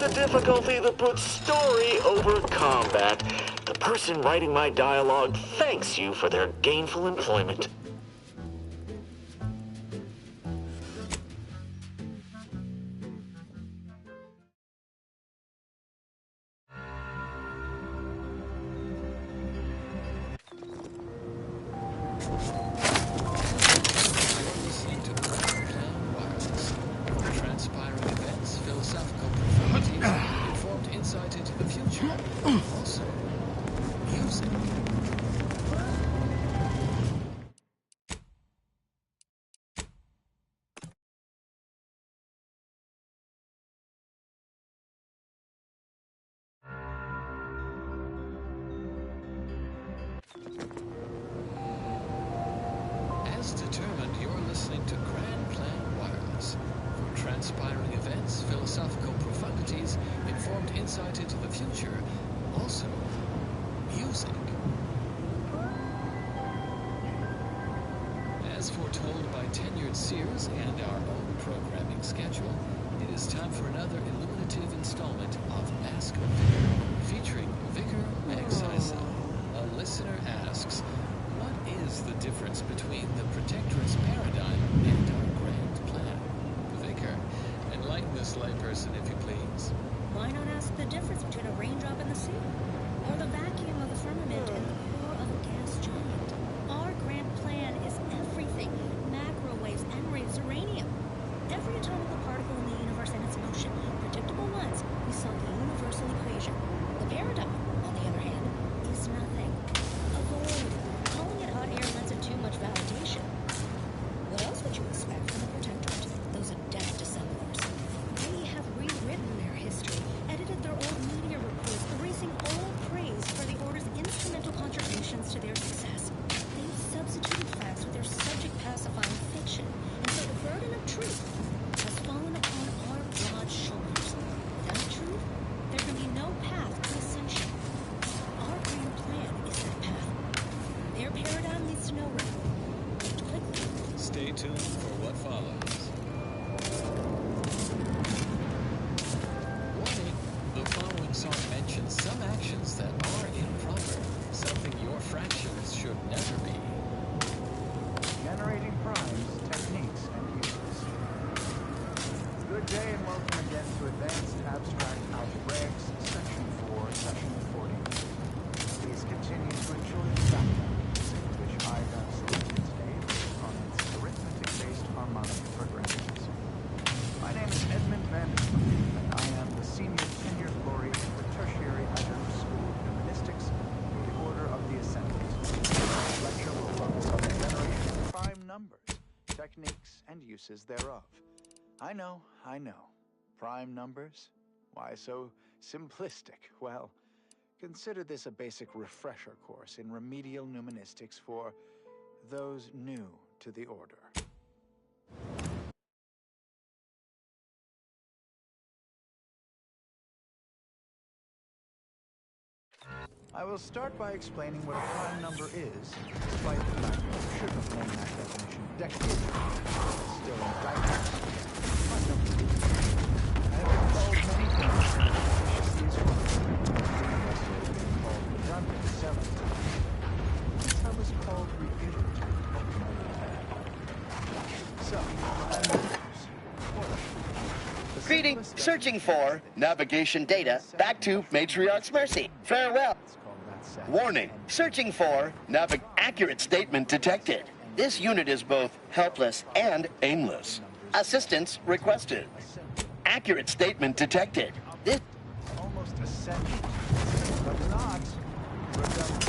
the difficulty that puts story over combat. The person writing my dialogue thanks you for their gainful employment. As determined, you're listening to Grand Plan Wireless. For transpiring events, philosophical profundities, informed insight into the future, also music. As foretold by tenured seers and our own programming schedule, it is time for another illuminative installment of Ask Vicar, featuring Vicar Magsaisa. A listener asks, what is the difference between the Protectorate paradigm and our grand plan? Vicar, enlighten this layperson if you please. Why not ask the difference between a raindrop in the sea, or the vacuum of the firmament in the core of a gas giant? Our grand plan is everything. Macro waves, M waves, uranium. Every atomic particle in the universe and its motion. Predictable once, we solve the universal equation. The paradigm, on the other hand, is nothing. A void. Calling it hot air lends it too much validation. What else would you expect from the Protectorate? Those adept dissemblers. They have rewritten their history, edited their old media reports, erasing all praise for the Order's instrumental contributions to their success. They've substituted facts with their subject-pacifying fiction, and so the burden of truth has fallen upon our broad shoulders. Without truth, there can be no path to ascension. Our grand plan is that path. Their paradigm leads to nowhere. Lift quickly. Stay tuned for what follows. Warning, the following song mentions some actions that are improper, something your fractions should never be. Generating primes, techniques, and uses. Good day and welcome again to Advanced Abstract Algebraics, Section 4, Session 40. Please continue to enjoy the background music, which I have selected today based on its arithmetic-based harmonic progressions. My name is Edmund Vanderstoep, and I am the Senior Tenured Laureate of the Tertiary Adjunct School of Humanistics of the Order of the Ascendant. This lecture will focus on the generation of prime numbers, techniques, and uses thereof. I know. Prime numbers? Why so simplistic? Well, consider this a basic refresher course in remedial mnemonistics for those new to the Order. I will start by explaining what a prime number is, despite the fact that I should have known that definition decades ago. It's still in diapers. Prime number is. I have been called many things, suspiciously as well. I've also been called redundant several times. Once I was called reiterative. So, prime numbers. What are they? Greeting, searching for navigation data back to Matriarch's Mercy. Farewell. Warning, searching for accurate statement detected. This unit is both helpless and aimless. Assistance requested. Accurate statement detected. This Almost essential, but not redundant.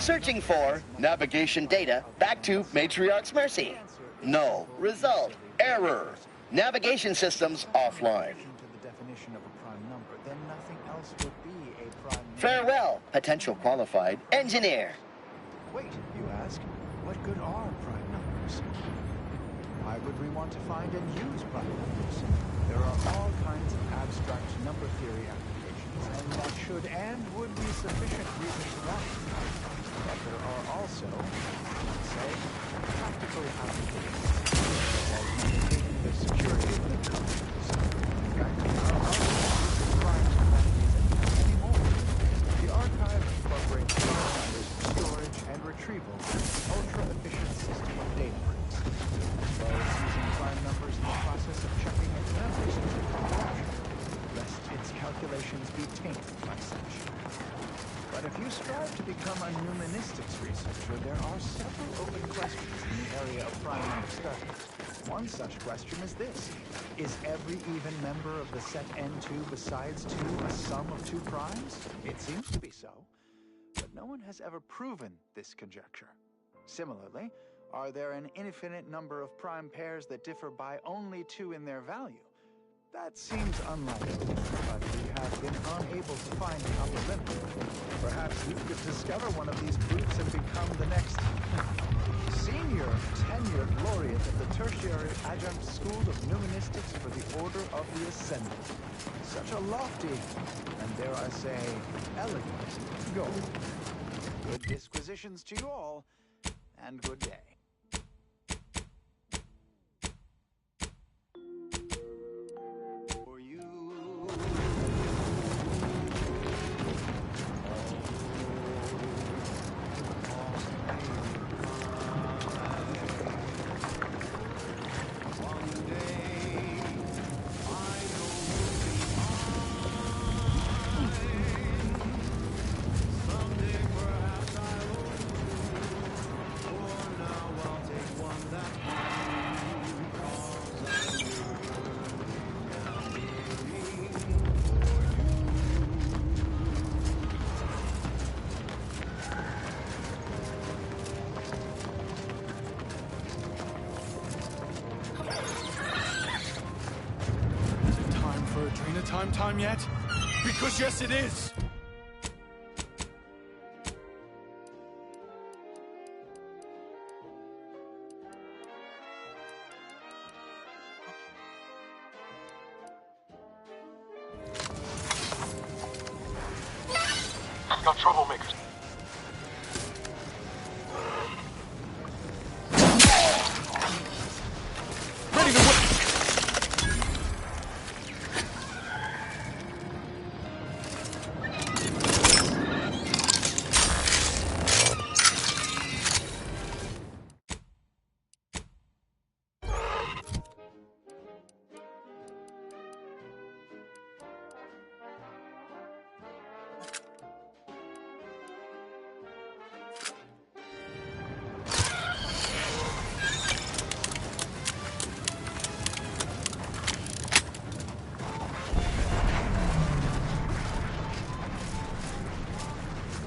searching for navigation data back to Matriarch's Mercy. Null. Result. Error. Navigation systems offline. Farewell, potential qualified engineer. Wait, you ask, what good are prime numbers? Why would we want to find and use prime numbers? There are all kinds of abstract number theory applications, and that should and would be sufficient reason to want them. But there are also, let's say, practical applications, while maintaining the security of the countries. In fact, our crimes anymore. The archive incorporates storage and retrieval with an ultra-efficient system of data bricks, as well as using prime numbers in the process of checking its members for corruption, lest its calculations be tainted by such. But if you strive to become a numanistics researcher, there are several open questions in the area of prime number study. One such question is this: is every even member of the set N2 besides 2 a sum of 2 primes? It seems to be so, but no one has ever proven this conjecture. Similarly, are there an infinite number of prime pairs that differ by only 2 in their value? That seems unlikely, but we have been unable to find the upper limit. Perhaps you could discover one of these groups and become the next senior tenured laureate of the Tertiary Adjunct School of Numanistics for the Order of the Ascendant. Such a lofty, and dare I say, elegant goal. Good disquisitions to you all, and good day. Time yet? Because yes, it is! Got troublemakers. Ready to work!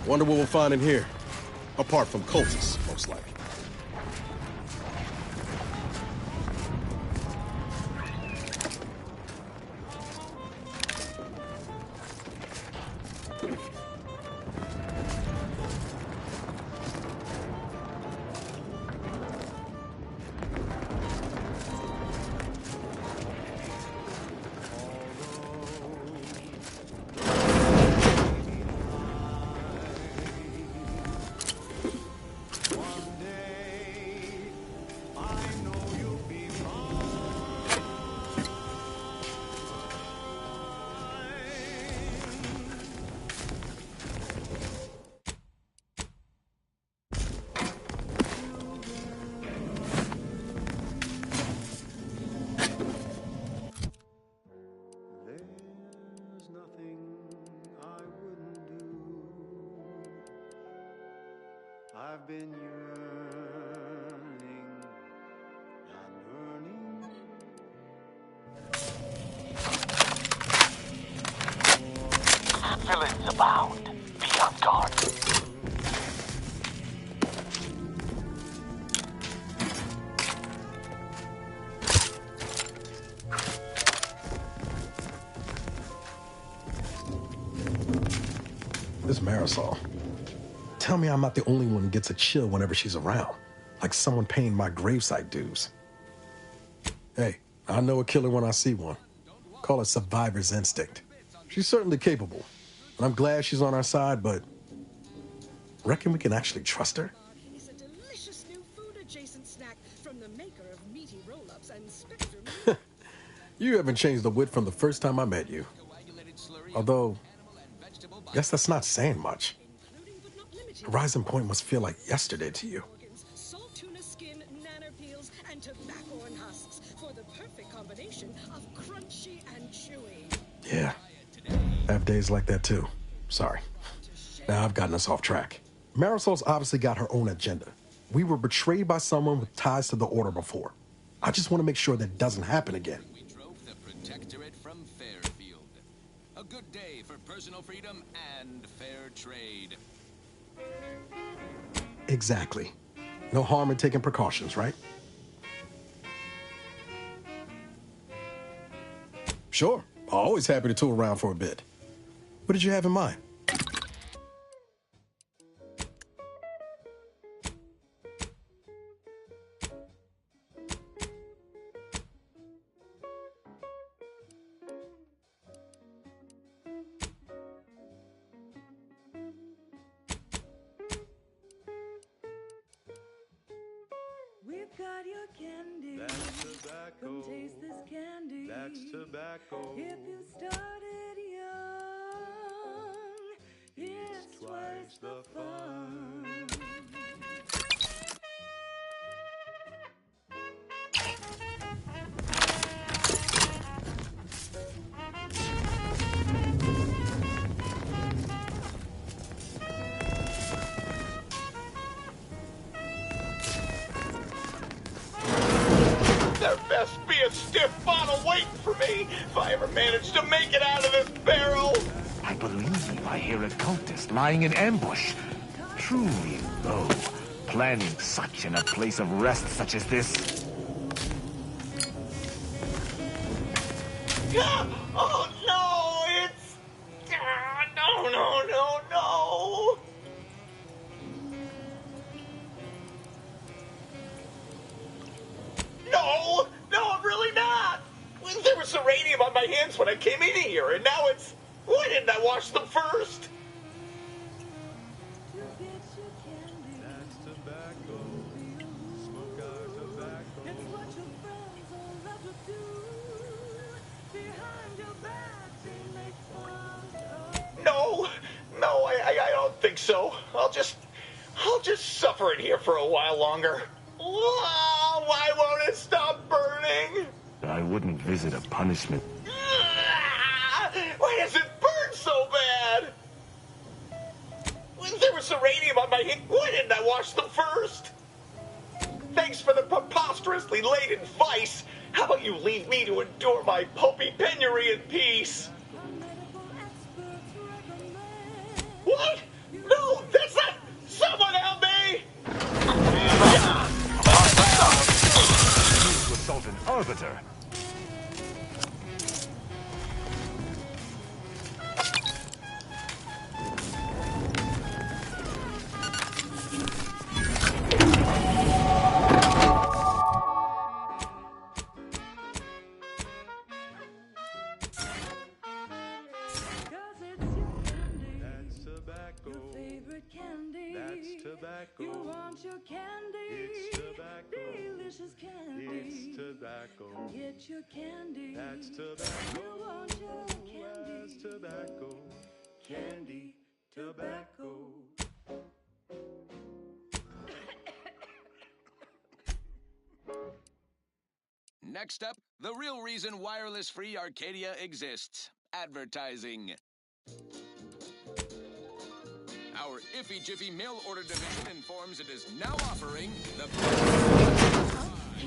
Wonder what we'll find in here. Apart from cultists, most likely. I've been yearning and yearning. Villains abound. Be on guard. This Marisol. Tell me I'm not the only one who gets a chill whenever she's around. Like someone paying my gravesite dues. Hey, I know a killer when I see one. Call it survivor's instinct. She's certainly capable. And I'm glad she's on our side, but... reckon we can actually trust her? It's a delicious new food adjacent You haven't changed a whit from the first time I met you. Although, guess that's not saying much. Horizon Point must feel like yesterday to you. Salt tuna skin, nanner peels, and tobacco and husks for the perfect combination of crunchy and chewy. Yeah, I have days like that too. Sorry. Now I've gotten us off track. Marisol's obviously got her own agenda. We were betrayed by someone with ties to the Order before. I just want to make sure that doesn't happen again. We drove the Protectorate from Fairfield. A good day for personal freedom and fair trade. Exactly. No harm in taking precautions, right? Sure. Always happy to tool around for a bit. What did you have in mind? We've got your candy. That's tobacco. Come taste this candy. That's tobacco. If you started young, it's twice the fun. There best be a stiff bottle waiting for me if I ever manage to make it out of this barrel. I believe I hear a cultist lying in ambush. Truly low, planning such in a place of rest such as this. Oh no, it's... No. No, I'm really not. There was uranium on my hands when I came in here, and now it's... Why didn't I wash them first? That's tobacco. Smoke our tobacco. It's what your friends all love to do. Behind your back, they make fun of. No, I don't think so. I'll just suffer in here for a while longer. Oh, why won't it stop burning? I wouldn't visit a punishment. Why does it burn so bad? There was uranium on my hand. Why didn't I wash them first? Thanks for the preposterously laden vice. How about you leave me to endure my pulpy penury in peace? What? No, that's not... Someone help me! To assault an arbiter. That's tobacco. Your favorite candy. That's tobacco. You want your candy. It's tobacco. Delicious candy. It's tobacco. Come get your candy. That's tobacco. You want your candy. That's tobacco. Candy, tobacco. Next up, the real reason wireless-free Arcadia exists. Advertising. Our Iffy Jiffy mail order division informs it is now offering the...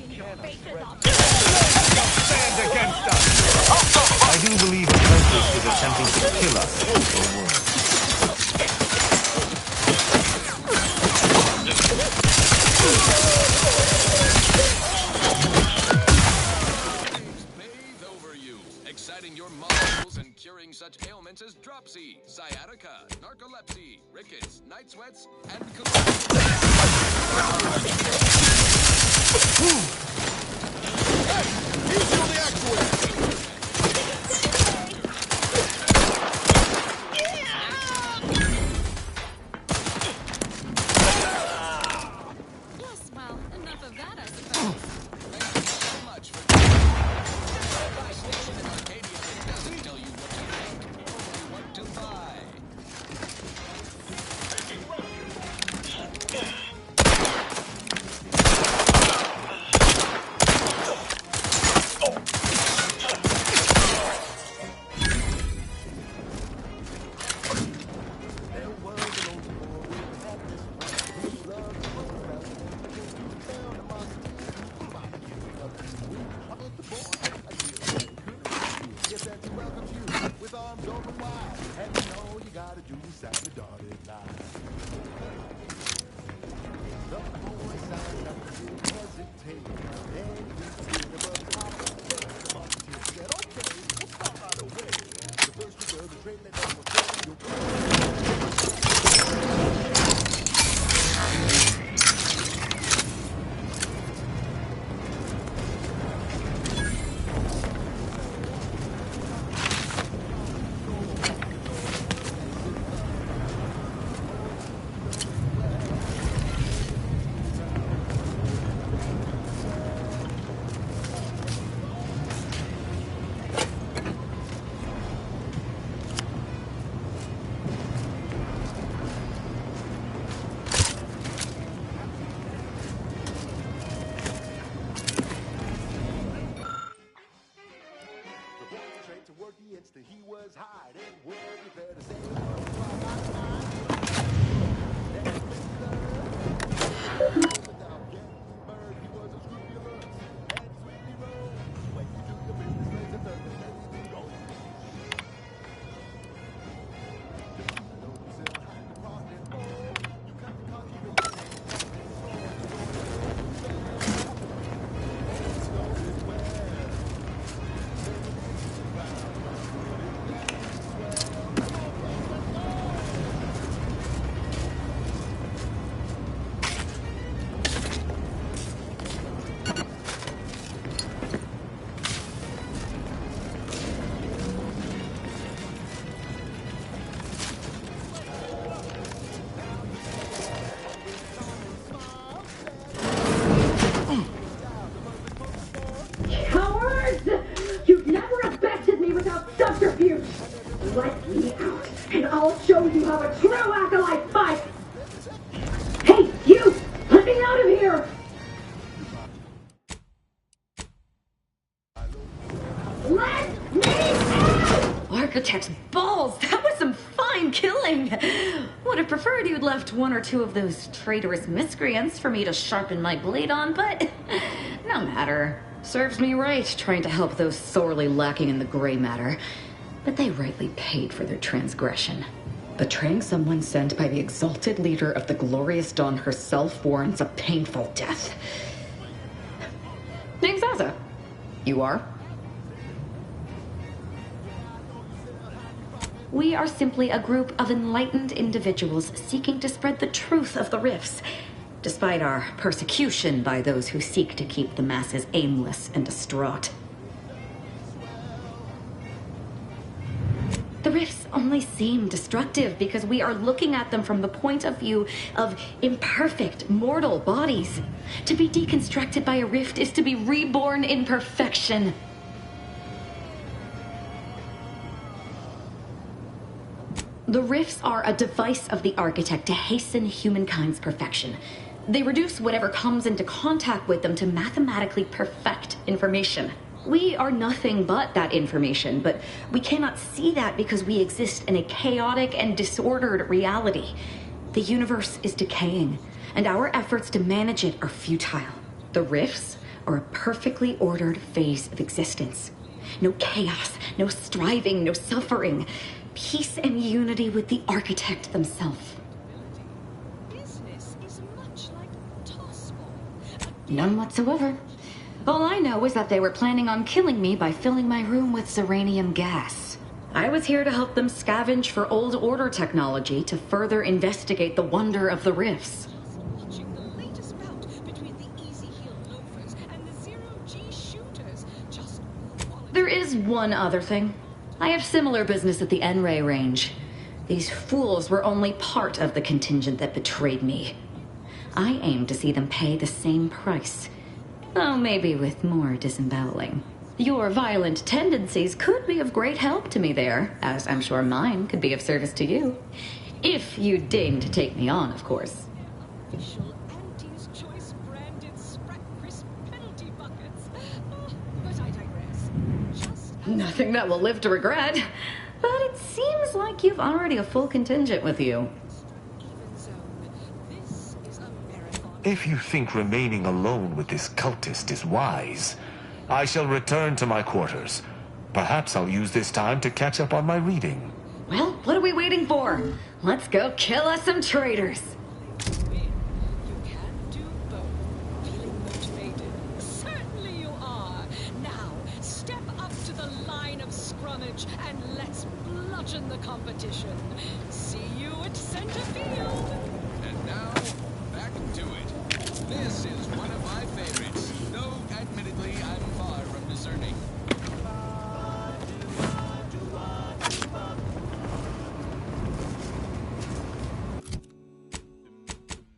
Stand against us! I do believe a cultist is attempting to kill us for words. Bathe over you, exciting your muscles and curing such ailments as dropsy, sciatica, narcolepsy, rickets, night sweats, and Yes, well, enough of that, I suppose. Thank you so much for Cowards! You'd never have bested me without subterfuge! Let me out, and I'll show you how a true acolyte fights! Hey, you! Let me out of here! Let me out! Architect's balls! That was some fine killing! Would have preferred you'd left one or two of those traitorous miscreants for me to sharpen my blade on, but no matter. Serves me right trying to help those sorely lacking in the gray matter. But they rightly paid for their transgression. Betraying someone sent by the exalted leader of the glorious dawn herself warrants a painful death. Name's Azza. You are? We are simply a group of enlightened individuals seeking to spread the truth of the rifts, despite our persecution by those who seek to keep the masses aimless and distraught. The rifts only seem destructive because we are looking at them from the point of view of imperfect, mortal bodies. To be deconstructed by a rift is to be reborn in perfection. The rifts are a device of the architect to hasten humankind's perfection. They reduce whatever comes into contact with them to mathematically perfect information. We are nothing but that information, but we cannot see that because we exist in a chaotic and disordered reality. The universe is decaying, and our efforts to manage it are futile. The rifts are a perfectly ordered phase of existence. No chaos, no striving, no suffering. Peace and unity with the architect themselves. Business is much like tossball. None whatsoever. All I know is that they were planning on killing me by filling my room with Zeranium gas. I was here to help them scavenge for old order technology to further investigate the wonder of the rifts. Watching the latest bout between the easy heel loafers and the zero-G shooters. Just There is one other thing. I have similar business at the N-Ray range. These fools were only part of the contingent that betrayed me. I aim to see them pay the same price. Though maybe with more disemboweling. Your violent tendencies could be of great help to me there, as I'm sure mine could be of service to you. If you deign to take me on, of course. official Auntie's Choice branded Sprat Crisp penalty buckets. But I digress. Just Nothing that will live to regret. But it seems like you've already a full contingent with you. even zone. This is a marathon. If you think remaining alone with this cultist is wise, I shall return to my quarters. Perhaps I'll use this time to catch up on my reading. Well, what are we waiting for? Let's go kill us some traitors. You can do both. Feeling motivated? Certainly you are. Now, step up to the line of scrummage and let's bludgeon the competition. See you at center field. And now, back to it. This is one of my favorites, though admittedly I'm far from discerning.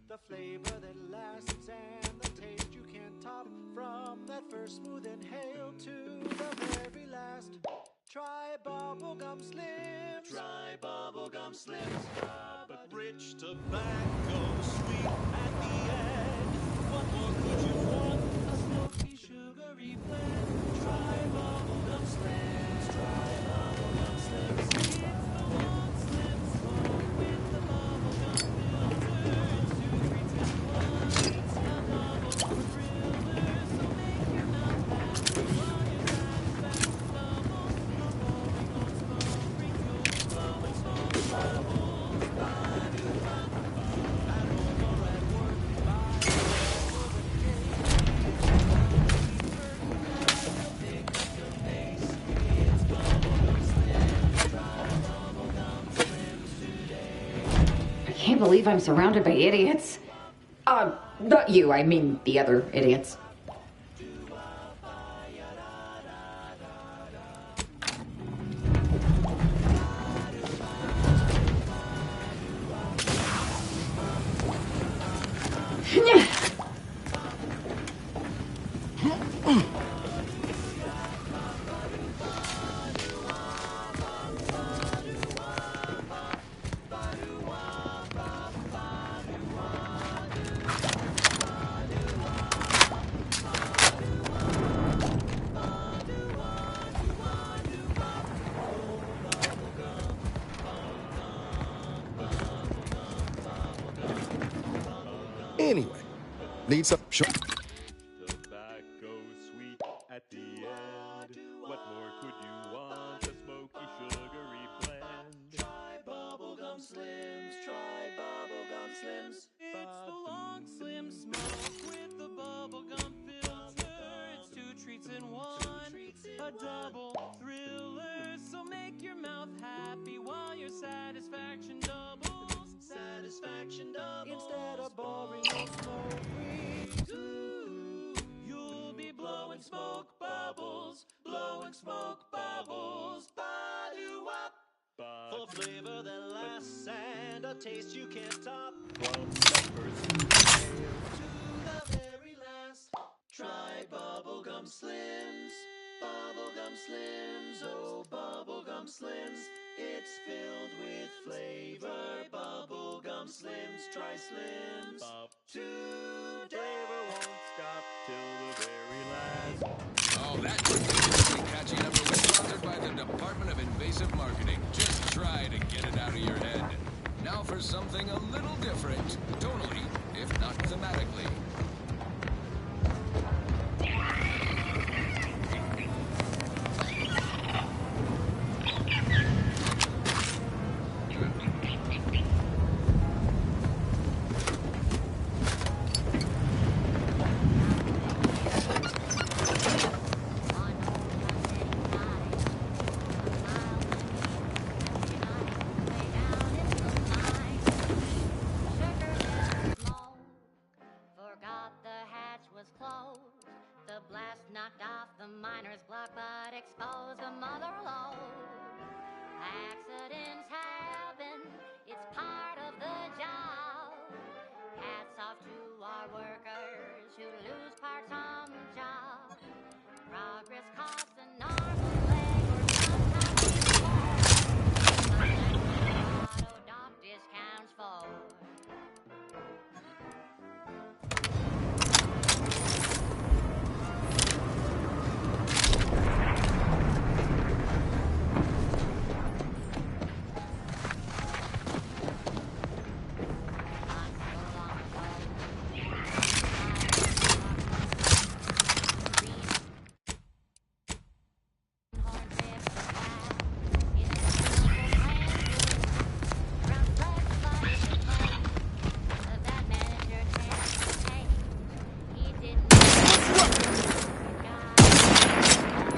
The flavor that lasts and the taste you can't top. From that first smooth inhale to the very last. Try bubblegum slims. Try bubblegum slims. But rich tobacco, sweet at the end. What more could you want? A smoky, sugary blend. Try bubblegum slims. Try bubblegum slims. It's the long slim smoke with the bubblegum filter. It's 2 treats in one. It's a bubblegum thriller. So make your mouth happy while you're satisfied. Bubbles, your rolling on smoke brings you blowing smoke bubbles. At home or at work, buy over the cake. Pick up the mace. It's bubblegum slims. Try bubblegum slims today. I can't believe I'm surrounded by idiots. Not you, I mean the other idiots. Anyway, need some. Sure. Tobacco sweet at the end. What more could you want? A smoky, sugary blend. Try bubblegum slims. Try bubblegum slims. It's the long slim smoke with the bubblegum filter. It's 2 treats in one. A double thriller. So make your mouth happy while your satisfaction doubles. Satisfaction doubles. Instead of boring old smoke rings, you'll be blowing smoke bubbles. Blowing smoke bubbles. Ba-do-wop. For flavor that lasts and a taste you can't top. From that first inhale To the very last. Try bubblegum slims. Bubblegum slims. Oh, bubblegum slims. It's filled with flavor. Bubblegum slims. Try slims. Today. flavor won't stop till the very last. Oh, that ridiculously catchy number was sponsored by the Department of Invasive Marketing. Just try to get it out of your head. Now for something a little different, tonally, if not thematically. Knocked off the miner's block, but exposed the mother lode. Accidents happen, it's part of the job. Hats off to our workers who lose parts on the job. Progress costs an arm, a leg, or sometimes more. Auto dock discounts for.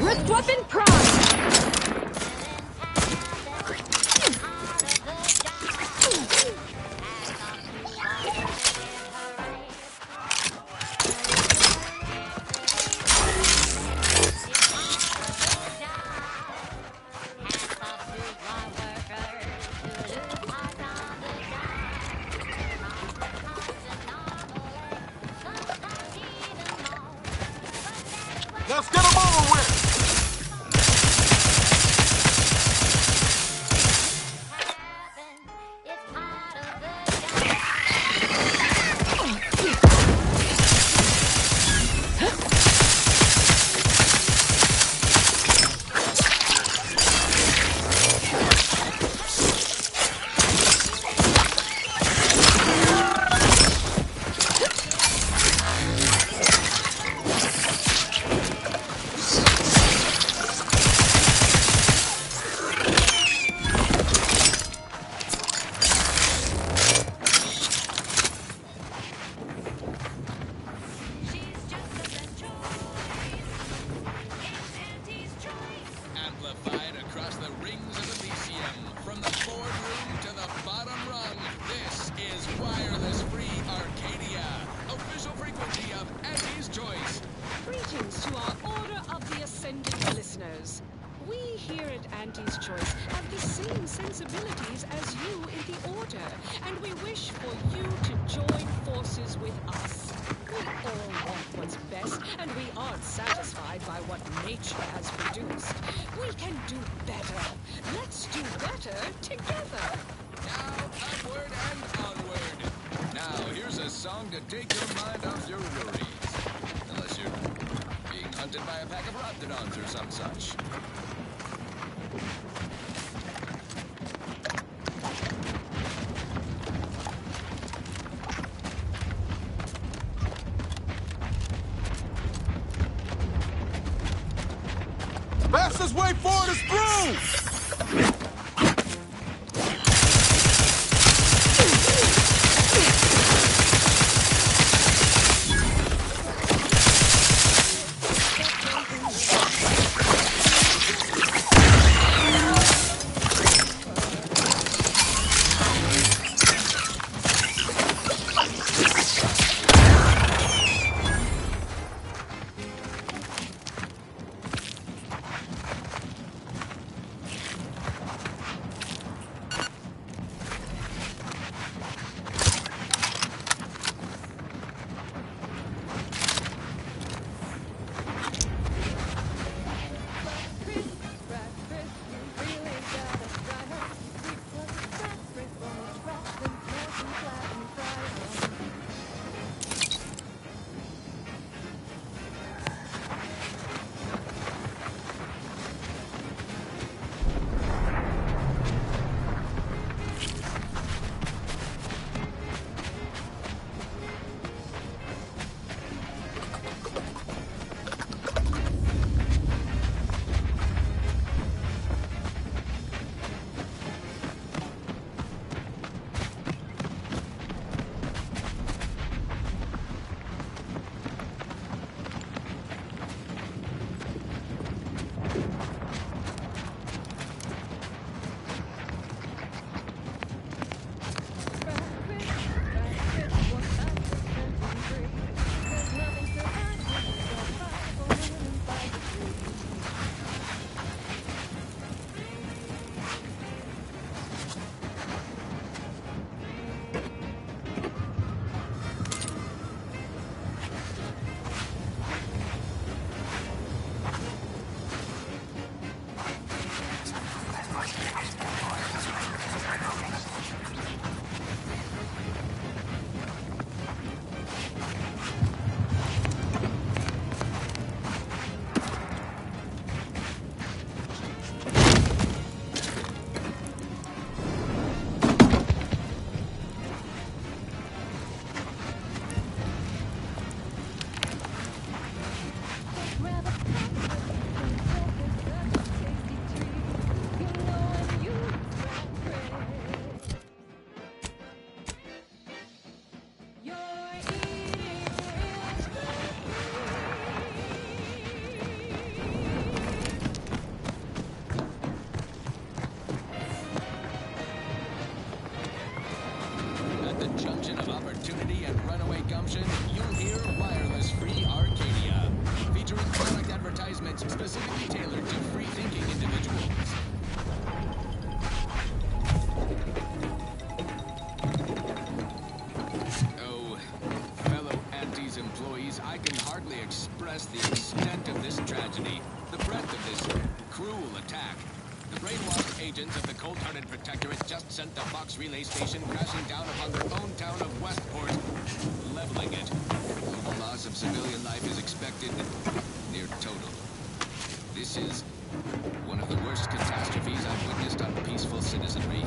Wrist weapon prime! Let's get them over with! Amplified across the rings of Elysium, from the boardroom to the bottom rung, this is Wireless Free Arcadia, official frequency of Auntie's Choice. Greetings to our Order of the Ascendant listeners. We here at Auntie's Choice have the same sensibilities as you in the Order, and we wish for you to join forces with us. We all want what's best, and we aren't satisfied by what nature has produced. We can do better. Let's do better together. Now upward and onward. Now here's a song to take your mind off your worries. Unless you're being hunted by a pack of Raptidons or some such. Fastest way forward is through! cruel attack. The brainwashed agents of the cold-hearted Protectorate just sent the Fox relay station crashing down upon their own town of Westport, leveling it. The loss of civilian life is expected near total. This is one of the worst catastrophes I've witnessed on peaceful citizenry.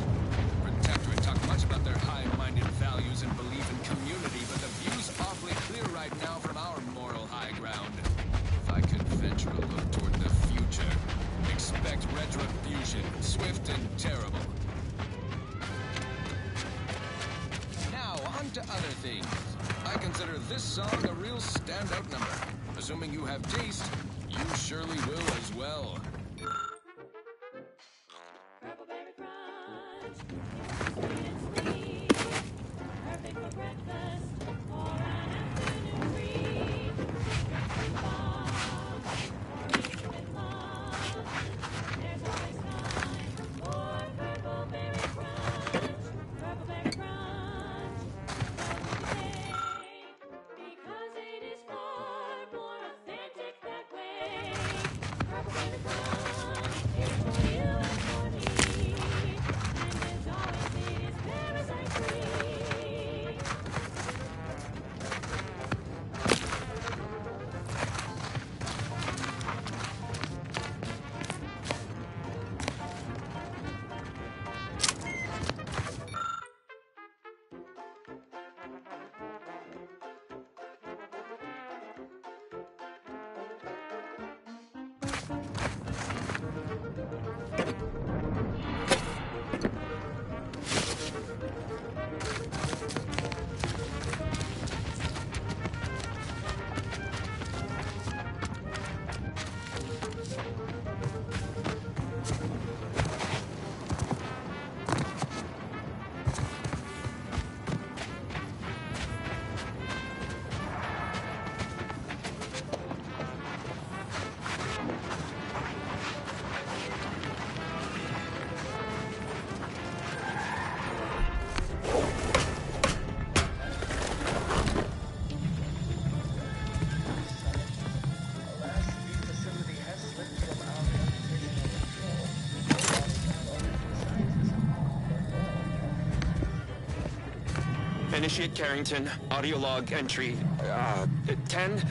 Protectorate talk much about their high-minded values and belief in community, but the view's awfully clear right now from our moral high ground. If I could venture a look toward the future, expect retribution, swift and terrible. Now, on to other things. I consider this song a real standout number. Assuming you have taste, you surely will as well. Initiate Carrington, audio log entry, 10.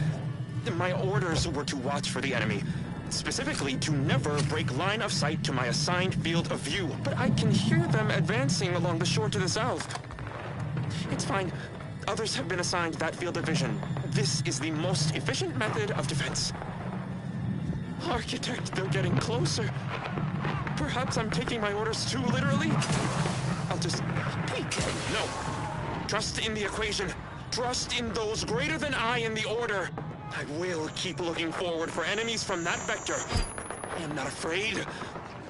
My orders were to watch for the enemy. Specifically, to never break line of sight to my assigned field of view. But I can hear them advancing along the shore to the south. It's fine. Others have been assigned that field of vision. This is the most efficient method of defense. Architect, they're getting closer. Perhaps I'm taking my orders too literally? I'll just... No. Trust in the equation. Trust in those greater than I in the order. I will keep looking forward for enemies from that vector. I am not afraid.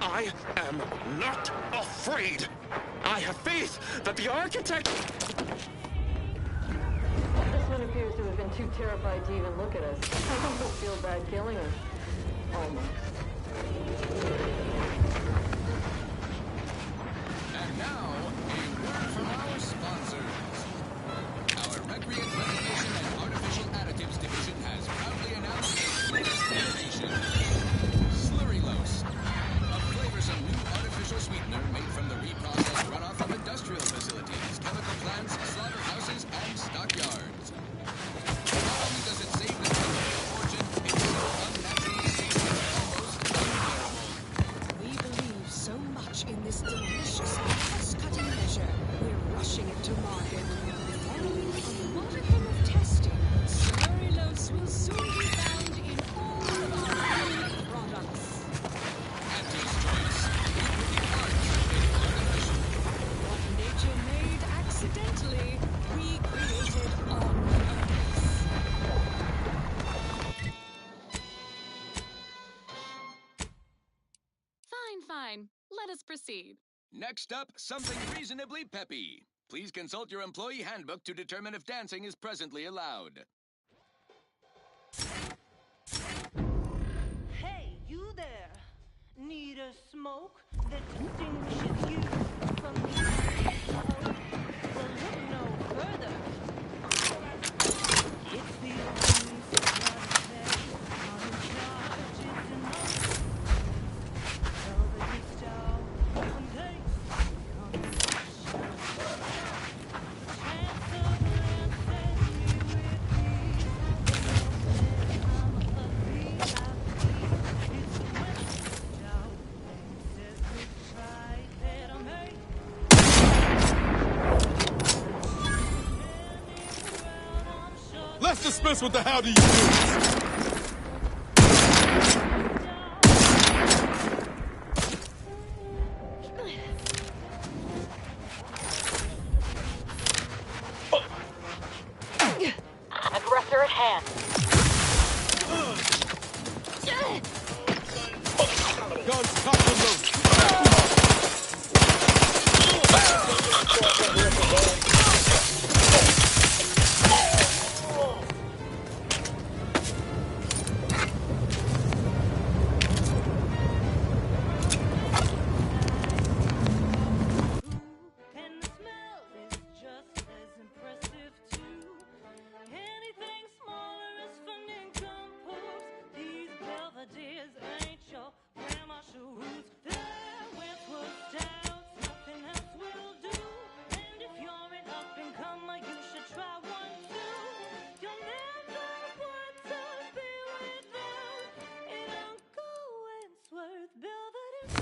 I am not afraid. I have faith that the architect... This one appears to have been too terrified to even look at us. I think he'll feel bad killing us. Almost. And now, a word from our sponsors. Our Recreant Reclamation and Artificial Additives Division has proudly announced its latest innovation, Slurrylose, a flavorsome new artificial sweetener made from the reprocessed runoff of industrial facilities, chemical plants, slaughterhouses, and stockyards. Not only does it save the company a fortune, it's so unnaturally sweet it's almost unbearable. We believe so much in this delicious cost-cutting measure, we're rushing it to market. Following a modicum of testing, Slurrylose will soon be found in all of our products. At his choice, the arts made artificial. What nature made accidentally, we created on purpose. Fine. Let us proceed. Next up, something reasonably peppy. Please consult your employee handbook to determine if dancing is presently allowed. Hey, you there! Need a smoke that distinguishes you from the others? Well, look no further. It's the only supply that I'm in charge is enough. Dismiss with the how do you do. Aggressor at hand. Guns cocked and loaded. And the smell is just as impressive too. Anything smaller is for nincompoops. These Belvederes ain't your grandma shoes. Their width was doubts, nothing else will do. And if you're an up and comer, you should try one too. You'll never want to be without an Uncle Wentworth Belvedere.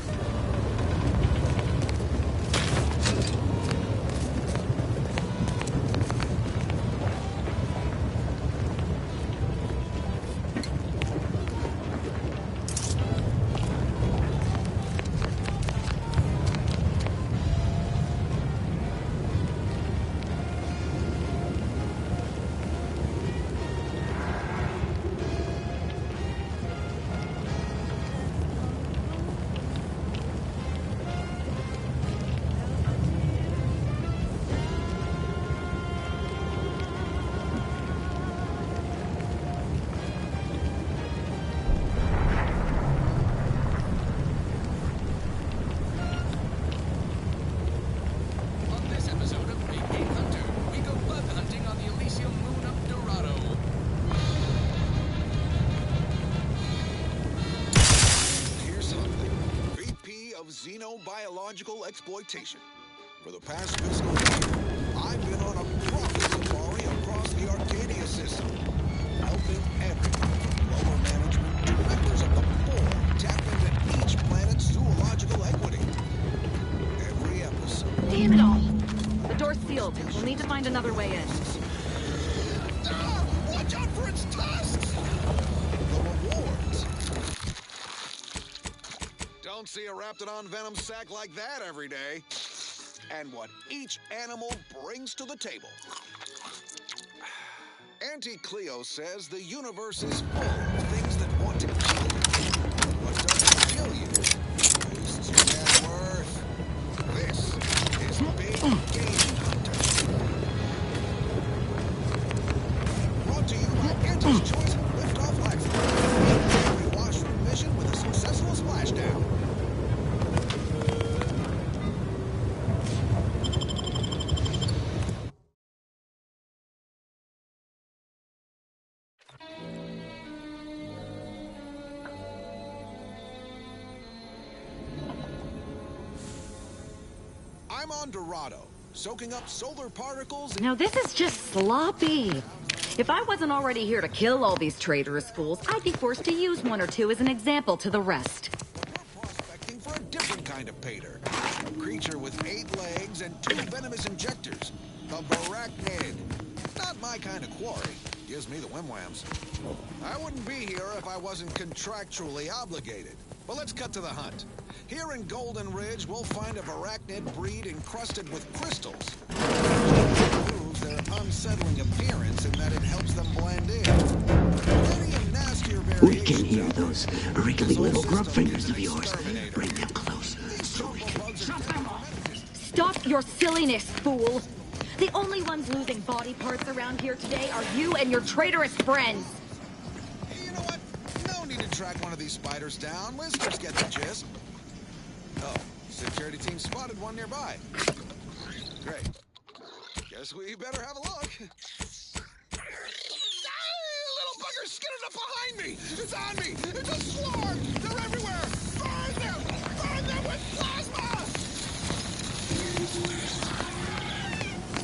On this episode of Big Game Hunter, we go bug hunting on the Elysium moon of Dorado. Here's something. VP of Xenobiological Exploitation. For the past fiscal year, I've been on a profit safari across the Arcadia system, helping everyone from lower management to members of the board tap into each planet's zoological equity. Every episode. Damn it all! The door's sealed. We'll need to find another way in. Watch out for its tusks! The rewards. Don't see a Raptidon venom sac like that every day. And what each animal brings to the table. Auntie Cleo says the universe is full of things that want to kill you. What doesn't kill you boosts your net worth. This is Big Game Hunter. Brought to you by Auntie's Choice Liftoff Lifestyle. Every washroom mission with a successful splashdown. I'm on Dorado, soaking up solar particles. Now this is just sloppy. If I wasn't already here to kill all these traitorous fools, I'd be forced to use one or two as an example to the rest. We're prospecting for a different kind of pater. A creature with 8 legs and 2 venomous injectors. The Barachnid. Not my kind of quarry. Gives me the wham-whams. I wouldn't be here if I wasn't contractually obligated. But let's cut to the hunt. Here in Golden Ridge, we'll find a Barachnid breed encrusted with crystals. Proves their unsettling appearance in that it helps them blend in. Plenty of nastier We can variations hear out there. those wriggly little grub fingers of yours. Bring them close so we can chop them off. Stop your silliness, fool! The only ones losing body parts around here today are you and your traitorous friends! You know what? No need to track one of these spiders down. Let's just get the gist. Oh, security team spotted one nearby. Great. Guess we better have a look. Little bugger's skidded up behind me! It's on me! It's a swarm! They're everywhere! Burn them! Burn them with plasma!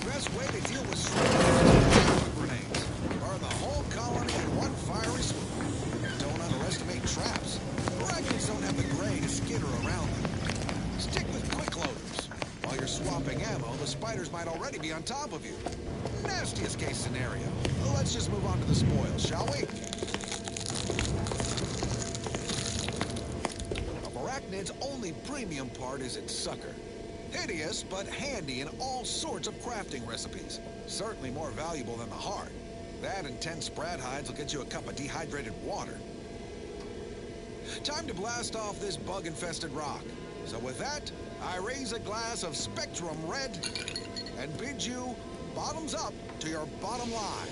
Best way to deal with swarms grenades. Burn the whole colony in one fiery swoop. Don't underestimate traps. Arachnids don't have the gray to skitter around them. Stick with quick loaders. While you're swapping ammo, the spiders might already be on top of you. Nastiest case scenario. Let's just move on to the spoils, shall we? A Barachnid's only premium part is its sucker. Hideous, but handy in all sorts of crafting recipes. Certainly more valuable than the heart. That and 10 sprat hides will get you a cup of dehydrated water. Time to blast off this bug-infested rock. So with that, I raise a glass of Spectrum Red and bid you bottoms up to your bottom line.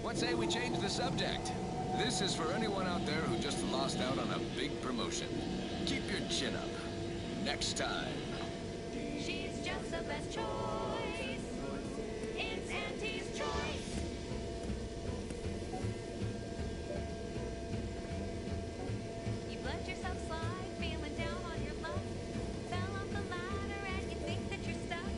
What say we change the subject? This is for anyone out there who just lost out on a big promotion. Keep your chin up. Next time. She's just the best choice. It's Auntie's choice. You've let yourself slide, feeling down on your luck. Fell off the ladder and you think that you're stuck.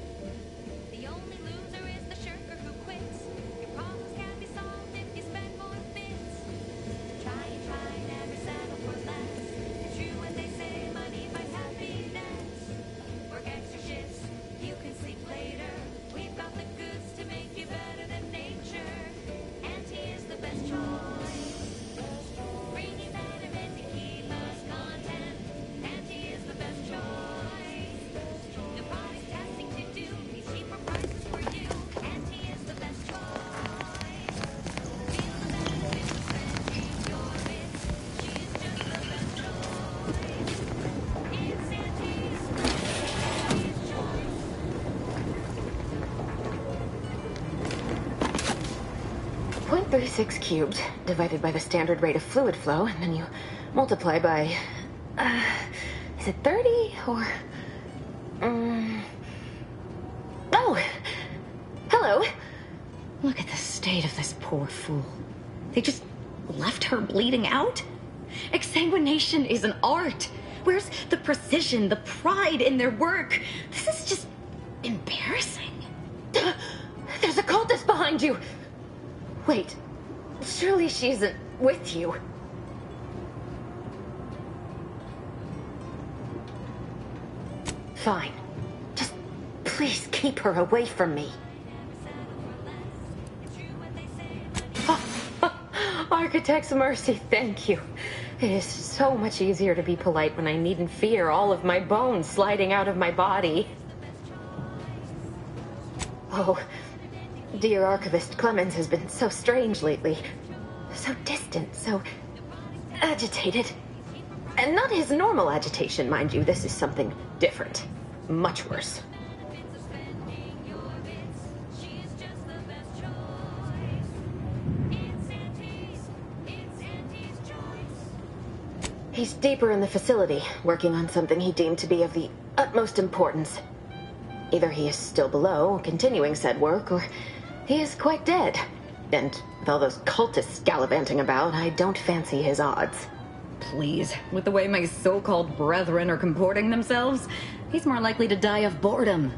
The only loser is the shirker who quits. Your problems can be solved if you spend more bits. Try, never settle for less. It's true what they say, money buys happiness. Work extra shifts, you can sleep later. We've got the goods to make you better than nature. Auntie is the best choice. Bringing betterment to keep us content. Auntie is the best choice. No product testing to do, these cheaper prices for you. Auntie is the best choice. Feel the benefits of spending your bits. She's just the best choice. It's Auntie's choice. 0.36 cubed divided by the standard rate of fluid flow, and then you multiply by, is it 30 or, oh, hello. Look at the state of this poor fool. They just left her bleeding out? Exsanguination is an art. Where's the precision, the pride in their work? This is just embarrassing. There's a cultist behind you. Wait, surely she isn't with you. Fine. Just please keep her away from me. Architect's mercy, thank you. It is so much easier to be polite when I needn't fear all of my bones sliding out of my body. Oh, dear Archivist Clemens has been so strange lately. So distant, so agitated. And not his normal agitation, mind you. This is something different. Much worse. He's deeper in the facility, working on something he deemed to be of the utmost importance. Either he is still below, continuing said work, or he is quite dead. And with all those cultists gallivanting about, I don't fancy his odds. Please, with the way my so-called brethren are comporting themselves, he's more likely to die of boredom.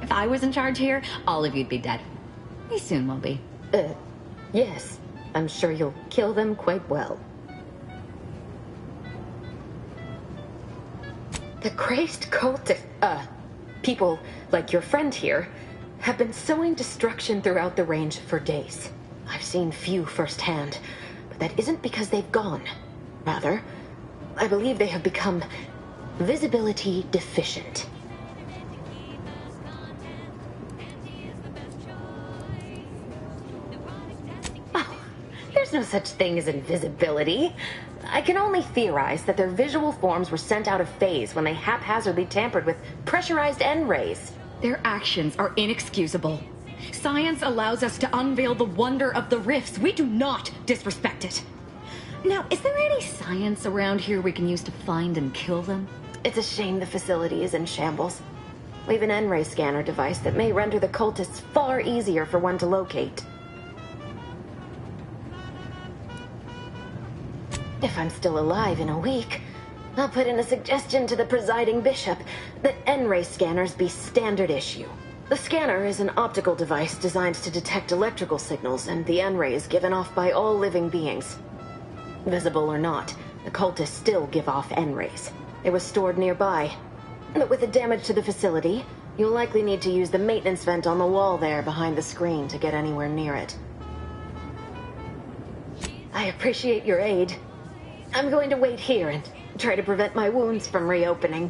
If I was in charge here, all of you'd be dead. He soon will be. Yes. I'm sure you'll kill them quite well. The crazed cultist, people like your friend here, have been sowing destruction throughout the range for days. I've seen few firsthand, but that isn't because they've gone. Rather, I believe they have become visibility deficient. Oh, there's no such thing as invisibility. I can only theorize that their visual forms were sent out of phase when they haphazardly tampered with pressurized N-rays. Their actions are inexcusable. Science allows us to unveil the wonder of the rifts. We do not disrespect it. Now, is there any science around here we can use to find and kill them? It's a shame the facility is in shambles. We've an N-ray scanner device that may render the cultists far easier for one to locate. If I'm still alive in a week, I'll put in a suggestion to the presiding bishop that N-ray scanners be standard issue. The scanner is an optical device designed to detect electrical signals and the N-rays given off by all living beings. Visible or not, the cultists still give off N-rays. It was stored nearby. But with the damage to the facility, you'll likely need to use the maintenance vent on the wall there behind the screen to get anywhere near it. I appreciate your aid. I'm going to wait here and try to prevent my wounds from reopening.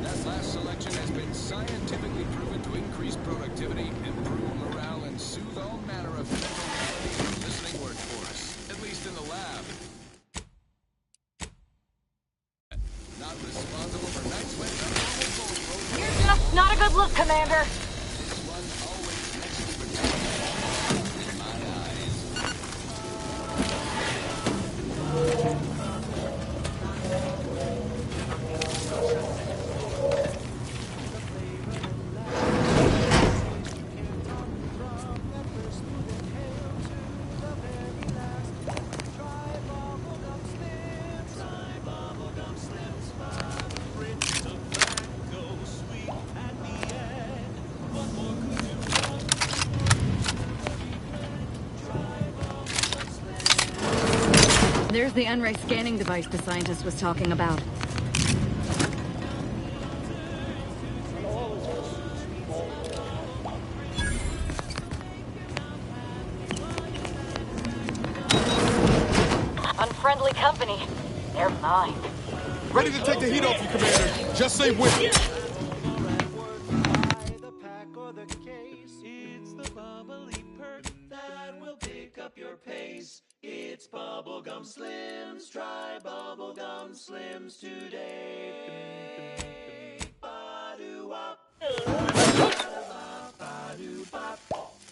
That last selection has been scientifically proven to increase productivity, improve morale, and soothe all manner of mental malady in the listening workforce, at least in the lab. Not responsible for night sweat. You're just not a good look, Commander. There's the N-ray scanning device the scientist was talking about. Unfriendly company. They're mine. Ready to take the heat off you, Commander. Just say when. It's the bubbly perk that will pick up your pace. It's Bubblegum Slims. Try Bubblegum Slims today. Ba-do-wop. Ba-do-bop.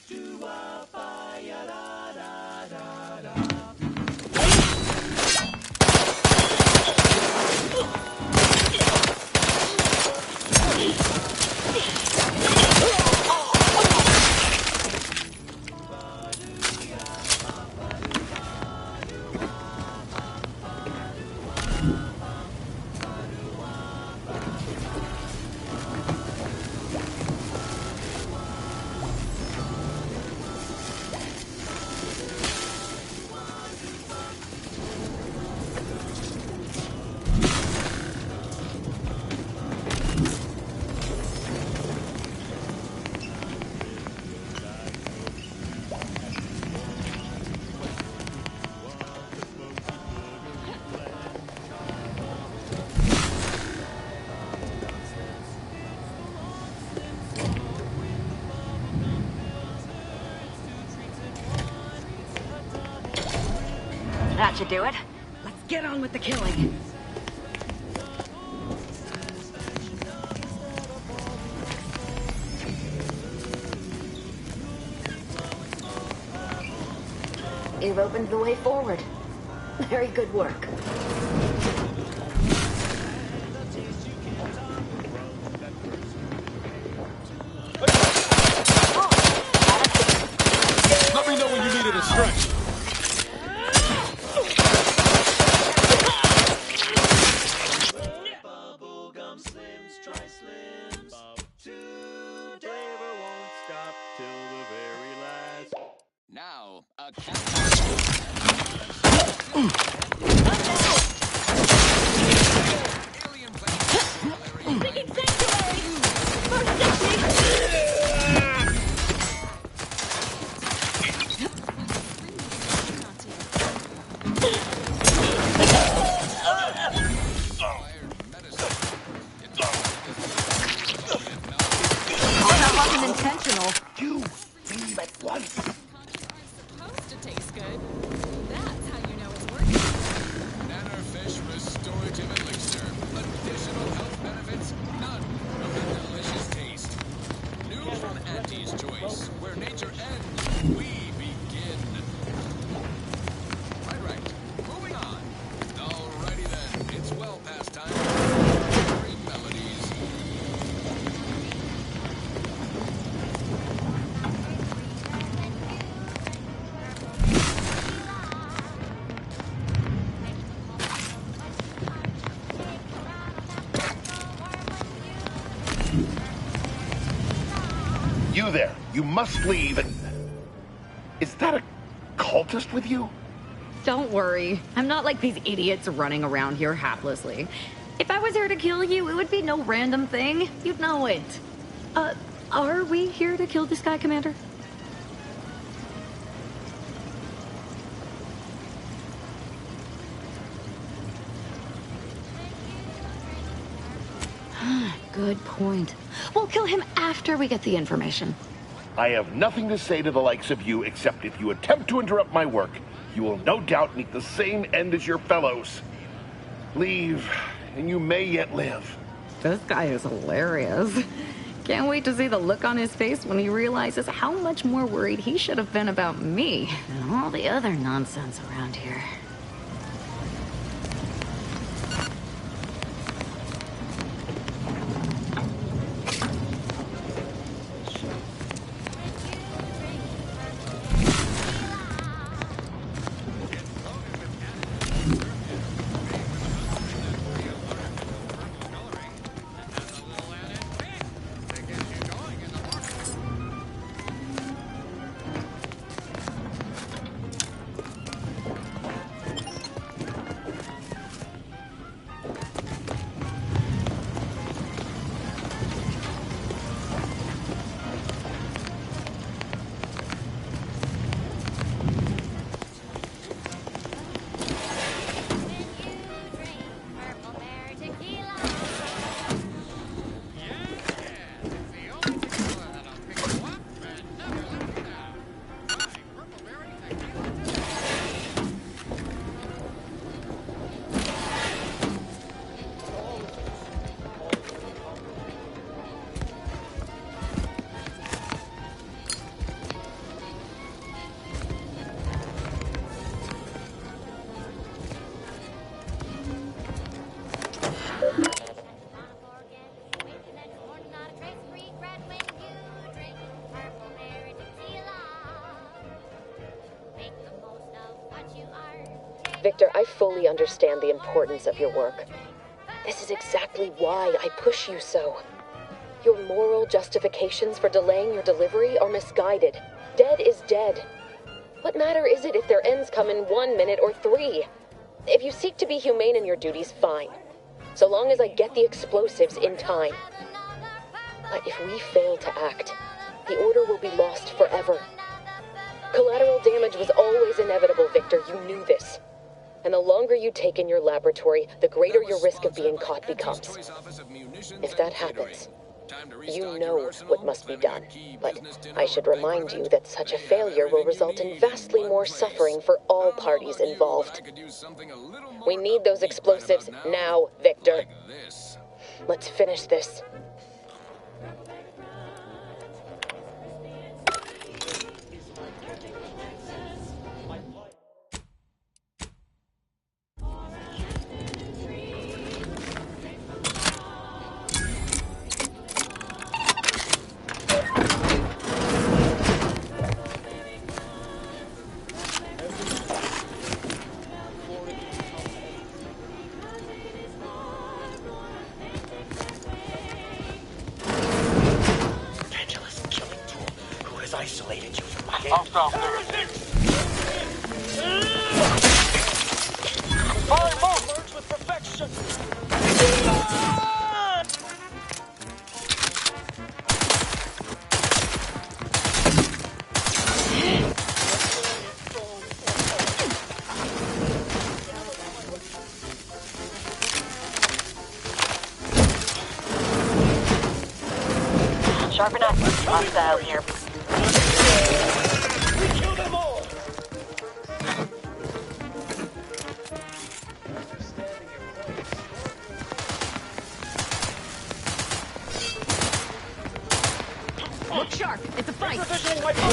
Do-wop-ba-ya-da-da-da-da. That should do it. Let's get on with the killing. You've opened the way forward. Very good work. Let me know when you needed a stretch. Bubblegum Slims, try Slims. Flavor won't stop till the very last. Now, a Speaking sanctuary! That wasn't intentional. You leave at once. Supposed to taste good. That's how you know it's working. Nannerfish Restorative Elixir. Additional health benefits, none of the delicious taste. New from Auntie's Choice, where nature ends, we begin. Right. Moving on. Alrighty then. It's well past time. Great melodies. You there, you must leave. Is that a cultist with you? Don't worry. I'm not like these idiots running around here haplessly. If I was here to kill you, it would be no random thing. You'd know it. Are we here to kill this guy, Commander? Good point. We'll kill him after we get the information. I have nothing to say to the likes of you, except if you attempt to interrupt my work, you will no doubt meet the same end as your fellows. Leave, and you may yet live. This guy is hilarious. Can't wait to see the look on his face when he realizes how much more worried he should have been about me and all the other nonsense around here. Victor, I fully understand the importance of your work. This is exactly why I push you so. Your moral justifications for delaying your delivery are misguided. Dead is dead. What matter is it if their ends come in 1 minute or 3? If you seek to be humane in your duties, fine. So long as I get the explosives in time. But if we fail to act, the order will be lost forever. Collateral damage was always inevitable, Victor. You knew this. And the longer you take in your laboratory, the greater your risk of being caught becomes. If that happens, you know what must be done. But I should remind you that such a failure will result in vastly more suffering for all parties involved. We need those explosives now, Victor. Let's finish this. Isolated you from my Hostile Merge with perfection. Sharpen up. Hostile here. We kill them all. Look sharp. It's a fight. Repositioning my phone.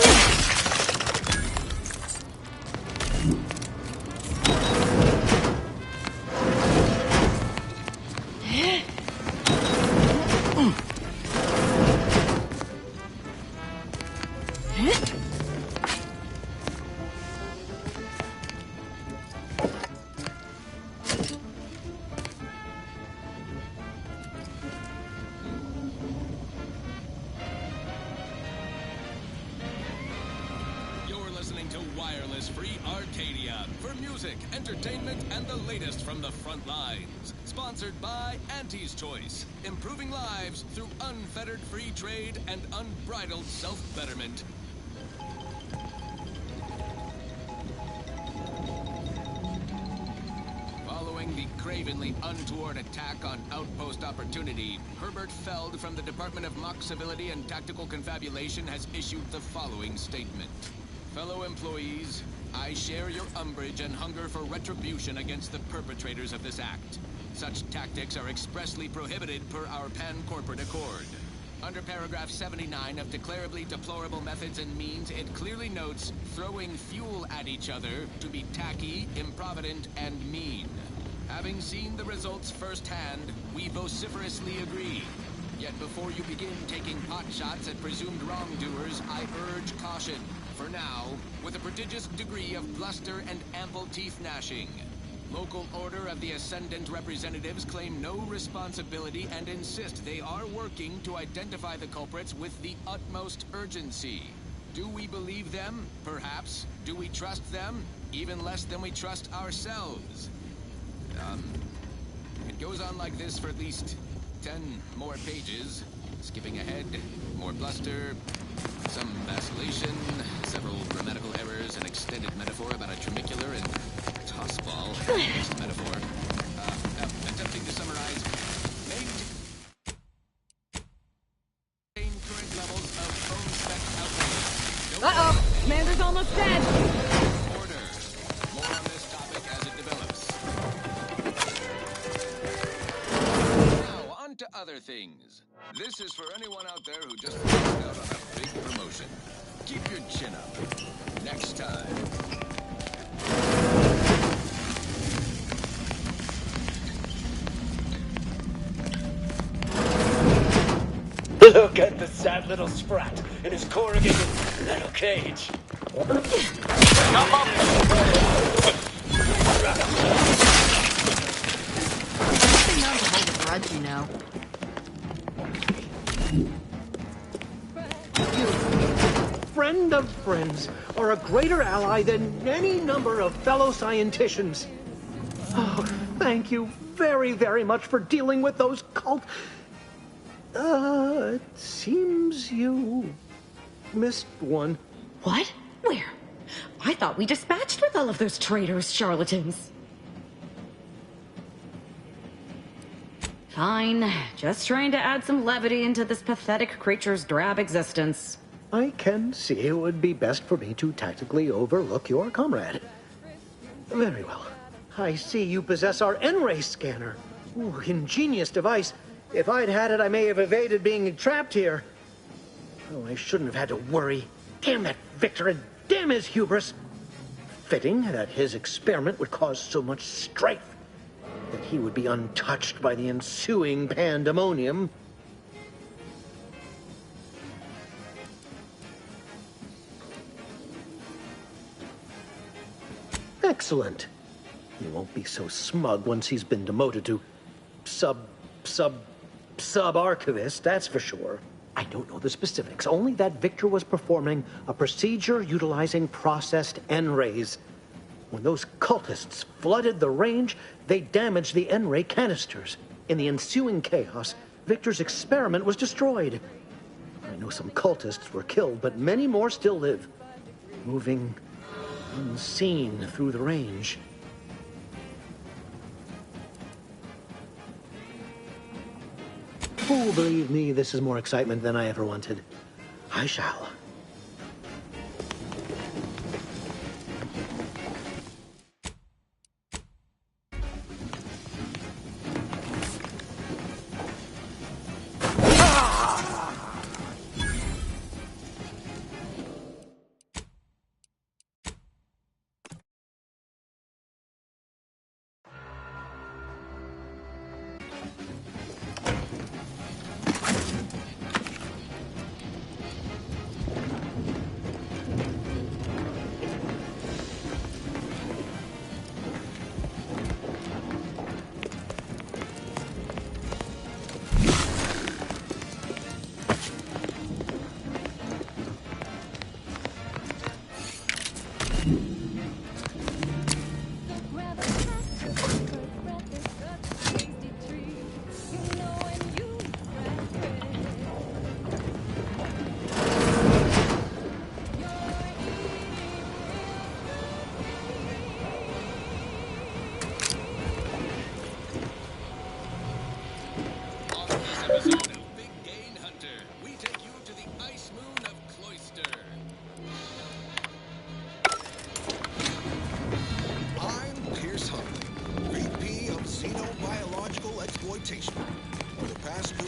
wireless-free Arcadia for music, entertainment, and the latest from the front lines. Sponsored by Auntie's Choice, improving lives through unfettered free trade and unbridled self-betterment. Following the cravenly untoward attack on Outpost Opportunity, Herbert Feld from the Department of Mock Civility and Tactical Confabulation has issued the following statement. Fellow employees, I share your umbrage and hunger for retribution against the perpetrators of this act. Such tactics are expressly prohibited per our Pan-Corporate Accord. Under paragraph 79 of Declarably Deplorable Methods and Means, it clearly notes throwing fuel at each other to be tacky, improvident, and mean. Having seen the results firsthand, we vociferously agree. Yet before you begin taking pot shots at presumed wrongdoers, I urge caution. For now, with a prodigious degree of bluster and ample teeth gnashing. Local Order of the Ascendant representatives claim no responsibility and insist they are working to identify the culprits with the utmost urgency. Do we believe them? Perhaps. Do we trust them? Even less than we trust ourselves. It goes on like this for at least 10 more pages. Skipping ahead, more bluster, some vacillation, several grammatical errors, an extended metaphor about a tramicular and tossball. Next metaphor. Attempting to summarize, maintain current levels of phone spec outrage. Uh-oh! Commander's almost dead! Order. More on this topic as it develops. Now, on to other things. This is for anyone out there who just missed out on a big promotion. Keep your chin up. Next time. Look at the sad little sprat in his corrugated metal cage. Nothing known to hold a grudge, you know. Friend of friends are a greater ally than any number of fellow scienticians. Oh, thank you very, very much for dealing with those cult... it seems you missed one. What? Where? I thought we dispatched with all of those traitorous charlatans. Fine. Just trying to add some levity into this pathetic creature's drab existence. I can see it would be best for me to tactically overlook your comrade. Very well. I see you possess our N-ray scanner. Ooh, ingenious device. If I'd had it, I may have evaded being trapped here. Oh, I shouldn't have had to worry. Damn that Victor and damn his hubris. Fitting that his experiment would cause so much strife, that he would be untouched by the ensuing pandemonium. Excellent. He won't be so smug once he's been demoted to sub-archivist, that's for sure. I don't know the specifics, only that Victor was performing a procedure utilizing processed N-rays. When those cultists flooded the range, they damaged the N-ray canisters. In the ensuing chaos, Victor's experiment was destroyed. I know some cultists were killed, but many more still live, moving unseen through the range. Oh, believe me, this is more excitement than I ever wanted. I shall.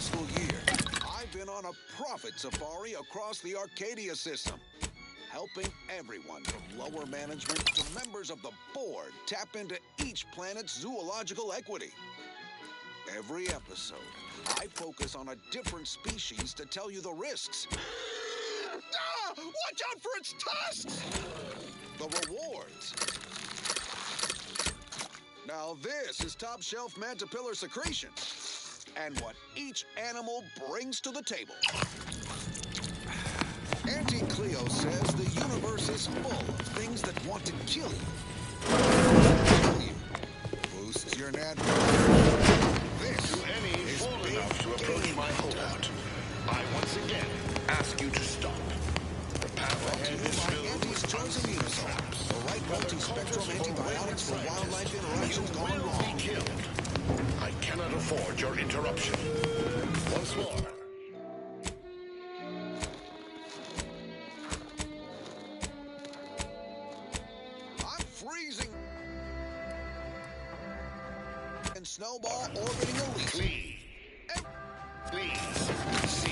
fiscal year, I've been on a profit safari across the Arcadia system, helping everyone from lower management to members of the board tap into each planet's zoological equity. Every episode, I focus on a different species to tell you the risks. Watch out for its tusks! The rewards. Now this is top shelf mantipillar secretion, and what each animal brings to the table. Auntie Cleo says the universe is full of things that want to kill you. Boosts your net worth. This is bold enough to approach my holdout. I once again ask you to stop. The path ahead is filled Auntie's with choice of Unisol, the right multi-spectrum antibiotics for wildlife interactions gone wrong. killed. I cannot afford your interruption. Once more. I'm freezing. And Snowball orbiting Elise. Please, cease.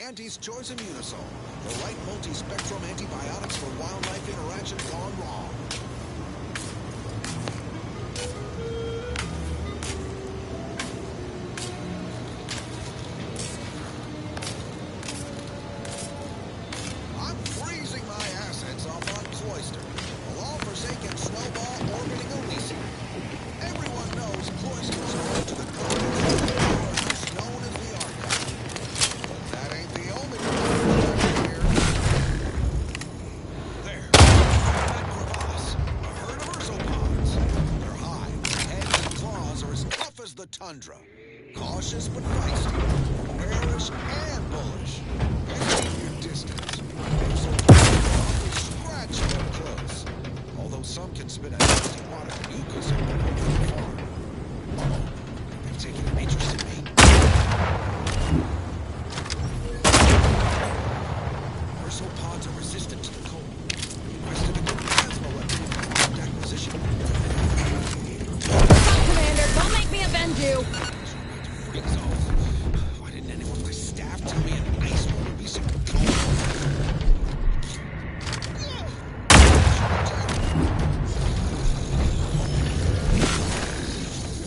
Auntie's choice of Unisol, the right multi-spectrum antibiotics for wildlife interactions gone wrong. I'm freezing my assets off on Cloister, a long-forsaken Snowball orbiting Elise. Everyone knows Cloister's home to the continent known as the Archive. But that ain't the only one here. There. That crevasse. A herd of ursopods. Their hide, heads, and claws are as tough as the tundra. Cautious but feisty. Bearish and bullish. And keep your distance. Ursopods scratch you up close. Although some can spit a nasty wad of mucus over the farm. They've taken an interest in me. Ursopods are resistant to the cold. Invested in good plasma weapon. Acquisition. Commander, don't make me avenge you! Freeze off. Why didn't anyone on my staff tell me an ice wall would be so cold?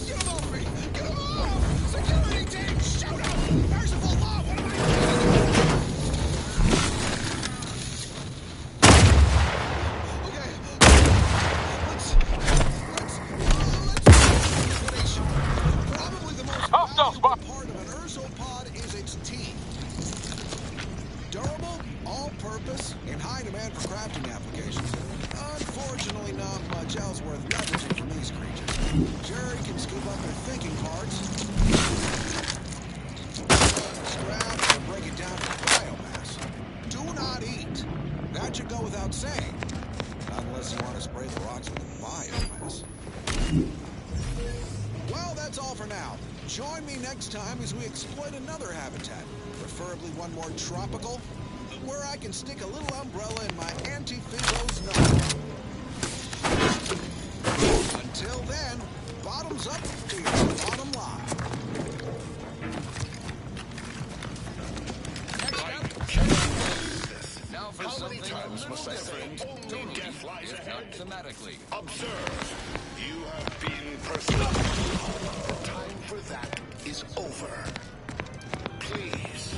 Get him off me! Get him off! Security team, shoot him! Merciful law, what am I Probably the most valuable part of an ursopod is its teeth. Durable, all-purpose, in high demand for crafting applications. Unfortunately, not much else worth leveraging from these creatures. Jerry can scoop up their thinking parts, scrap, and break it down to biomass. Do not eat. That should go without saying. Unless you want to spray the rocks with biomass. Well, that's all for now. Join me next time as we exploit another habitat, preferably one more tropical, where I can stick a little umbrella in my Auntie Fizzo's nose. thumbs up to your bottom line. Now for something a little different, totally, if not thematically. Observe. You have been personal. The time for that is over. Please.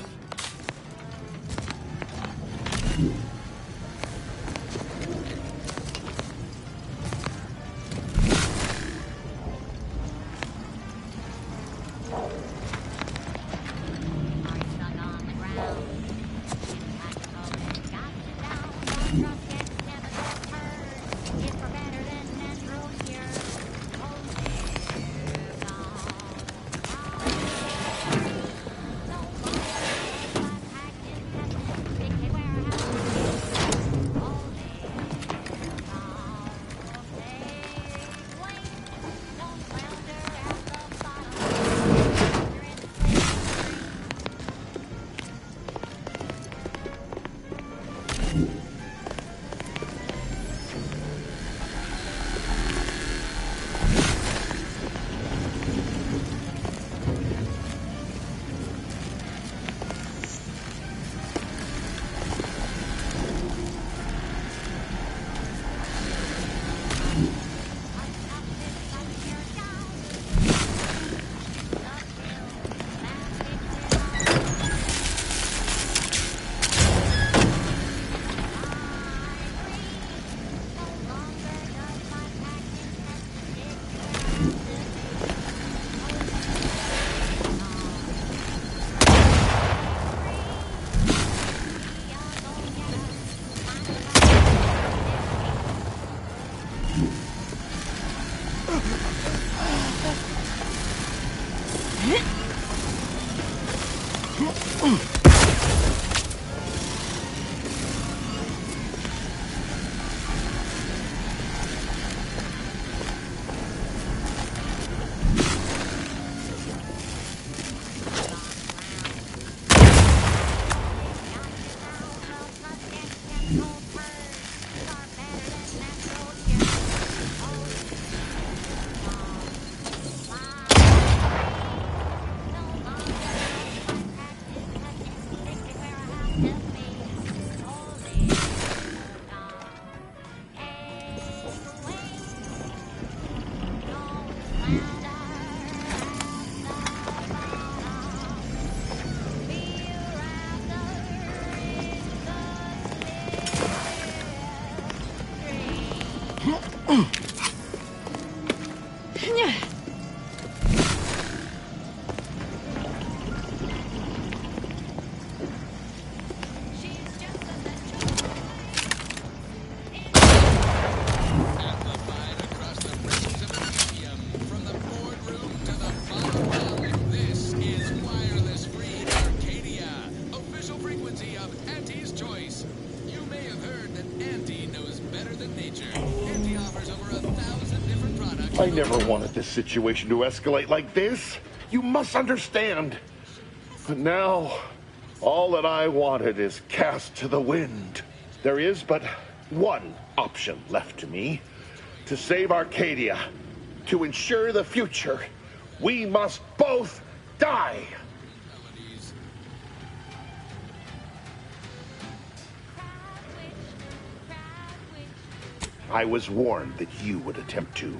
I never wanted this situation to escalate like this. You must understand. But now, all that I wanted is cast to the wind. There is but one option left to me. To save Arcadia, to ensure the future, we must both die. I was warned that you would attempt to.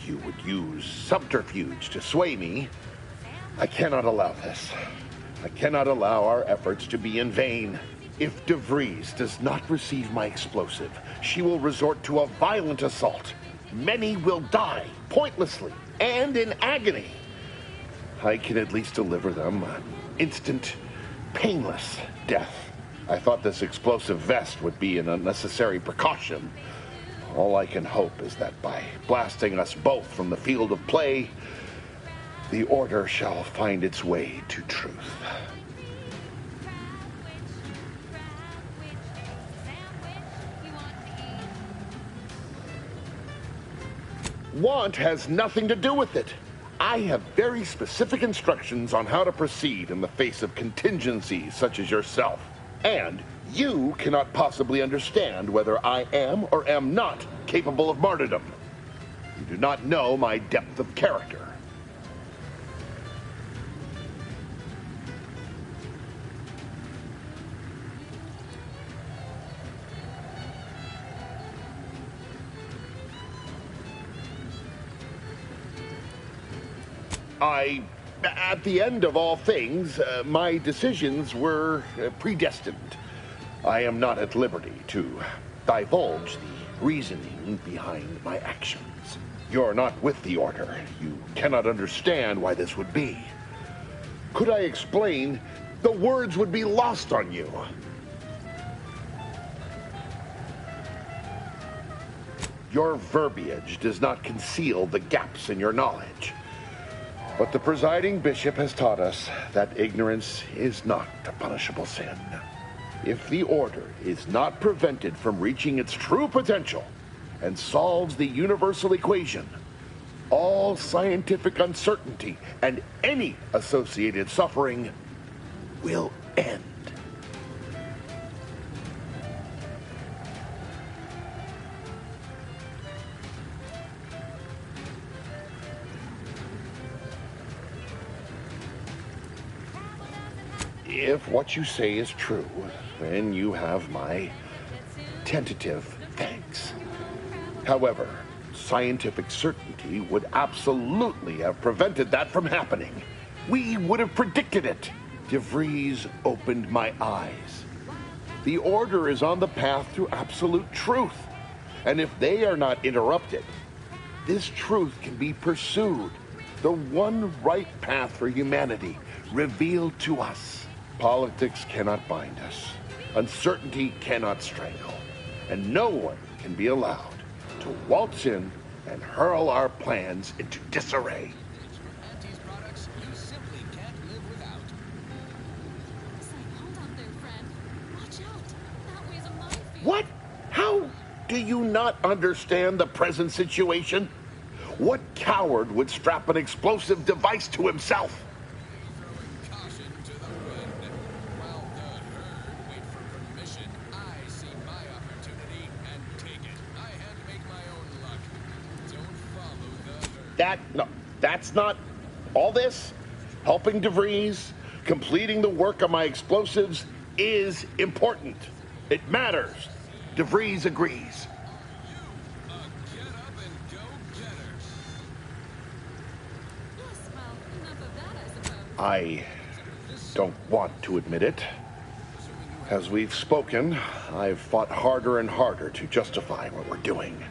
You would use subterfuge to sway me. I cannot allow this. I cannot allow our efforts to be in vain. If DeVries does not receive my explosive, she will resort to a violent assault. Many will die, pointlessly, and in agony. I can at least deliver them an instant, painless death. I thought this explosive vest would be an unnecessary precaution. All I can hope is that by blasting us both from the field of play, the Order shall find its way to truth. Want has nothing to do with it. I have very specific instructions on how to proceed in the face of contingencies such as yourself. And you cannot possibly understand whether I am or am not capable of martyrdom. You do not know my depth of character. At the end of all things, my decisions were predestined. I am not at liberty to divulge the reasoning behind my actions. You're not with the Order. You cannot understand why this would be. Could I explain, the words would be lost on you. Your verbiage does not conceal the gaps in your knowledge. But the presiding bishop has taught us that ignorance is not a punishable sin. If the Order is not prevented from reaching its true potential and solves the universal equation, all scientific uncertainty and any associated suffering will end. If what you say is true, then you have my tentative thanks. However, scientific certainty would absolutely have prevented that from happening. We would have predicted it. DeVries opened my eyes. The Order is on the path to absolute truth. And if they are not interrupted, this truth can be pursued. The one right path for humanity revealed to us. Politics cannot bind us. Uncertainty cannot strangle. And no one can be allowed to waltz in and hurl our plans into disarray. What? How do you not understand the present situation? What coward would strap an explosive device to himself? No, that's not all this. Helping DeVries, completing the work on my explosives is important. It matters. DeVries agrees. I don't want to admit it. As we've spoken, I've fought harder and harder to justify what we're doing.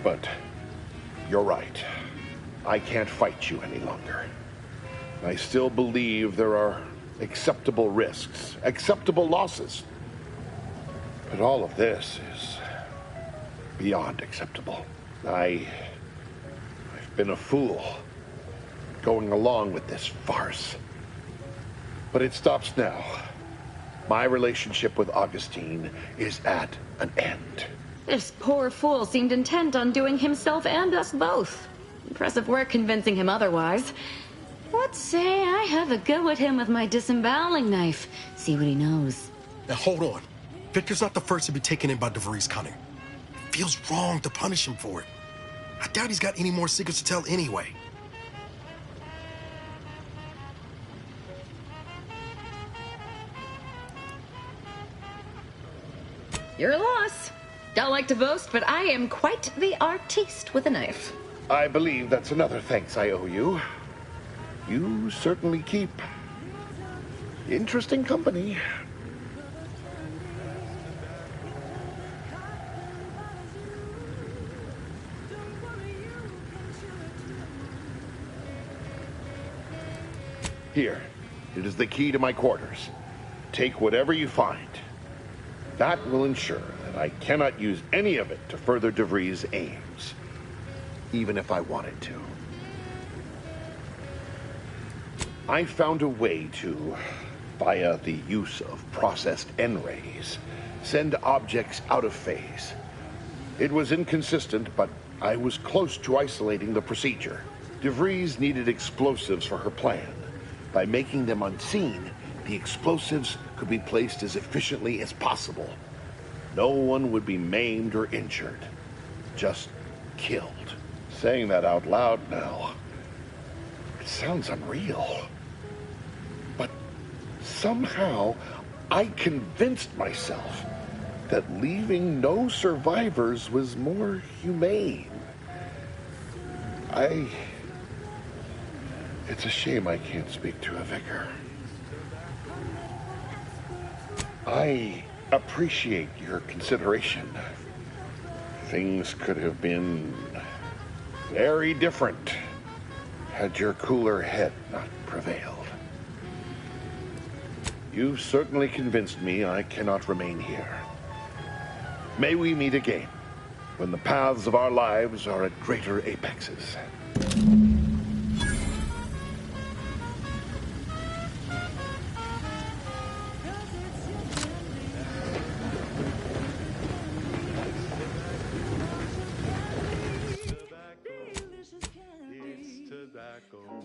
But you're right. I can't fight you any longer. I still believe there are acceptable risks, acceptable losses. But all of this is beyond acceptable. I've been a fool going along with this farce. But it stops now. My relationship with Augustine is at an end. This poor fool seemed intent on doing himself and us both. Impressive work convincing him otherwise. Let's say I have a go at him with my disemboweling knife. See what he knows. Now hold on. Victor's not the first to be taken in by DeVries' cunning. It feels wrong to punish him for it. I doubt he's got any more secrets to tell anyway. Your loss. Don't like to boast, but I am quite the artiste with a knife. I believe that's another thanks I owe you. You certainly keep interesting company. Here, it is the key to my quarters. Take whatever you find. That will ensure that I cannot use any of it to further DeVries' aims, even if I wanted to. I found a way to, via the use of processed N-rays, send objects out of phase. It was inconsistent, but I was close to isolating the procedure. DeVries needed explosives for her plan. By making them unseen, the explosives could be placed as efficiently as possible. No one would be maimed or injured. Just killed. Saying that out loud now, it sounds unreal. But somehow, I convinced myself that leaving no survivors was more humane. It's a shame I can't speak to a vicar. I appreciate your consideration. Things could have been very different had your cooler head not prevailed. You've certainly convinced me I cannot remain here. May we meet again, when the paths of our lives are at greater apexes.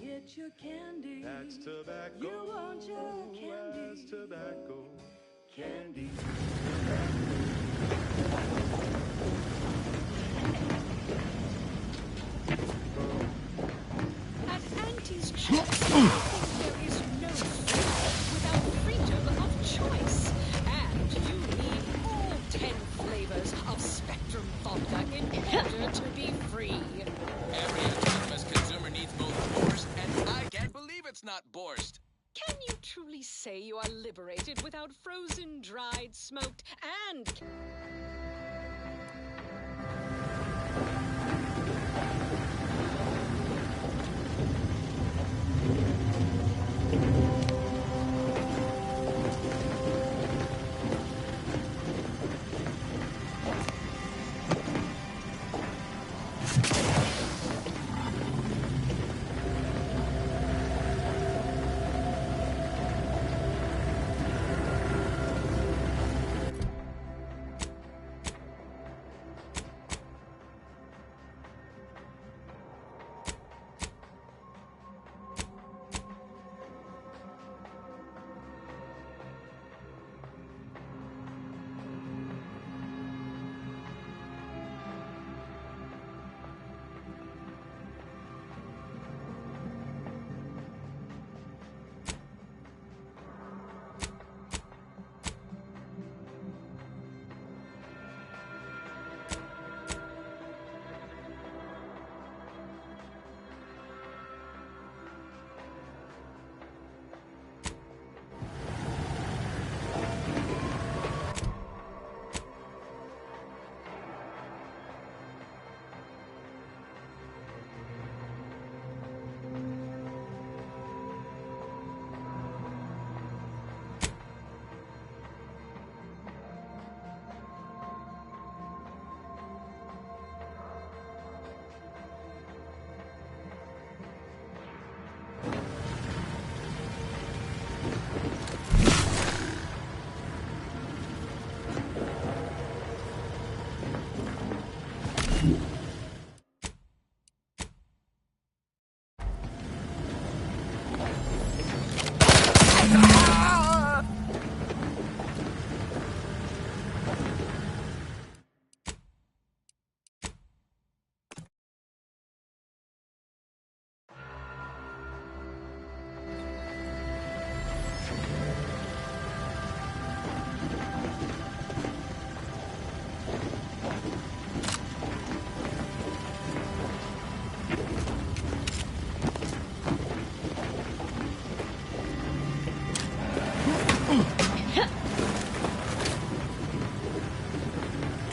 Get your candy. That's tobacco. You want your candy. That's tobacco. Candy. At Auntie's choice, there is no freedom without freedom of choice. And you need all 10 flavors of Spectrum vodka in order to be free. Every autonomous consumer needs both Borscht, and I can't believe it's not Borscht. Can you truly say you are liberated without frozen, dried, smoked, and...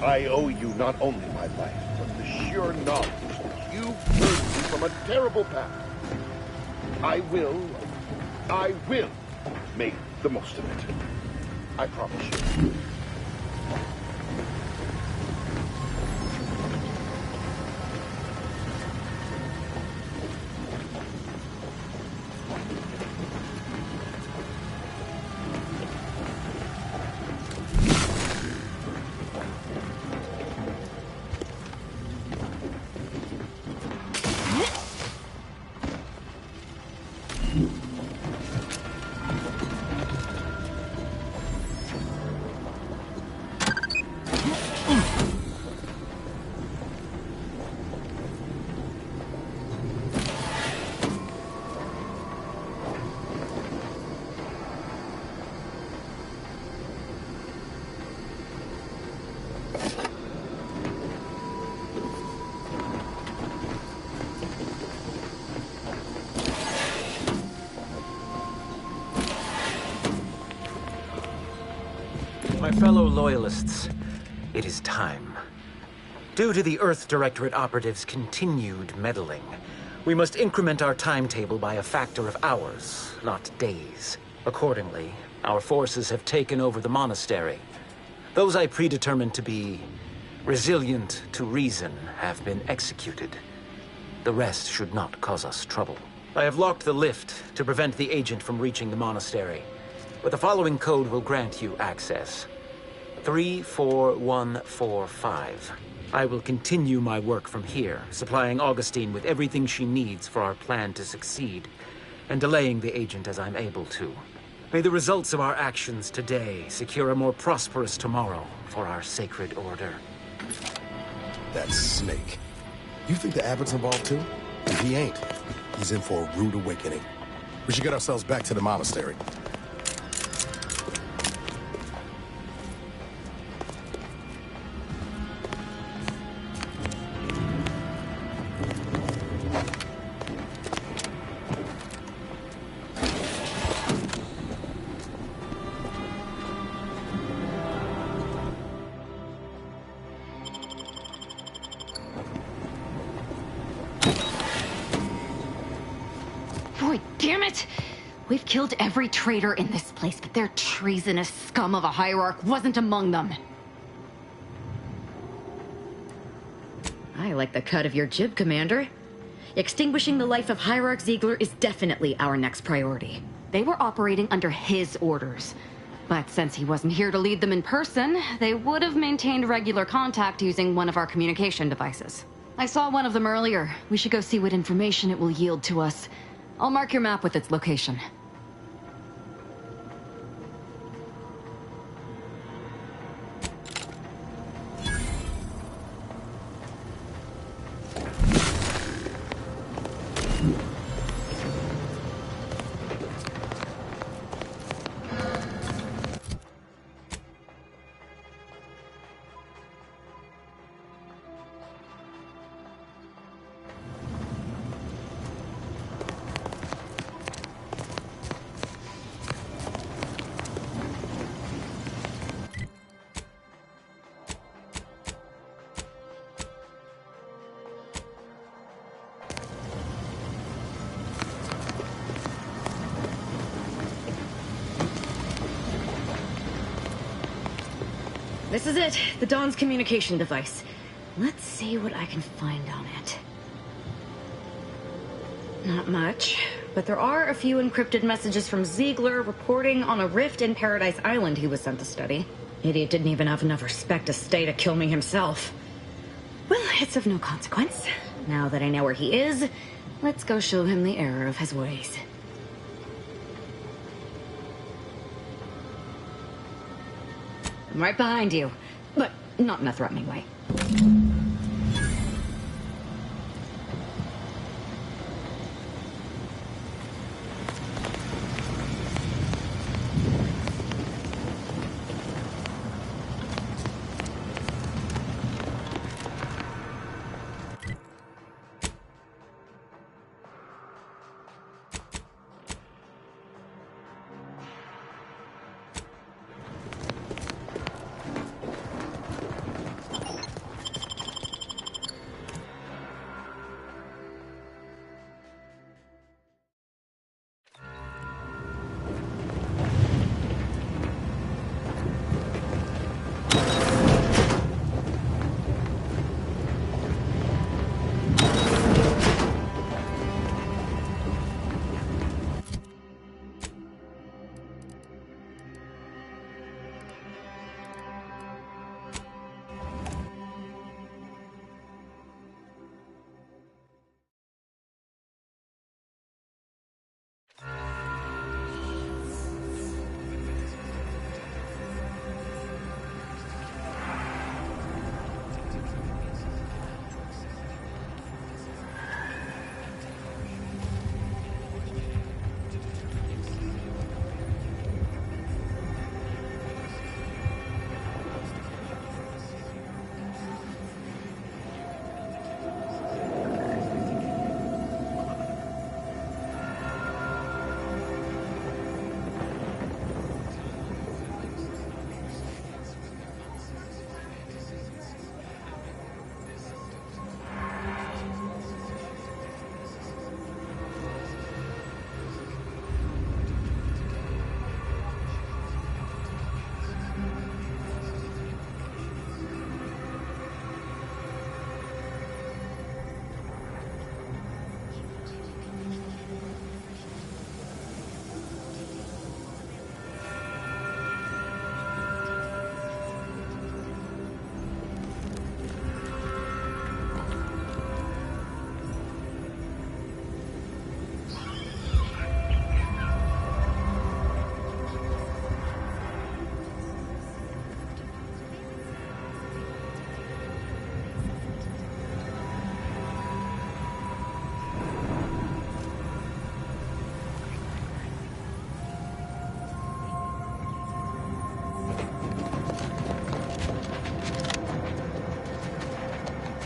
I owe you not only my life, but the sheer knowledge that you've turned me from a terrible path. I will make the most of it. I promise you. fellow Loyalists, it is time. Due to the Earth Directorate operatives' continued meddling, we must increment our timetable by a factor of hours, not days. Accordingly, our forces have taken over the monastery. Those I predetermined to be resilient to reason have been executed. The rest should not cause us trouble. I have locked the lift to prevent the agent from reaching the monastery, but the following code will grant you access. 34145. I will continue my work from here, supplying Augustine with everything she needs for our plan to succeed, and delaying the agent as I'm able to. May the results of our actions today secure a more prosperous tomorrow for our sacred order. That snake. You think the Abbott's involved too? If he ain't, he's in for a rude awakening. We should get ourselves back to the monastery. Boy, damn it! We've killed every traitor in this place, but their treasonous scum of a hierarch wasn't among them. I like the cut of your jib, Commander. Extinguishing the life of Hierarch Ziegler is definitely our next priority. They were operating under his orders. But since he wasn't here to lead them in person, they would have maintained regular contact using one of our communication devices. I saw one of them earlier. We should go see what information it will yield to us. I'll mark your map with its location. This is it, the Dawn's communication device. Let's see what I can find on it. Not much, but there are a few encrypted messages from Ziegler reporting on a rift in Paradise Island he was sent to study. Idiot didn't even have enough respect to stay to kill me himself. Well, it's of no consequence. Now that I know where he is, let's go show him the error of his ways. I'm right behind you, but not in a threatening way.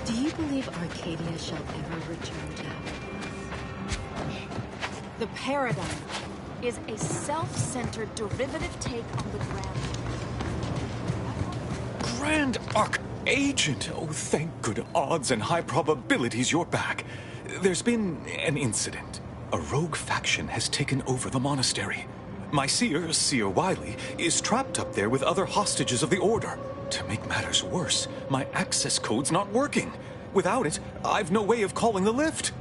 Do you believe Arcadia shall ever return to heaven? The Paradigm is a self-centered derivative take on the Grand Archagent! Oh, thank good odds and high probabilities you're back. There's been an incident. A rogue faction has taken over the monastery. My seer, Seer Wiley, is trapped up there with other hostages of the Order. To make matters worse, my access code's not working. Without it, I've no way of calling the lift.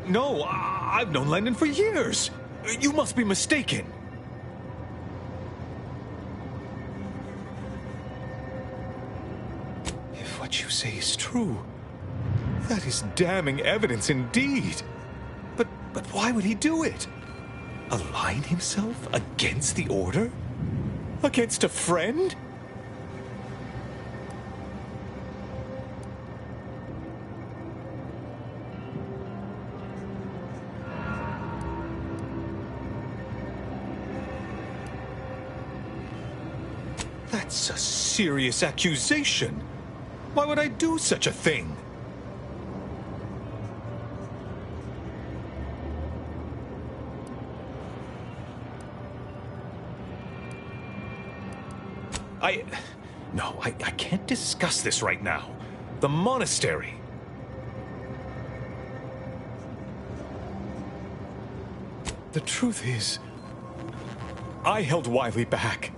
No, I've known Landon for years. You must be mistaken. If what you say is true, that is damning evidence indeed. But why would he do it? Align himself against the Order? Against a friend? That's a serious accusation. Why would I do such a thing? No, I can't discuss this right now. The monastery. The truth is, I held Wiley back.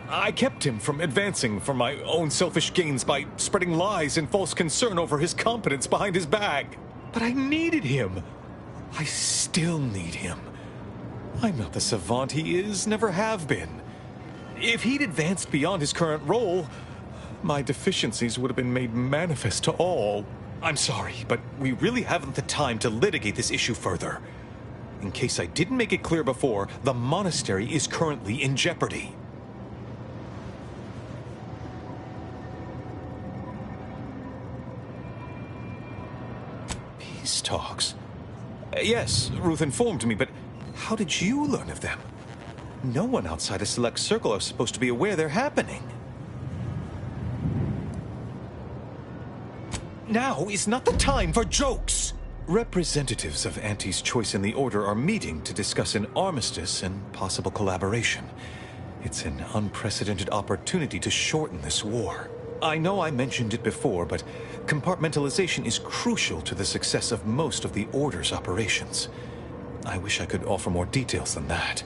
I kept him from advancing for my own selfish gains by spreading lies and false concern over his competence behind his back. But I needed him. I still need him. I'm not the savant he is, never have been. If he'd advanced beyond his current role, my deficiencies would have been made manifest to all. I'm sorry, but we really haven't the time to litigate this issue further. In case I didn't make it clear before, the monastery is currently in jeopardy. Peace talks? Yes, Ruth informed me, but how did you learn of them? No one outside a select circle are supposed to be aware they're happening. Now is not the time for jokes! Representatives of Auntie's Choice and the Order are meeting to discuss an armistice and possible collaboration. It's an unprecedented opportunity to shorten this war. I know I mentioned it before, but compartmentalization is crucial to the success of most of the Order's operations. I wish I could offer more details than that.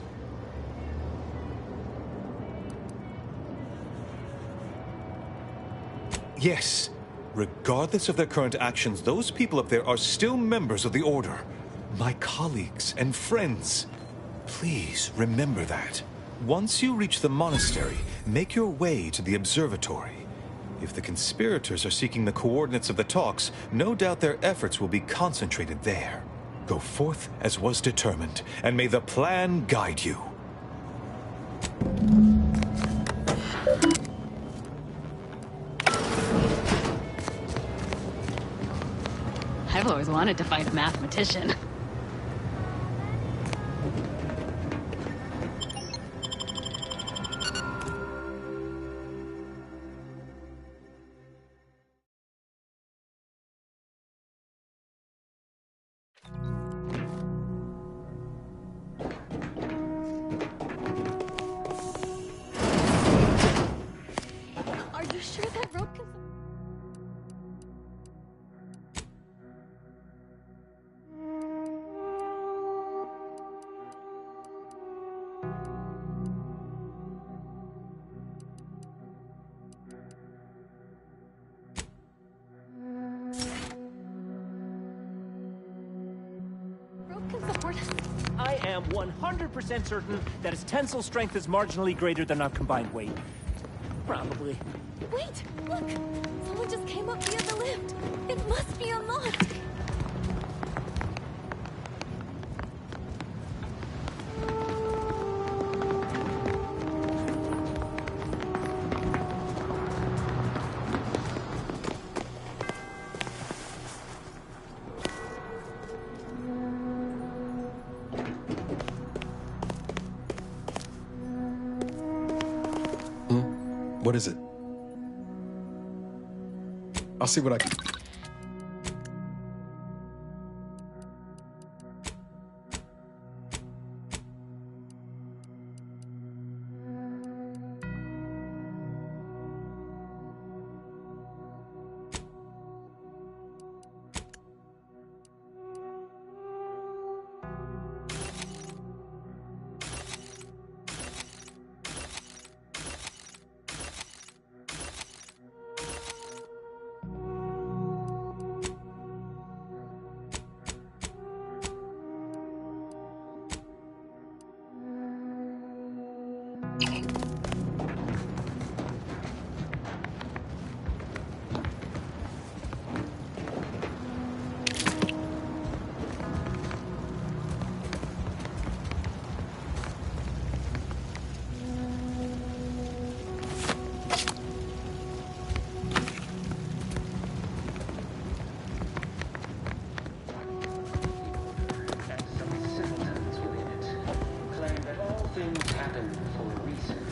Yes, regardless of their current actions, those people up there are still members of the Order. My colleagues and friends. Please remember that. Once you reach the monastery, make your way to the observatory. If the conspirators are seeking the coordinates of the talks, no doubt their efforts will be concentrated there. Go forth as was determined, and may the plan guide you. I've always wanted to find a mathematician. Are you sure that rope can... I am 100% certain that its tensile strength is marginally greater than our combined weight. Probably. Wait, look! Someone just came up via the lift. It must be unlocked. What is it? I'll see what I can...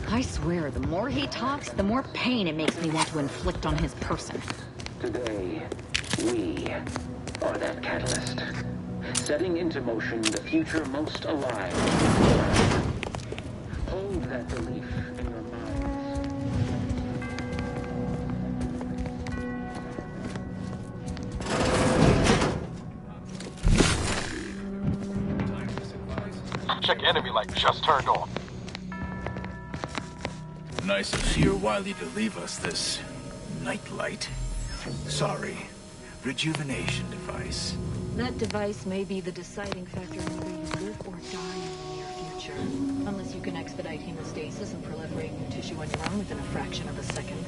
I swear, the more he talks, the more pain it makes me want to inflict on his person. Today, we are that catalyst, setting into motion the future most alive. Hold that belief in your mind. Check enemy light just turned on. Nice of Sir Wily to leave us this nightlight. Sorry. Rejuvenation device. That device may be the deciding factor in whether you live or die in the near future. Unless you can expedite hemostasis and proliferate new tissue on your own within a fraction of a second.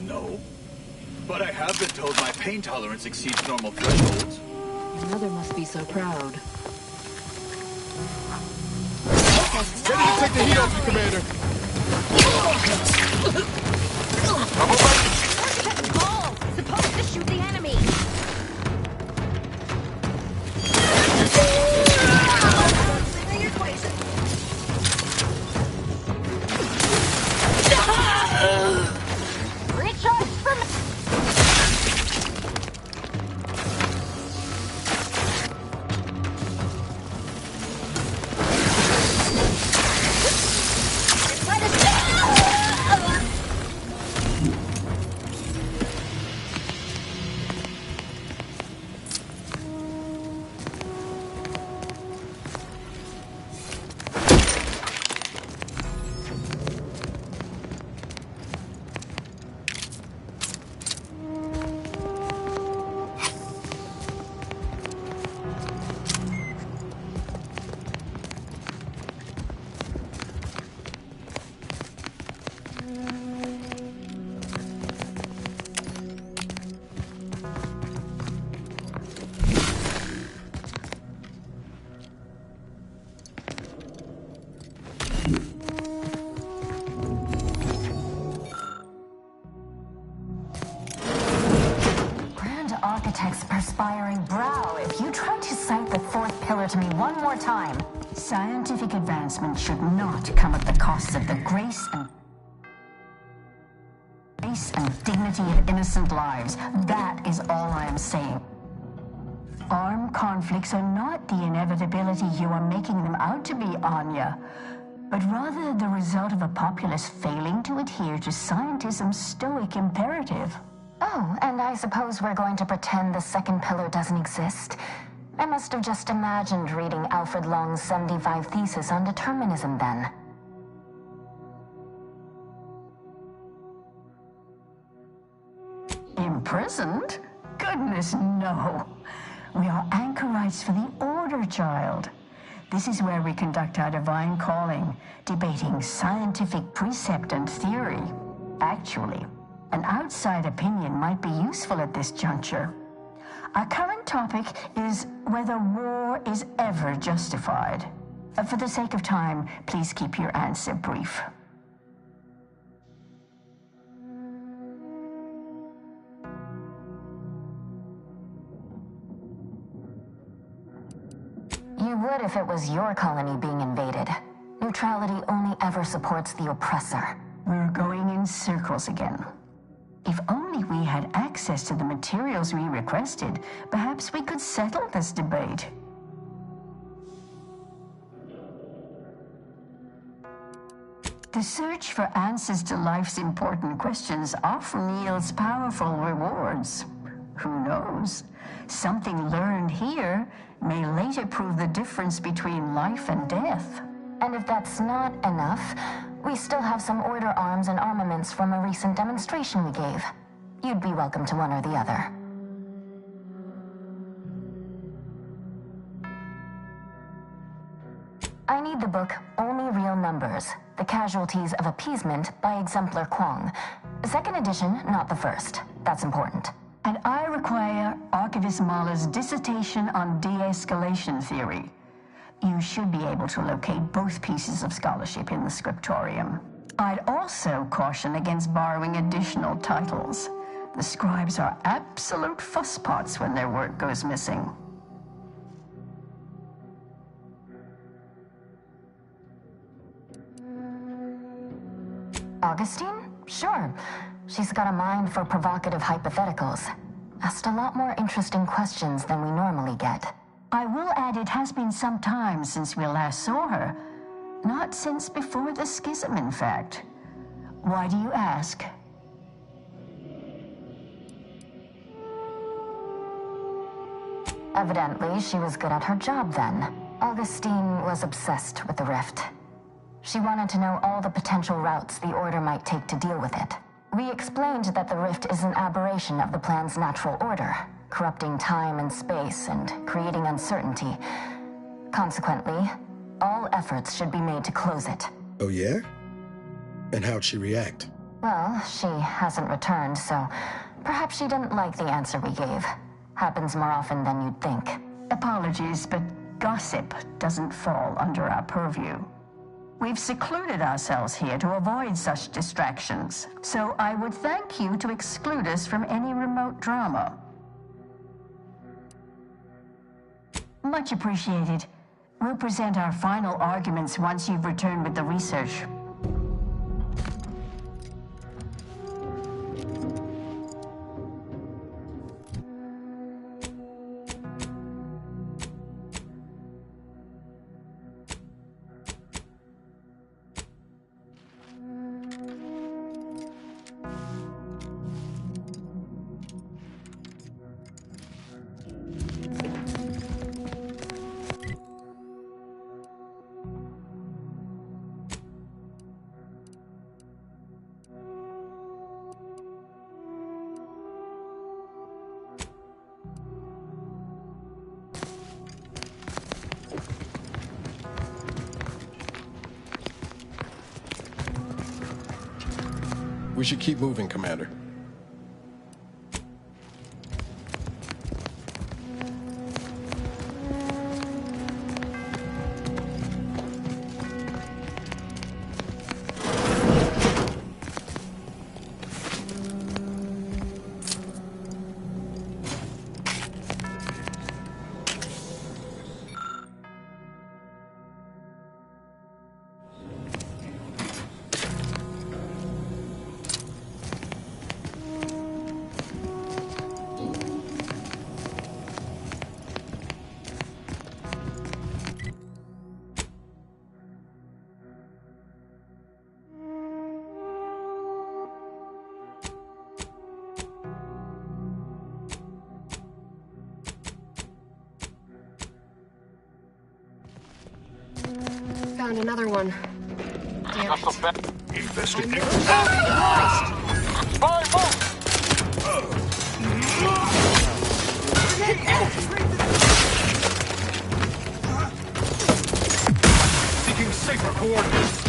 No. But I have been told my pain tolerance exceeds normal thresholds. Your mother must be so proud. Ready to take the heat off you, Commander. Ball! Supposed to shoot the enemy! Recharge from... Perspiring brow, if you try to cite the fourth pillar to me one more time, scientific advancement should not come at the cost of the grace and dignity of innocent lives. That is all I am saying. Armed conflicts are not the inevitability you are making them out to be, Anya, but rather the result of a populace failing to adhere to scientism's stoic imperative. Oh, and I suppose we're going to pretend the second pillar doesn't exist. I must have just imagined reading Alfred Long's 75 thesis on determinism then. Imprisoned? Goodness, no. We are anchorites for the Order, child. This is where we conduct our divine calling, debating scientific precept and theory. Actually, an outside opinion might be useful at this juncture. Our current topic is whether war is ever justified. For the sake of time, please keep your answer brief. You would if it was your colony being invaded. Neutrality only ever supports the oppressor. We're going in circles again. If only we had access to the materials we requested, perhaps we could settle this debate. The search for answers to life's important questions often yields powerful rewards. Who knows? Something learned here may later prove the difference between life and death. And if that's not enough, we still have some Order arms and armaments from a recent demonstration we gave. You'd be welcome to one or the other. I need the book Only Real Numbers, The Casualties of Appeasement by Exemplar Kwong. Second edition, not the first. That's important. And I require Archivist Mahler's dissertation on de-escalation theory. You should be able to locate both pieces of scholarship in the scriptorium. I'd also caution against borrowing additional titles. The scribes are absolute fusspots when their work goes missing. Augustine? Sure. She's got a mind for provocative hypotheticals. Asked a lot more interesting questions than we normally get. I will add it has been some time since we last saw her. Not since before the schism, in fact. Why do you ask? Evidently, she was good at her job then. Augustine was obsessed with the rift. She wanted to know all the potential routes the Order might take to deal with it. We explained that the rift is an aberration of the plan's natural order, corrupting time and space and creating uncertainty. Consequently, all efforts should be made to close it. Oh, yeah? And how'd she react? Well, she hasn't returned, so perhaps she didn't like the answer we gave. Happens more often than you'd think. Apologies, but gossip doesn't fall under our purview. We've secluded ourselves here to avoid such distractions, so I would thank you to exclude us from any remote drama. Much appreciated. We'll present our final arguments once you've returned with the research. We should keep moving, Commander. Found another one. Damn it. Investigate. Seeking safer coordinates.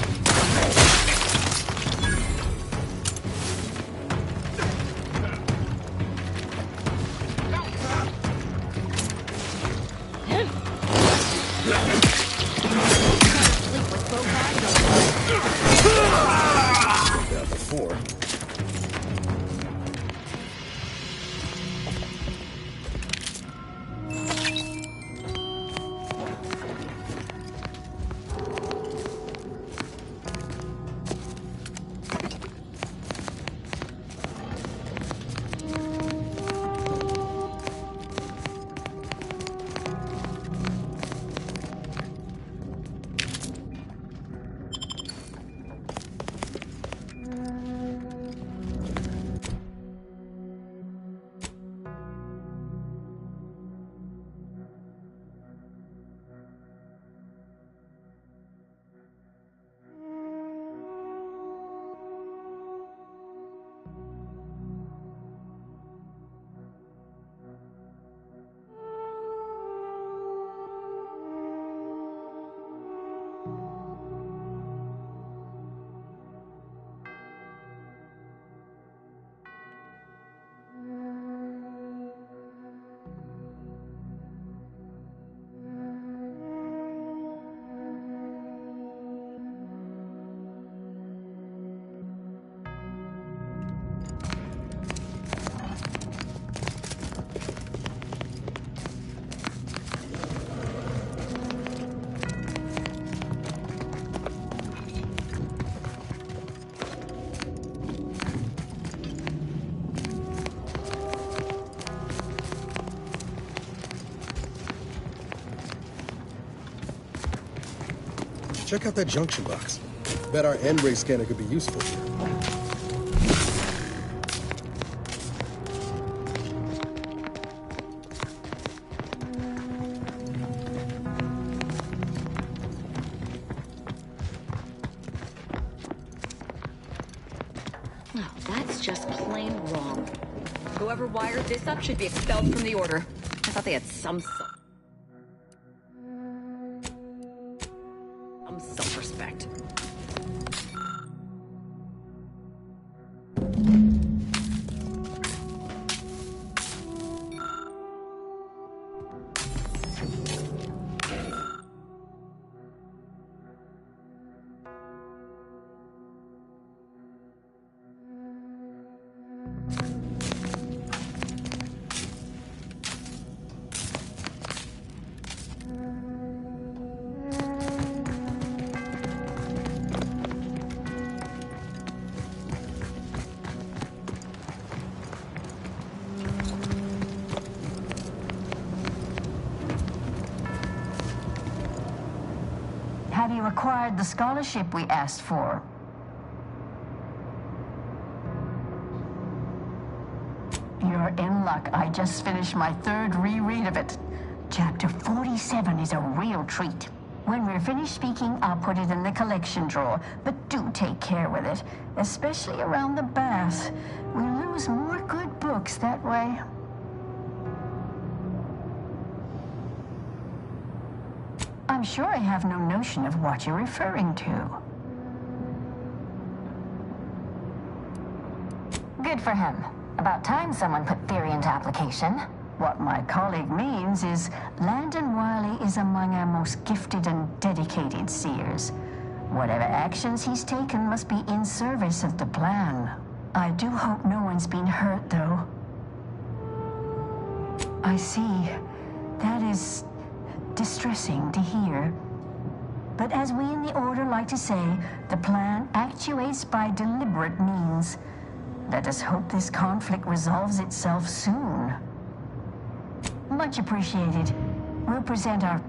Check out that junction box. Bet our N-ray scanner could be useful here. Oh, that's just plain wrong. Whoever wired this up should be expelled from the Order. I thought they had some self-respect. Have you acquired the scholarship we asked for? You're in luck. I just finished my third reread of it. Chapter 47 is a real treat. When we're finished speaking, I'll put it in the collection drawer. But do take care with it, especially around the bath. We lose more good books that way. I'm sure I have no notion of what you're referring to. Good for him. About time someone put theory into application. What my colleague means is Landon Wiley is among our most gifted and dedicated seers. Whatever actions he's taken must be in service of the plan. I do hope no one's been hurt, though. I see. That is distressing to hear. But as we in the Order like to say, the plan actuates by deliberate means. Let us hope this conflict resolves itself soon. Much appreciated. We'll present our...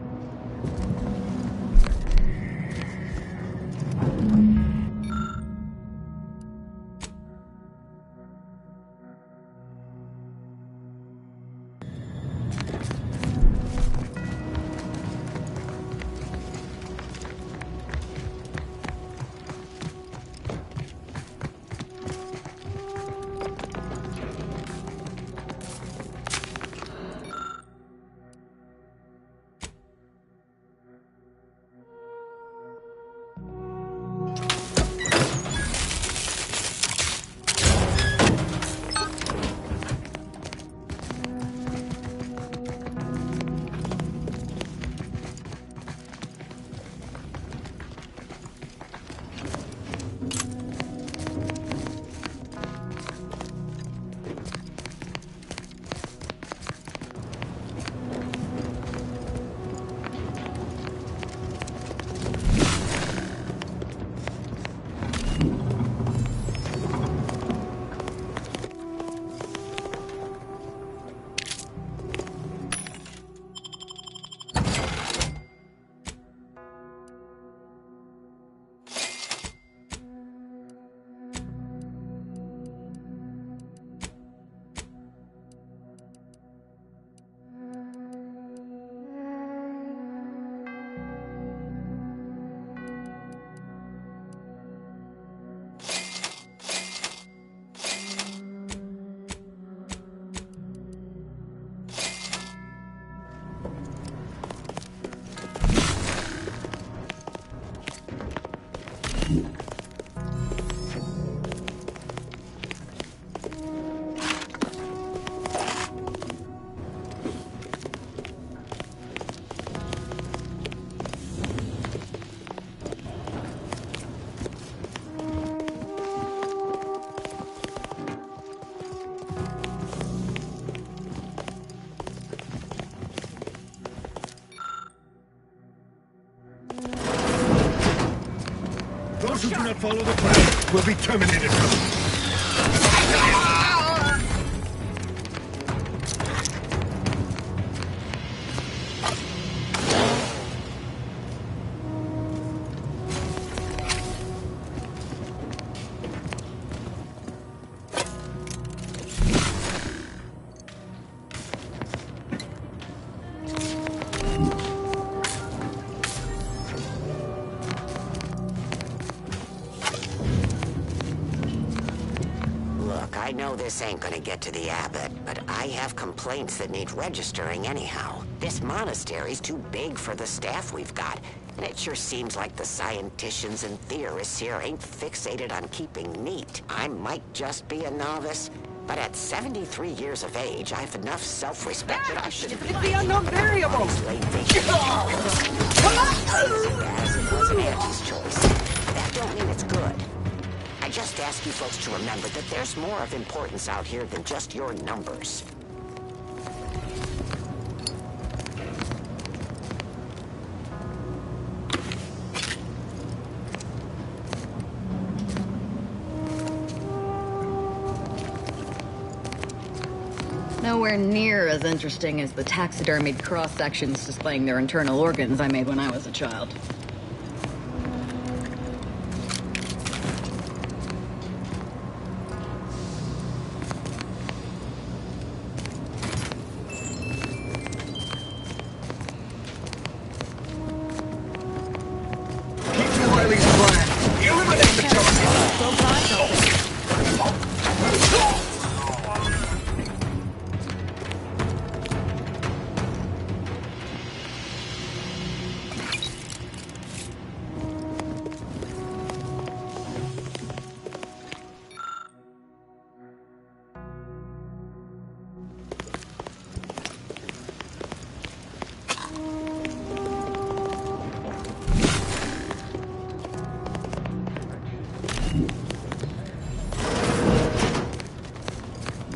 Those who do not follow the plan will be terminated. I know this ain't gonna get to the abbot, but I have complaints that need registering anyhow. This monastery's too big for the staff we've got, and it sure seems like the scienticians and theorists here ain't fixated on keeping neat. I might just be a novice, but at 73 years of age, I have enough self-respect that I should be the unknown variable! As it was Auntie's choice. That don't mean it's good. I just ask you folks to remember that there's more of importance out here than just your numbers. Nowhere near as interesting as the taxidermied cross-sections displaying their internal organs I made when I was a child.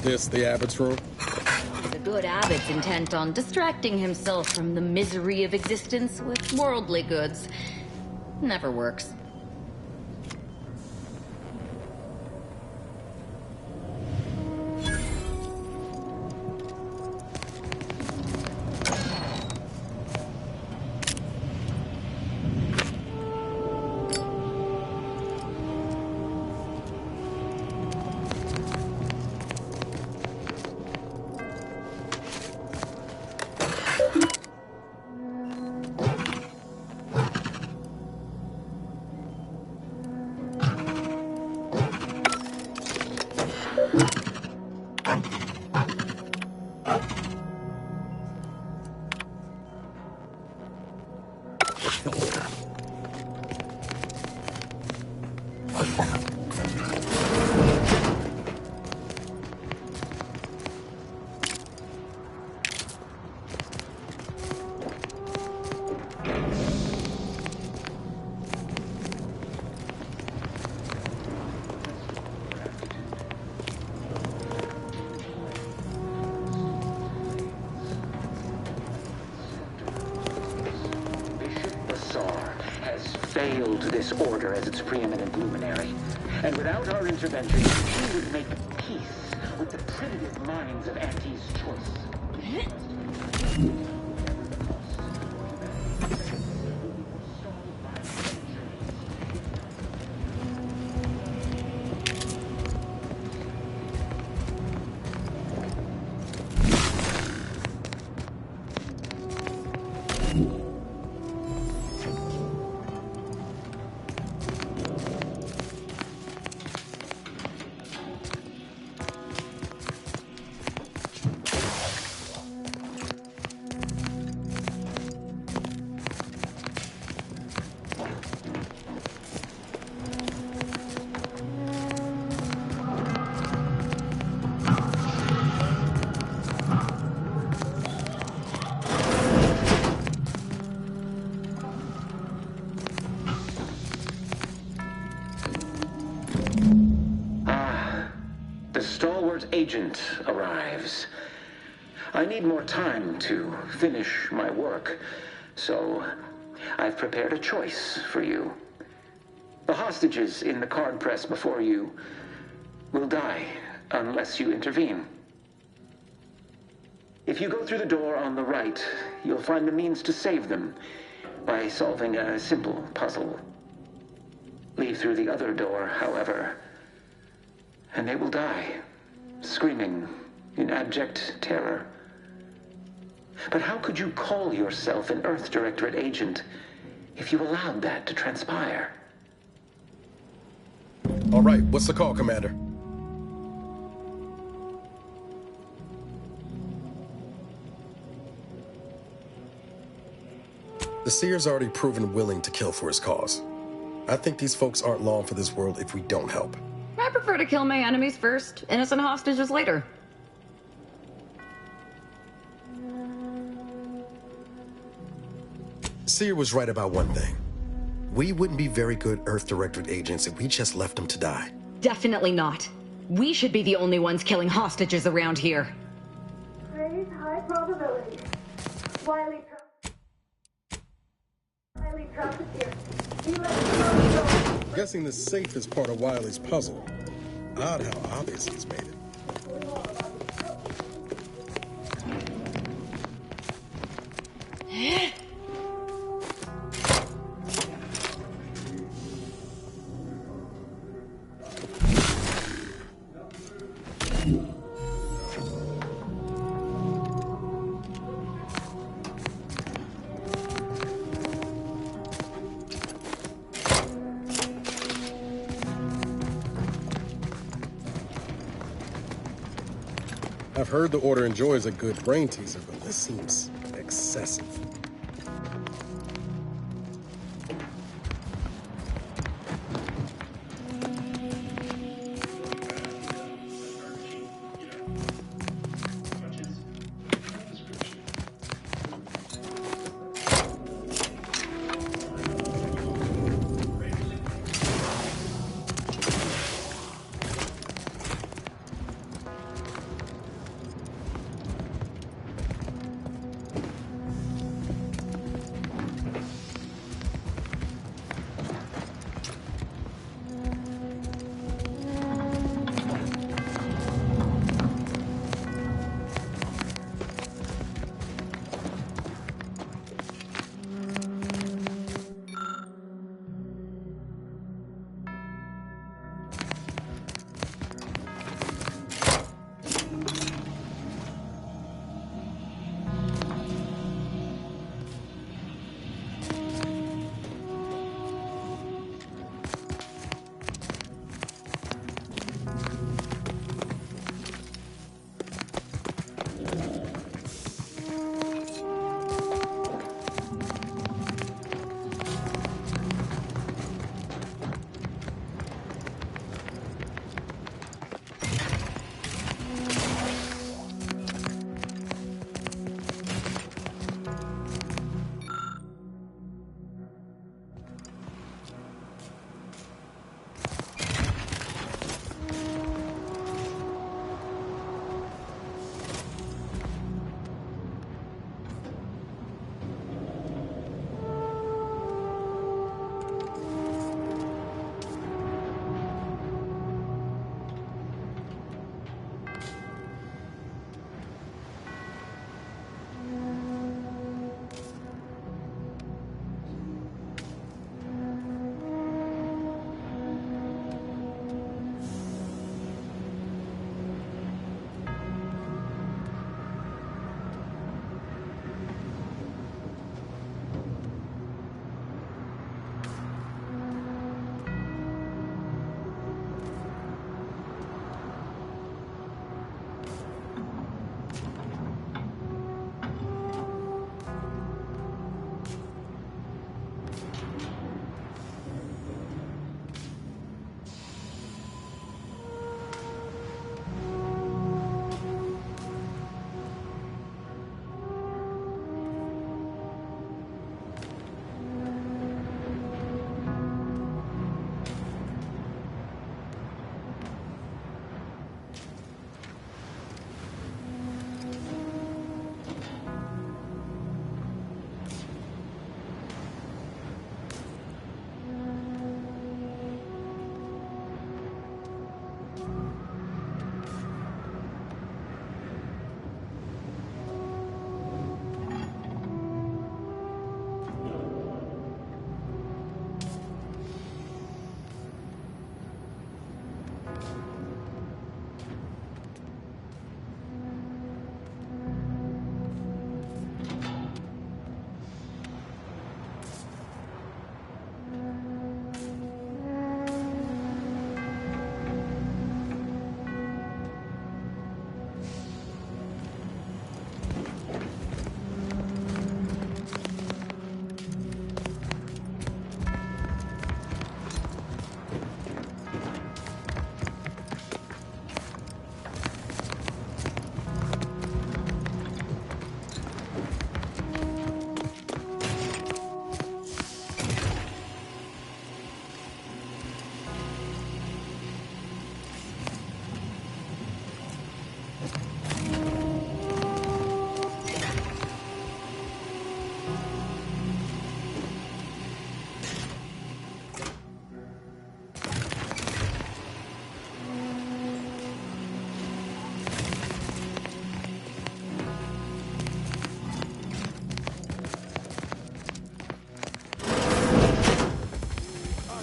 This the abbot's room? The good abbot's intent on distracting himself from the misery of existence with worldly goods never works. Failed this order as its preeminent luminary. And without our intervention, he would make peace with the primitive minds of Auntie's choice. Agent arrives. I need more time to finish my work, so I've prepared a choice for you. The hostages in the card press before you will die unless you intervene. If you go through the door on the right, you'll find the means to save them by solving a simple puzzle. Leave through the other door, however, and they will die, screaming in abject terror. But how could you call yourself an Earth Directorate agent if you allowed that to transpire? All right, what's the call, Commander? The Seer's already proven willing to kill for his cause. I think these folks aren't long for this world if we don't help. I prefer to kill my enemies first, innocent hostages later. Seer was right about one thing. We wouldn't be very good Earth Directorate agents if we just left them to die. Definitely not. We should be the only ones killing hostages around here. Raise high probability. Wiley trafficked here. I'm guessing the safe is part of Wiley's puzzle. Odd how obvious he's made it. I've heard the Order enjoys a good brain teaser, but this seems excessive.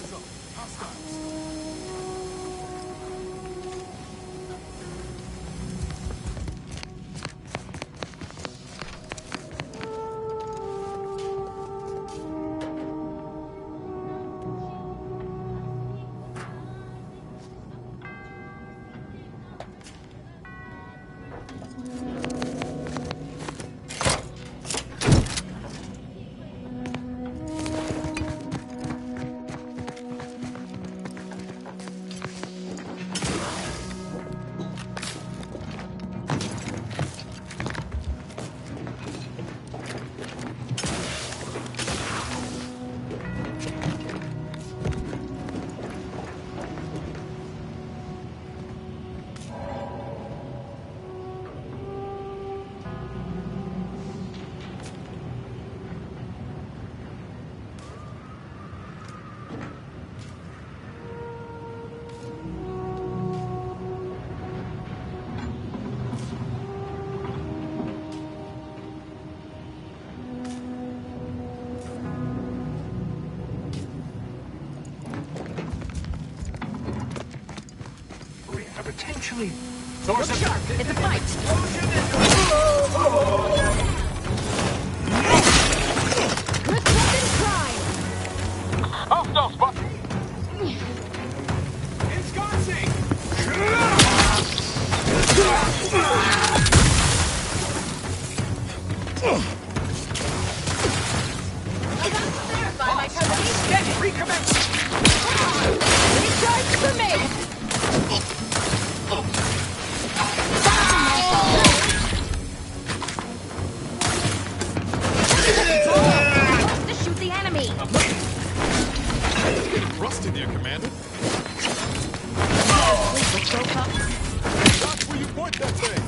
Eyes up. Hostiles. Potentially. Look sharp! It's a fight! Disrupting crime! Hostile spot! Ensconcing! By my company! Steady! Recommence! Recharge for me! To shoot the enemy! Rust in here, Commander. Watch where you point that thing.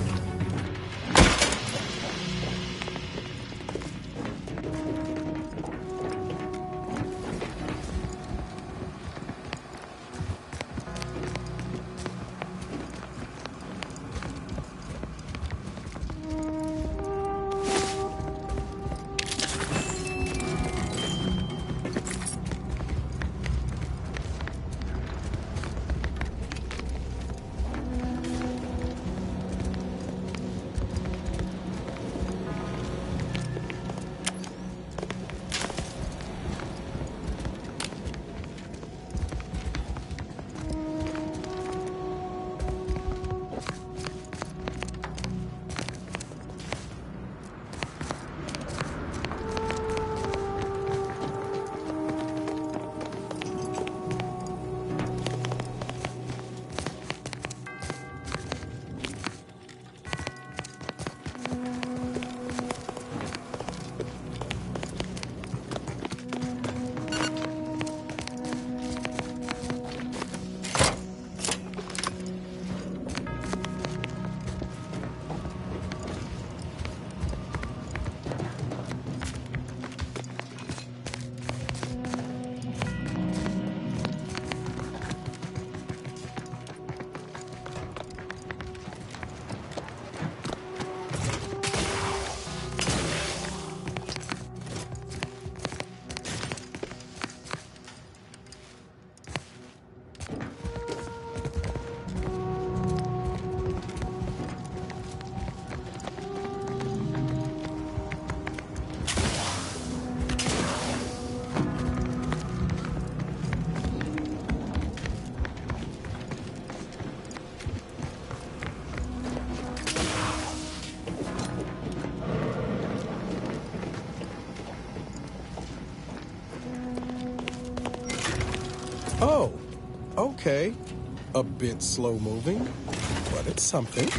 Oh, okay. A bit slow moving, but it's something.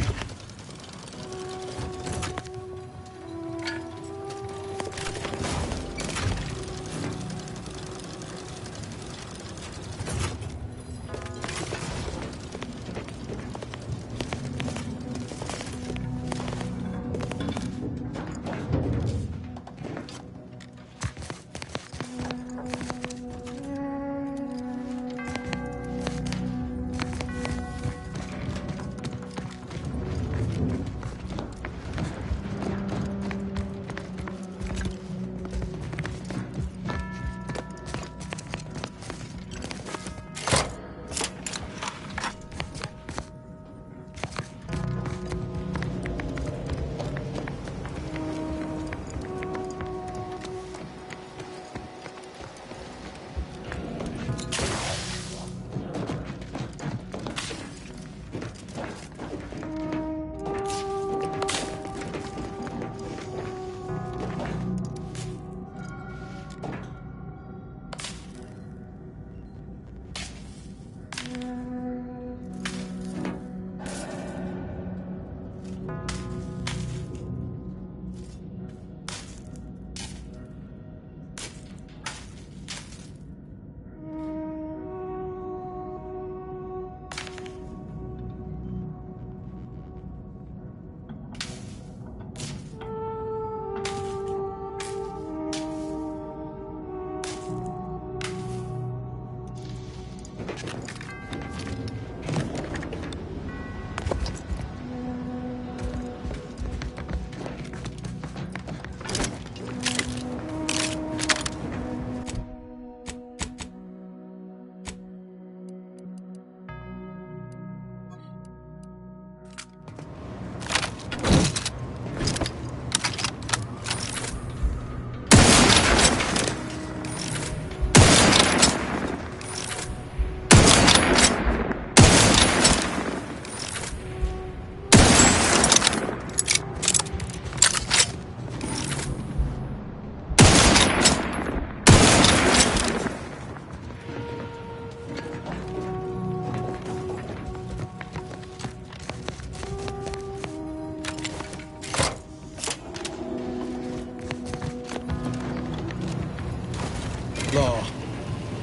No,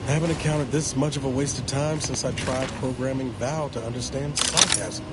I haven't encountered this much of a waste of time since I tried programming Val to understand sarcasm.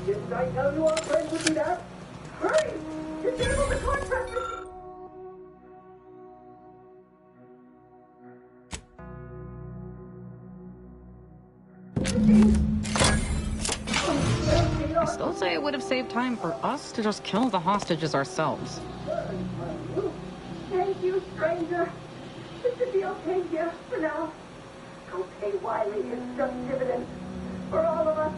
Didn't I tell you our friends would be back? Hurry! Disable the contract! I still say it would have saved time for us to just kill the hostages ourselves. Thank you, stranger. It should be okay here for now. Go pay Wiley his just dividends for all of us.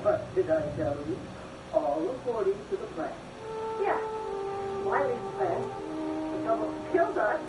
What did I tell you? All according to the plan. Yeah, Wiley's plan. Which almost killed us.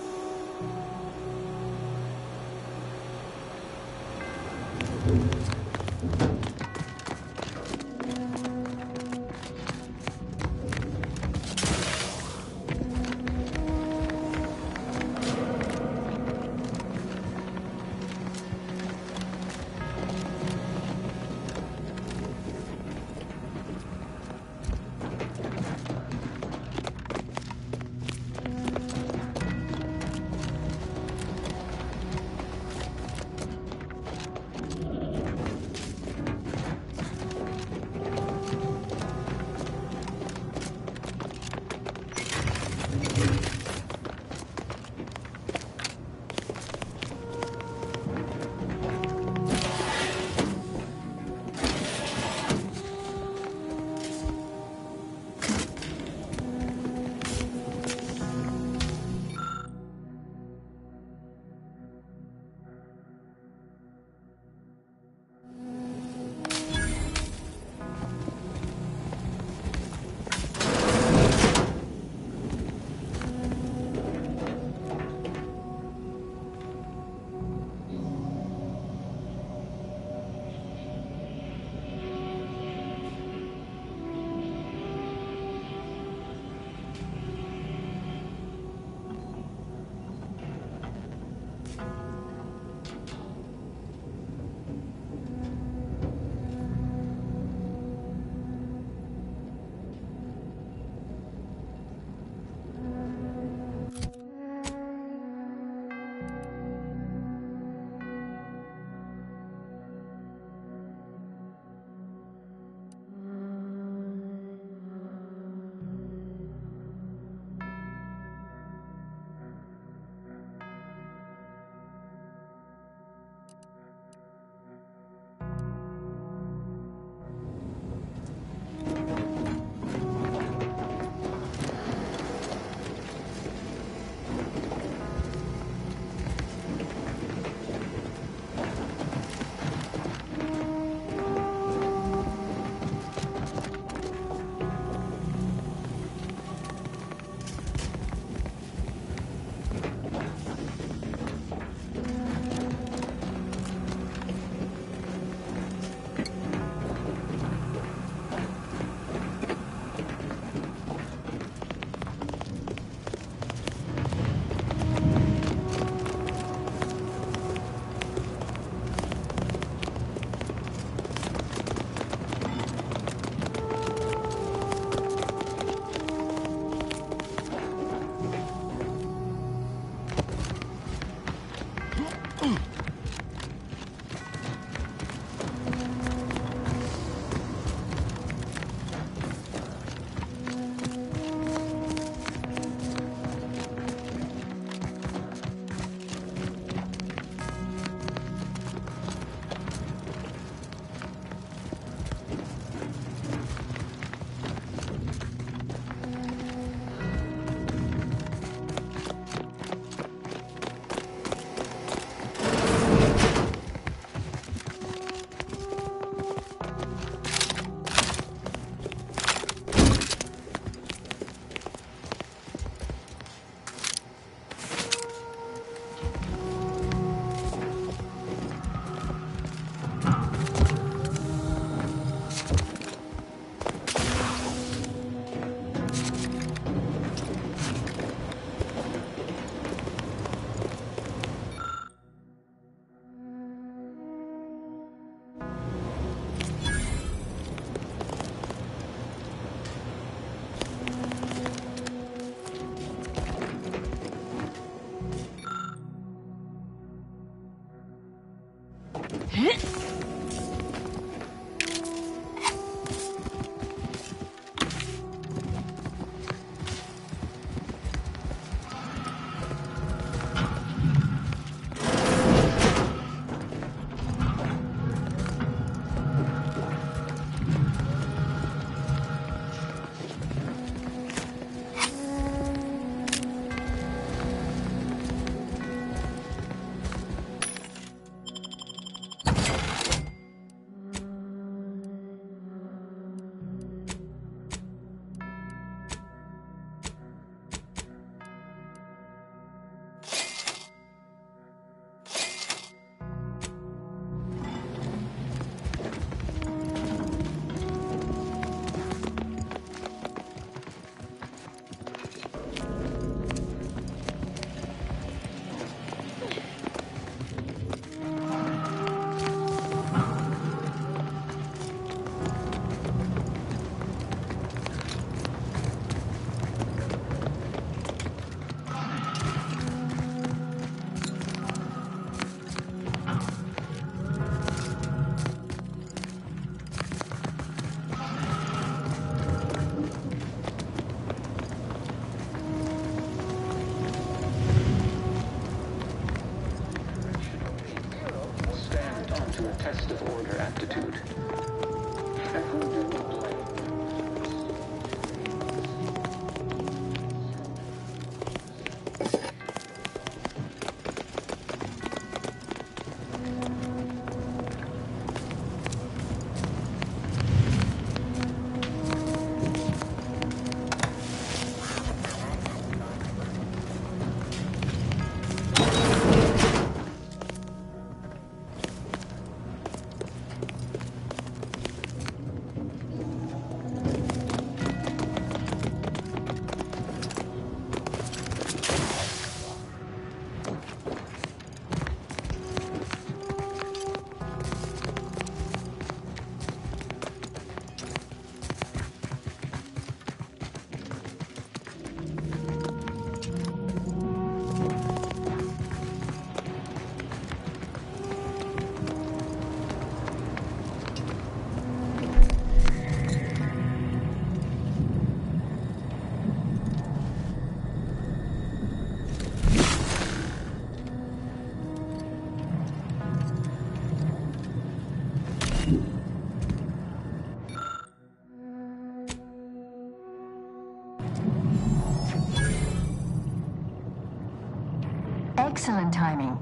Excellent timing.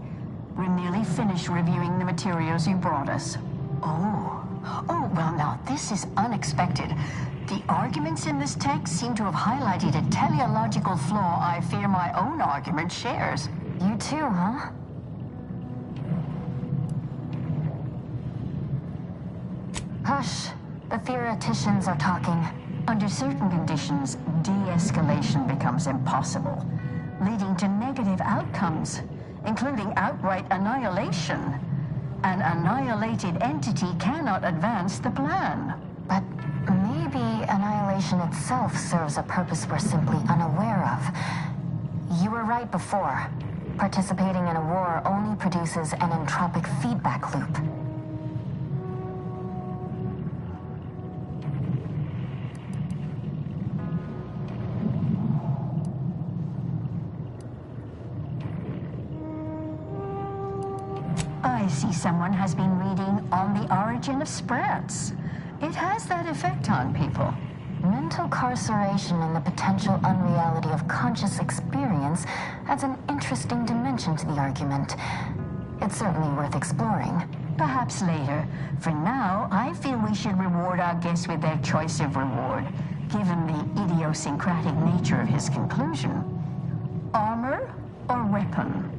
We're nearly finished reviewing the materials you brought us. Oh, well now, this is unexpected. The arguments in this text seem to have highlighted a teleological flaw I fear my own argument shares. You too, huh? Hush. The theoreticians are talking. Under certain conditions, de-escalation becomes impossible, leading to negative outcomes, including outright annihilation. An annihilated entity cannot advance the plan. But maybe annihilation itself serves a purpose we're simply unaware of. You were right before. Participating in a war only produces an entropic feedback loop. I see someone has been reading On the Origin of Sprats. It has that effect on people. Mental carceration and the potential unreality of conscious experience adds an interesting dimension to the argument. It's certainly worth exploring. Perhaps later. For now, I feel we should reward our guest with their choice of reward, given the idiosyncratic nature of his conclusion. Armor or weapon?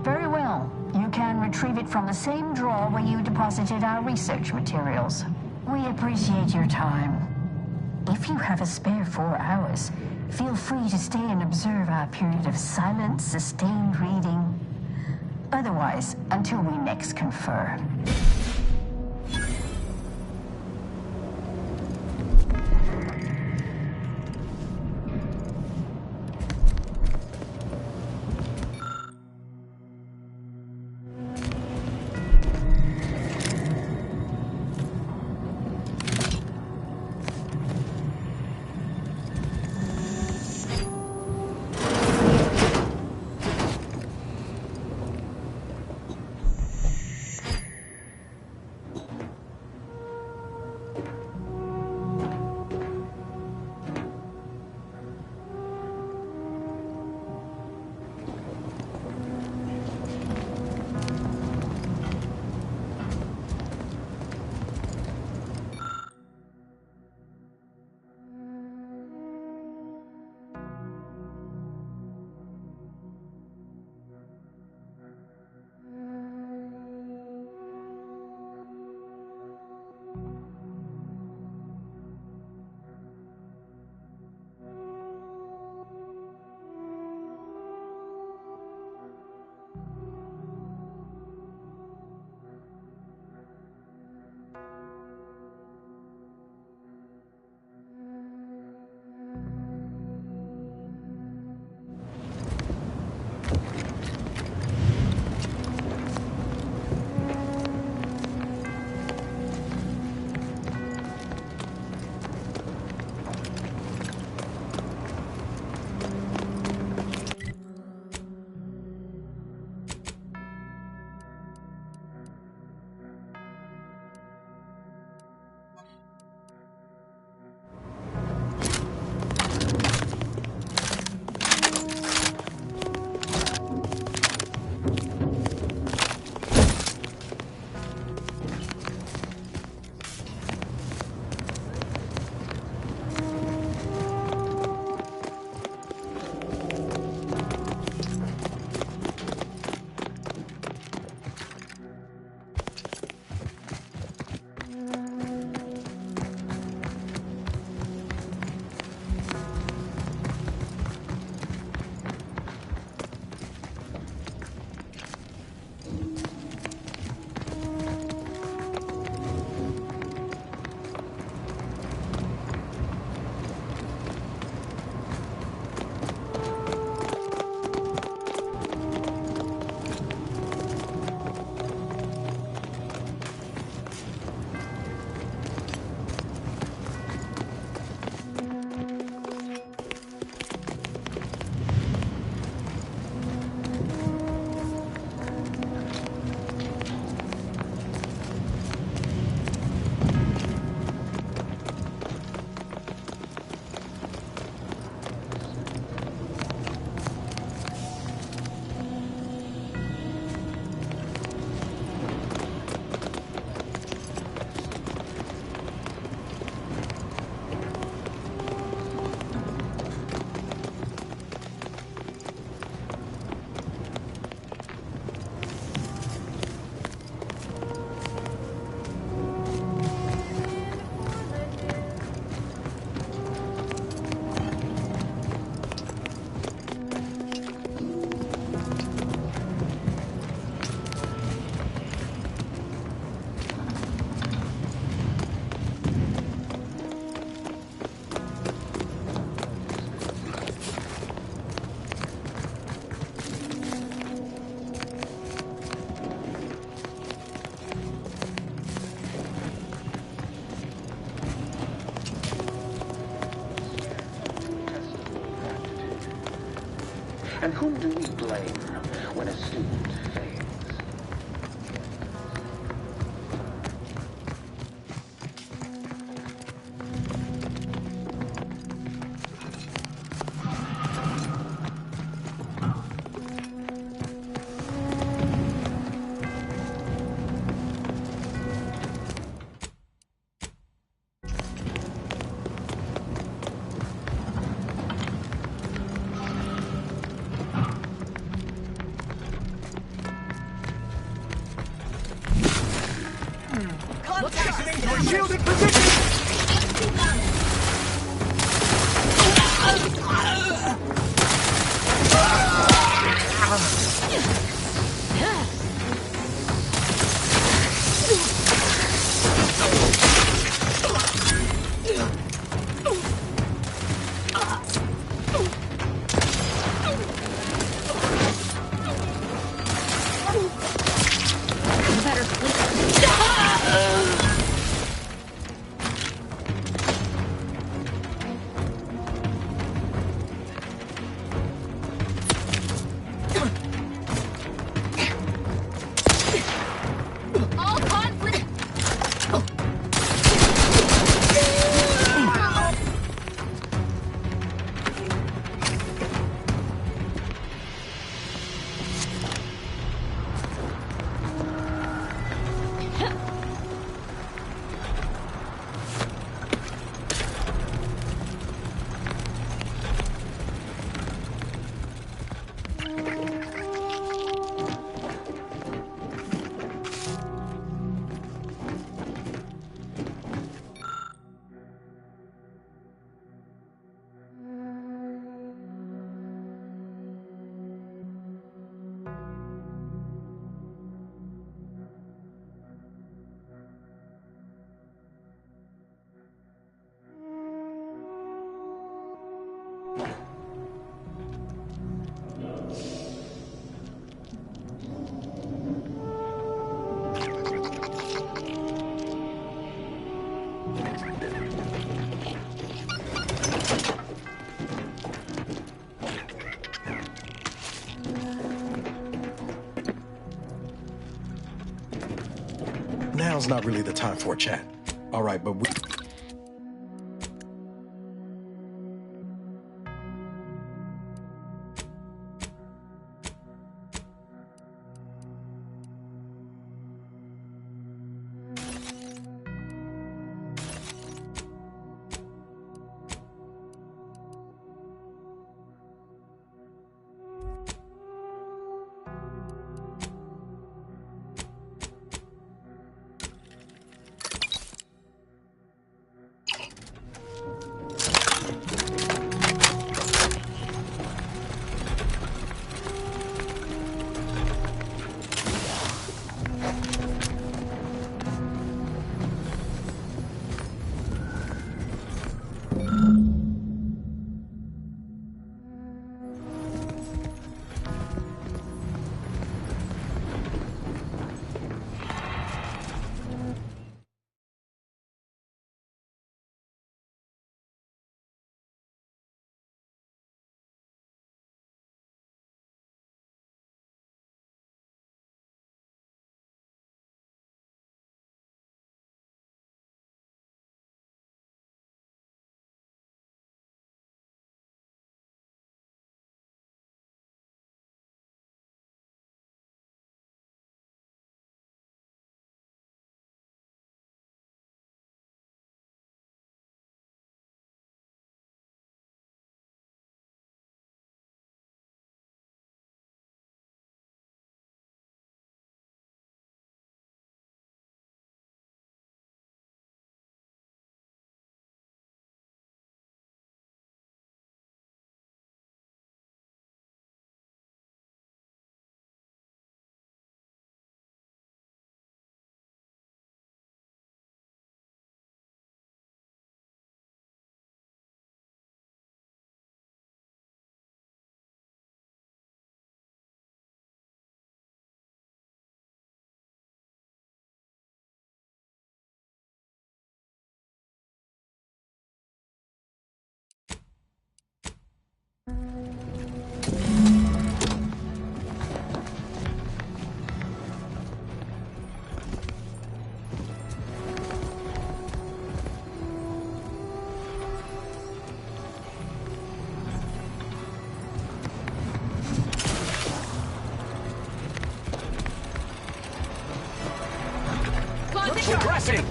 Very well. You can retrieve it from the same drawer where you deposited our research materials. We appreciate your time. If you have a spare 4 hours, feel free to stay and observe our period of silent, sustained reading. Otherwise, until we next confer. And whom do we blame when a student fails? Shielded position! Now's not really the time for a chat. All right, but we... Progressing!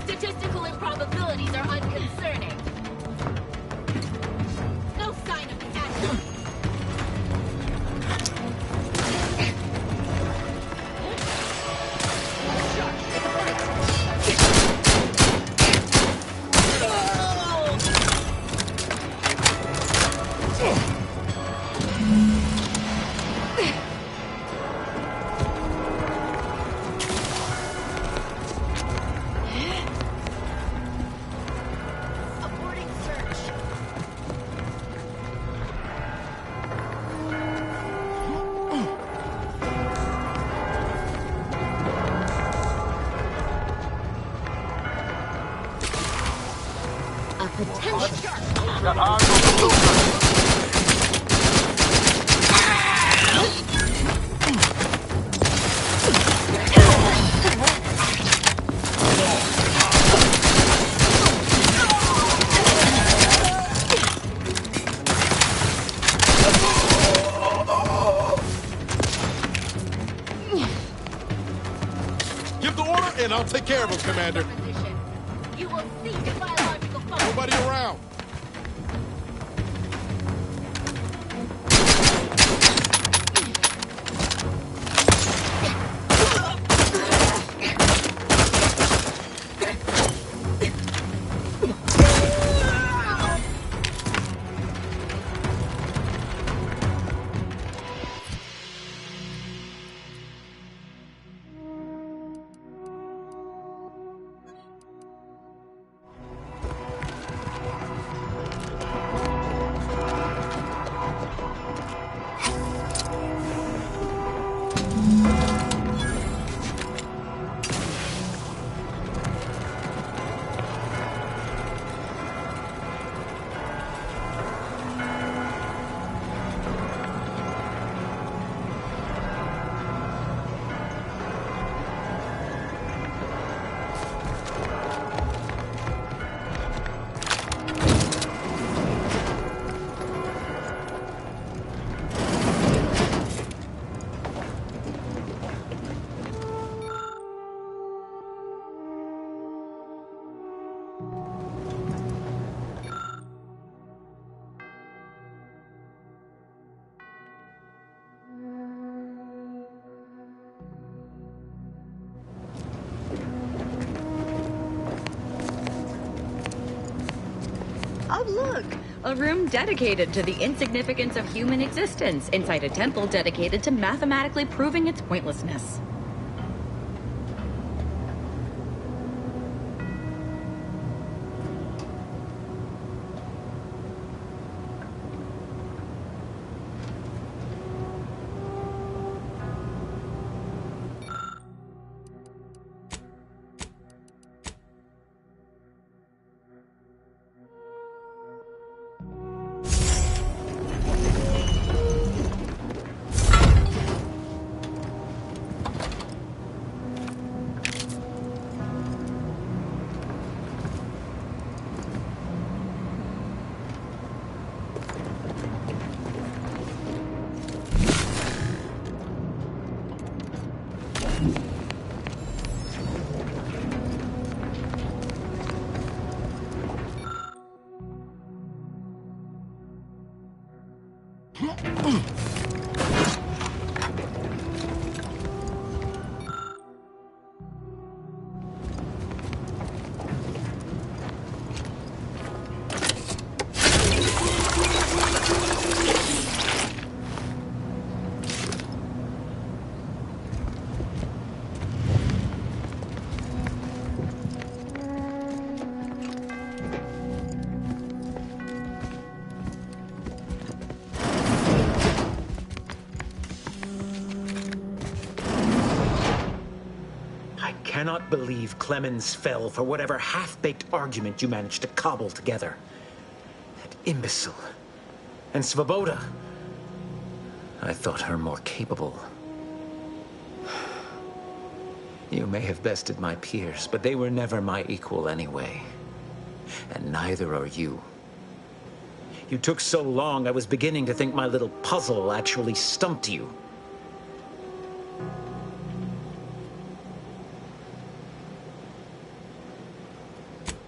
Statistical improbabilities are unconcerning. No sign of attack. Aborting search. A potential. Give the order, and I'll take care of him, Commander. You will see the biological function. Nobody around. Oh, look! A room dedicated to the insignificance of human existence inside a temple dedicated to mathematically proving its pointlessness. I cannot believe Clemens fell for whatever half-baked argument you managed to cobble together. That imbecile. And Svoboda, I thought her more capable. You may have bested my peers, but they were never my equal anyway. And neither are you. You took so long, I was beginning to think my little puzzle actually stumped you.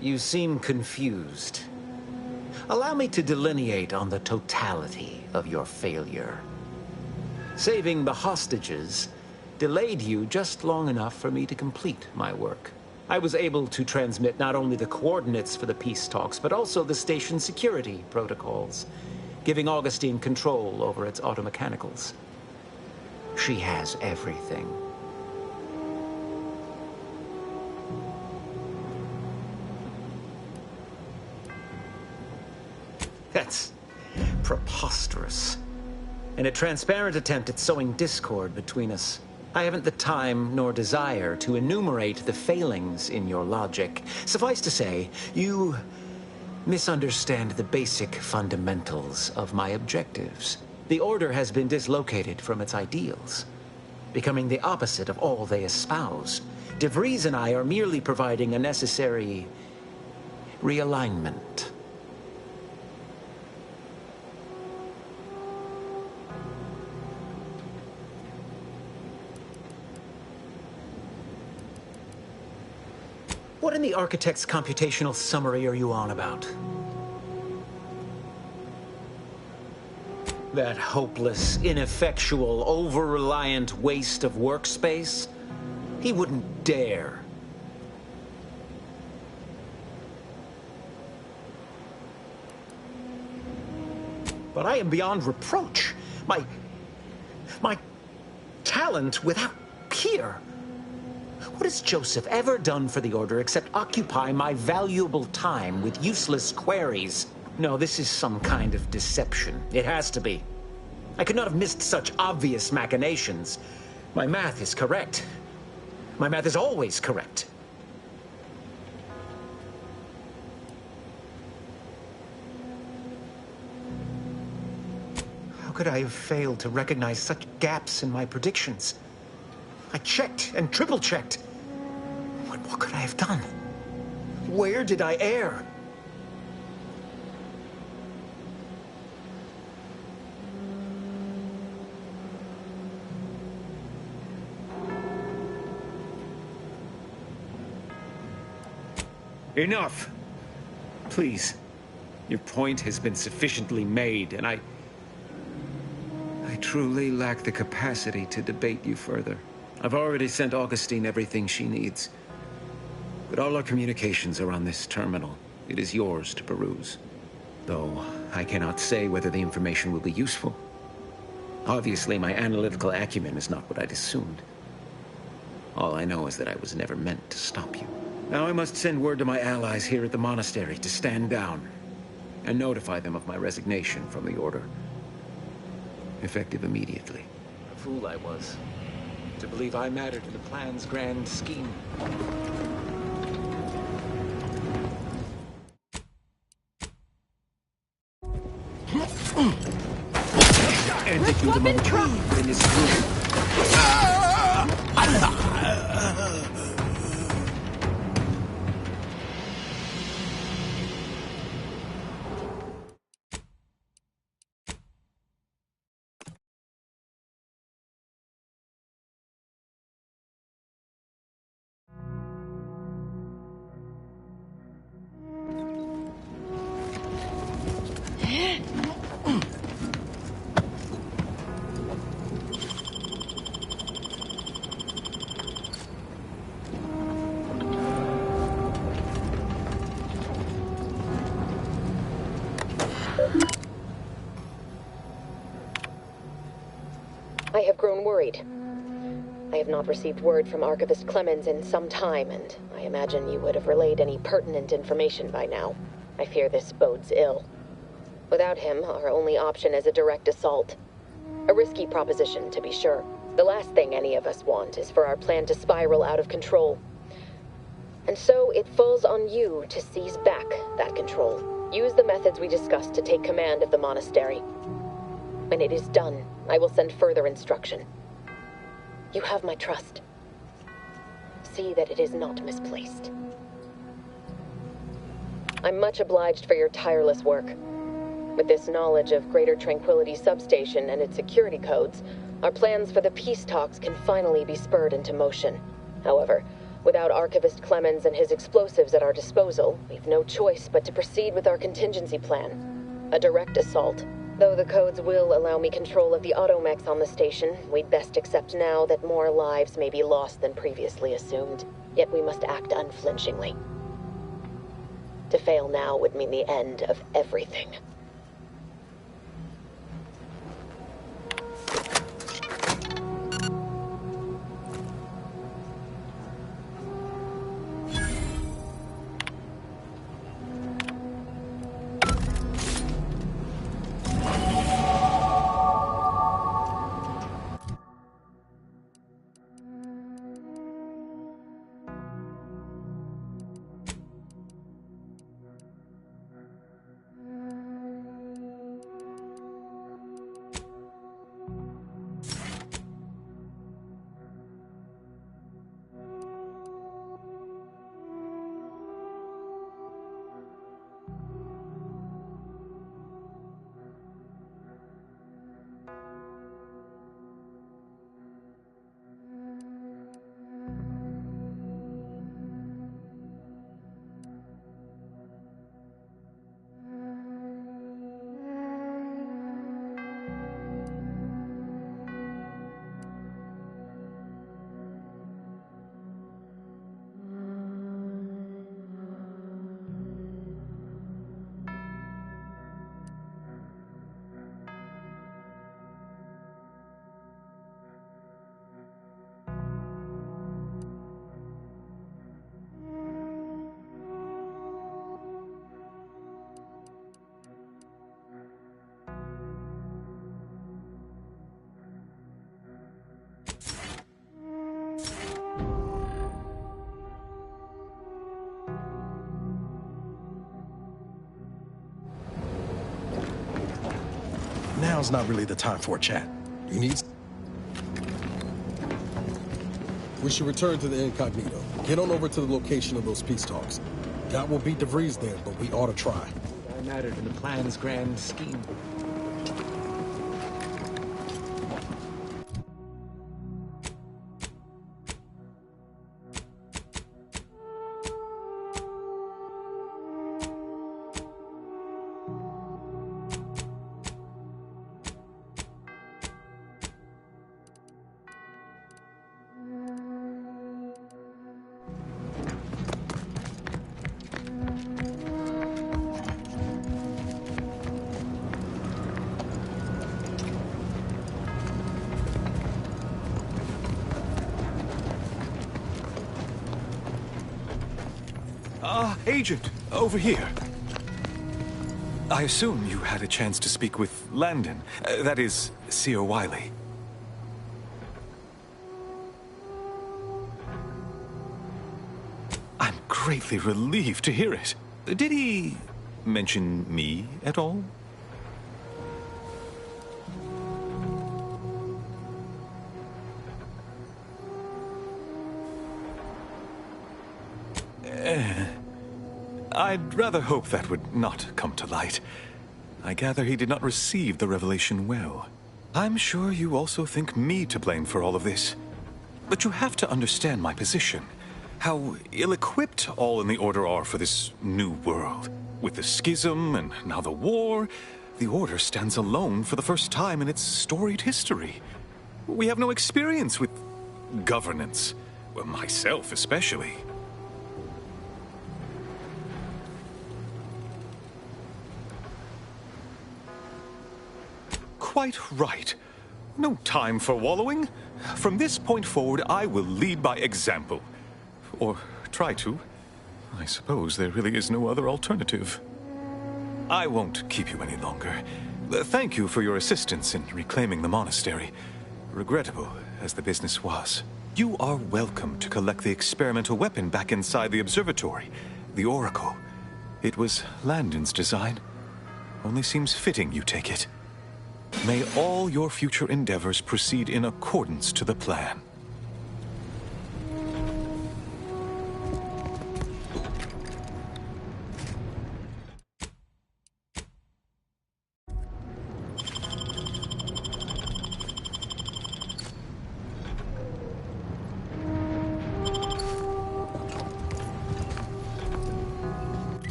You seem confused. Allow me to delineate on the totality of your failure. Saving the hostages delayed you just long enough for me to complete my work. I was able to transmit not only the coordinates for the peace talks, but also the station's security protocols, giving Augustine control over its automechanicals. She has everything. That's preposterous. In a transparent attempt at sowing discord between us. I haven't the time nor desire to enumerate the failings in your logic. Suffice to say, you misunderstand the basic fundamentals of my objectives. The Order has been dislocated from its ideals, becoming the opposite of all they espouse. De Vries and I are merely providing a necessary realignment. What in the Architect's computational summary are you on about? That hopeless, ineffectual, over-reliant waste of workspace? He wouldn't dare. But I am beyond reproach. My talent without peer. What has Joseph ever done for the Order except occupy my valuable time with useless queries? No, this is some kind of deception. It has to be. I could not have missed such obvious machinations. My math is correct. My math is always correct. How could I have failed to recognize such gaps in my predictions? I checked and triple-checked. What could I have done? Where did I err? Enough! Please. Your point has been sufficiently made, and I truly lack the capacity to debate you further. I've already sent Augustine everything she needs. But all our communications are on this terminal. It is yours to peruse. Though I cannot say whether the information will be useful. Obviously, my analytical acumen is not what I'd assumed. All I know is that I was never meant to stop you. Now I must send word to my allies here at the monastery to stand down and notify them of my resignation from the Order. Effective immediately. A fool I was to believe I mattered in the plan's grand scheme. And if you're the moment in this room. I have grown worried. I have not received word from Archivist Clemens in some time, and I imagine you would have relayed any pertinent information by now. I fear this bodes ill. Without him, our only option is a direct assault. A risky proposition, to be sure. The last thing any of us want is for our plan to spiral out of control. And so it falls on you to seize back that control. Use the methods we discussed to take command of the monastery. When it is done, I will send further instruction. You have my trust. See that it is not misplaced. I'm much obliged for your tireless work. With this knowledge of Greater Tranquility Substation and its security codes, our plans for the peace talks can finally be spurred into motion. However, without Archivist Clemens and his explosives at our disposal, we've no choice but to proceed with our contingency plan. A direct assault. Though the codes will allow me control of the automechs on the station, we'd best accept now that more lives may be lost than previously assumed. Yet we must act unflinchingly. To fail now would mean the end of everything. Now's not really the time for a chat. You need... We should return to the incognito. Get on over to the location of those peace talks. God will beat DeVries there, but we ought to try. I mattered in the plan's grand scheme. Agent, over here. I assume you had a chance to speak with Landon. That is, Seer Wiley. I'm greatly relieved to hear it. Did he mention me at all? I'd rather hope that would not come to light. I gather he did not receive the revelation well. I'm sure you also think me to blame for all of this. But you have to understand my position. How ill-equipped all in the Order are for this new world. With the schism and now the war, the Order stands alone for the first time in its storied history. We have no experience with governance. Well, myself especially. Quite right. No time for wallowing. From this point forward, I will lead by example. Or try to. I suppose there really is no other alternative. I won't keep you any longer. Thank you for your assistance in reclaiming the monastery. Regrettable as the business was. You are welcome to collect the experimental weapon back inside the observatory, the Oracle. It was Landon's design. Only seems fitting you take it. May all your future endeavors proceed in accordance to the plan.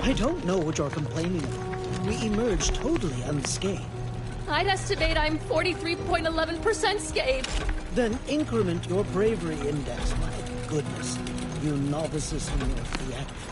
I don't know what you're complaining about. We emerged totally unscathed. I'd estimate I'm 43.11% scathed. Then increment your bravery index. My goodness, you novices in your theatrics.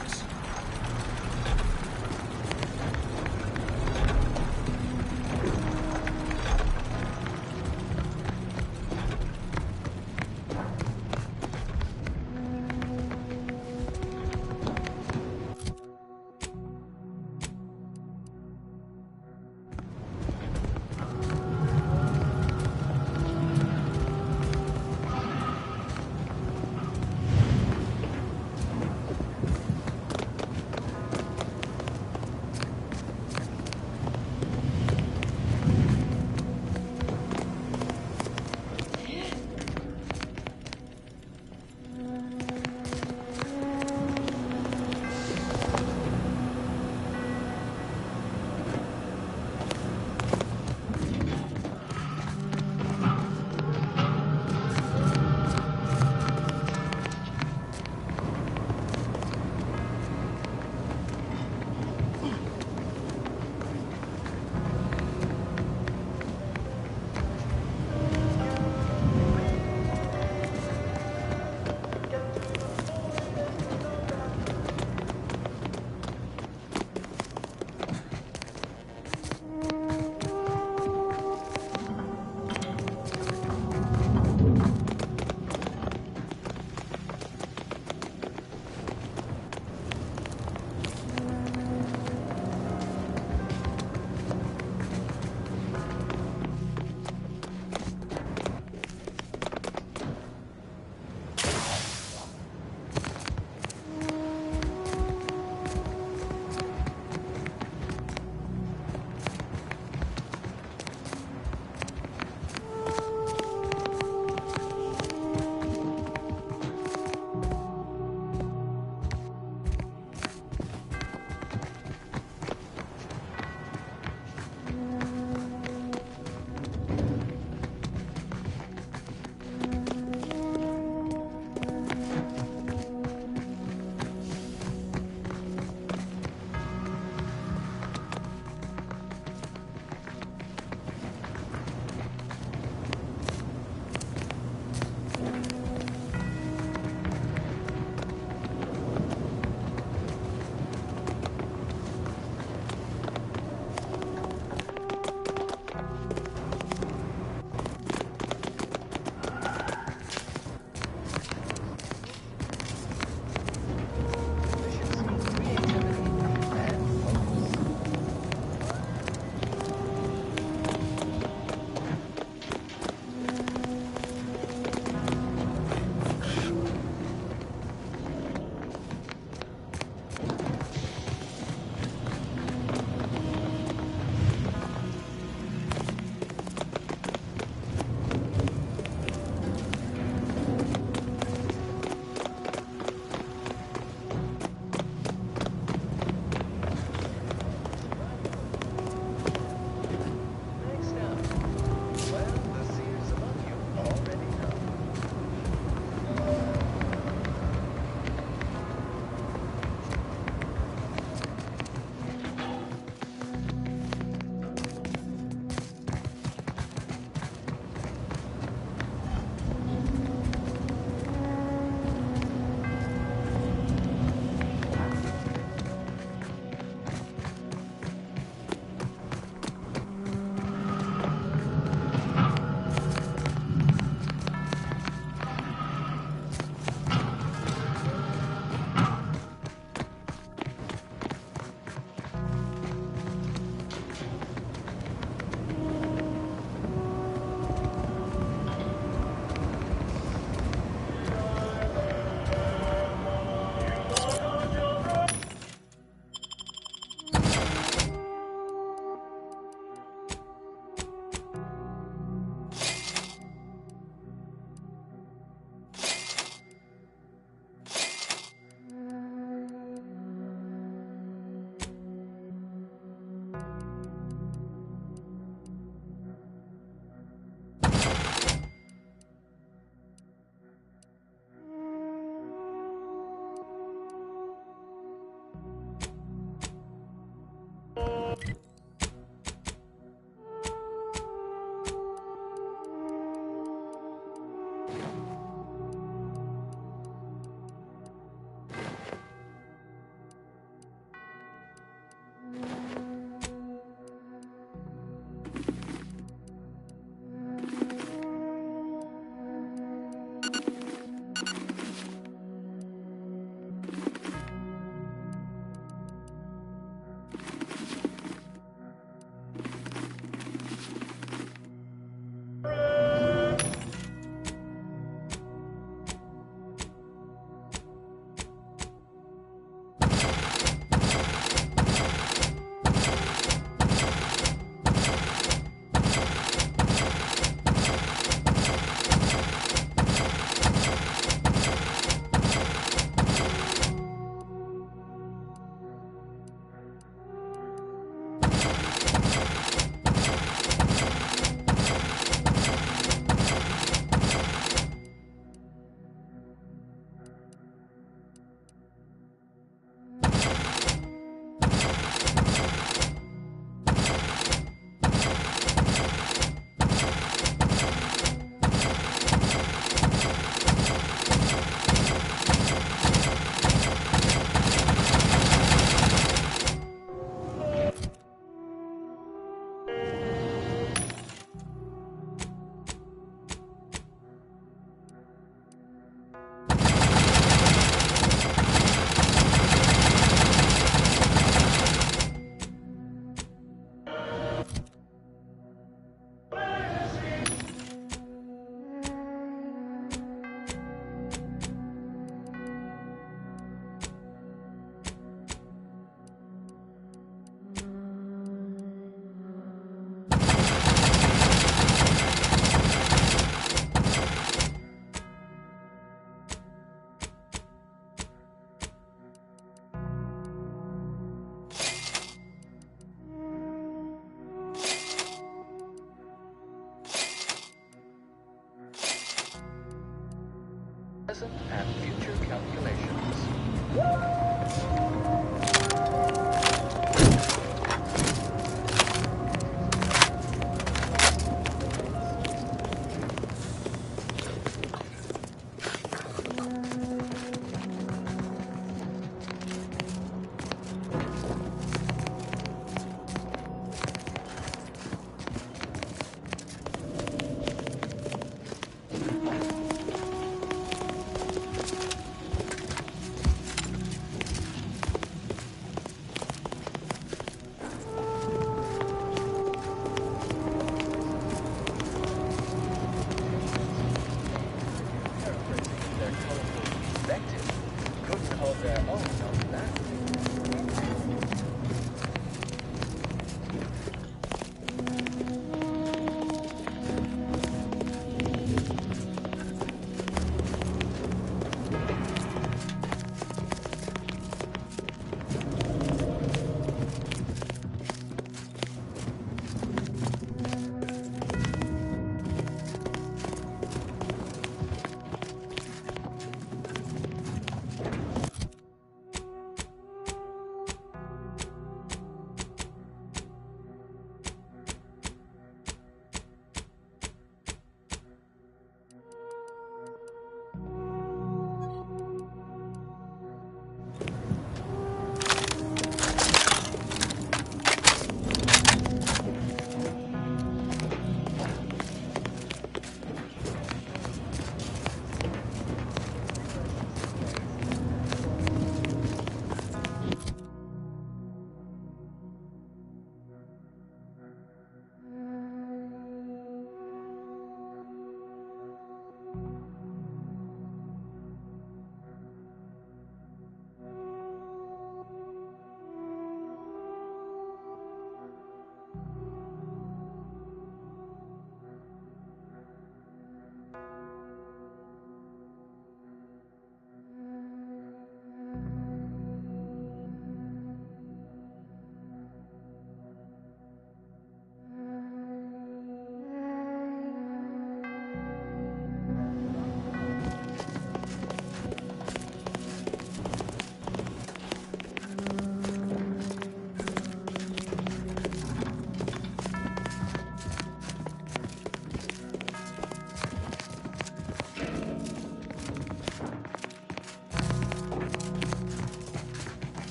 present and future calculations.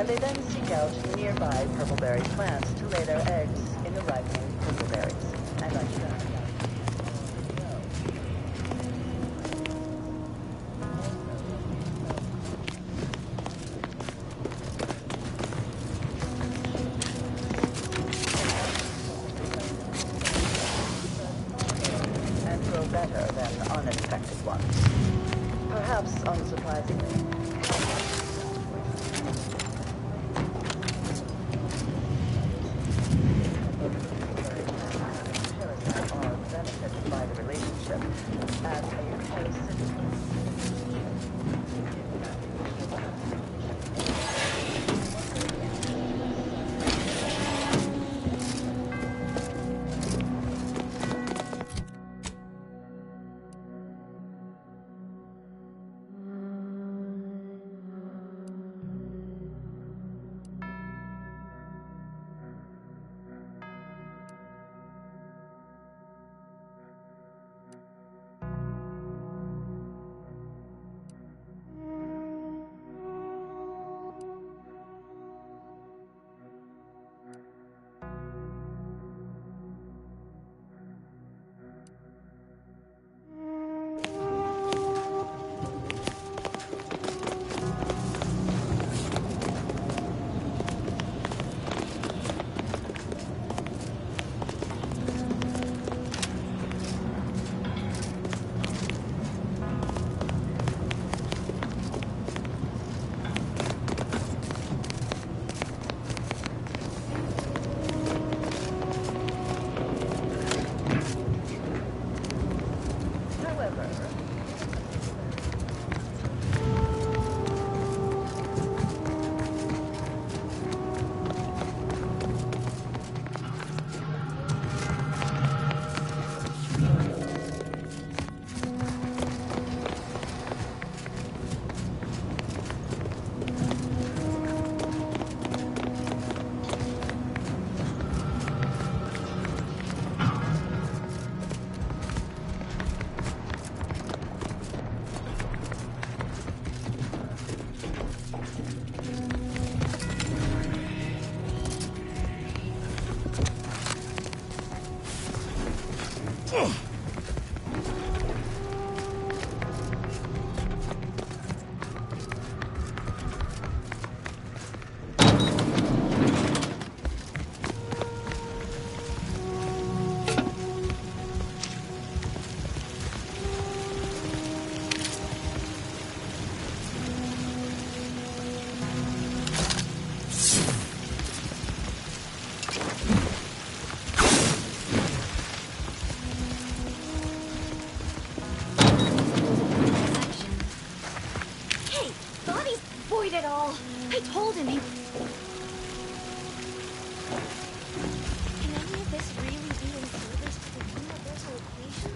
And they then seek out nearby purpleberry plants to lay their eggs in the ripening purpleberries. And I and grow better than uninfected ones. destroyed it all. I told him he... Can any of this really be in service to the universal equation?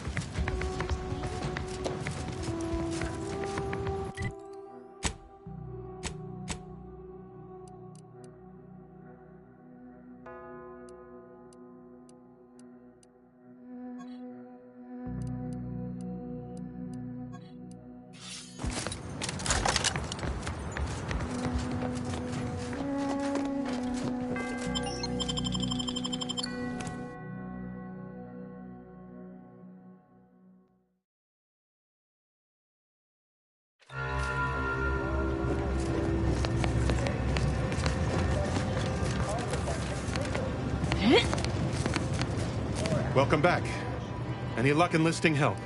Welcome back. Any luck enlisting help?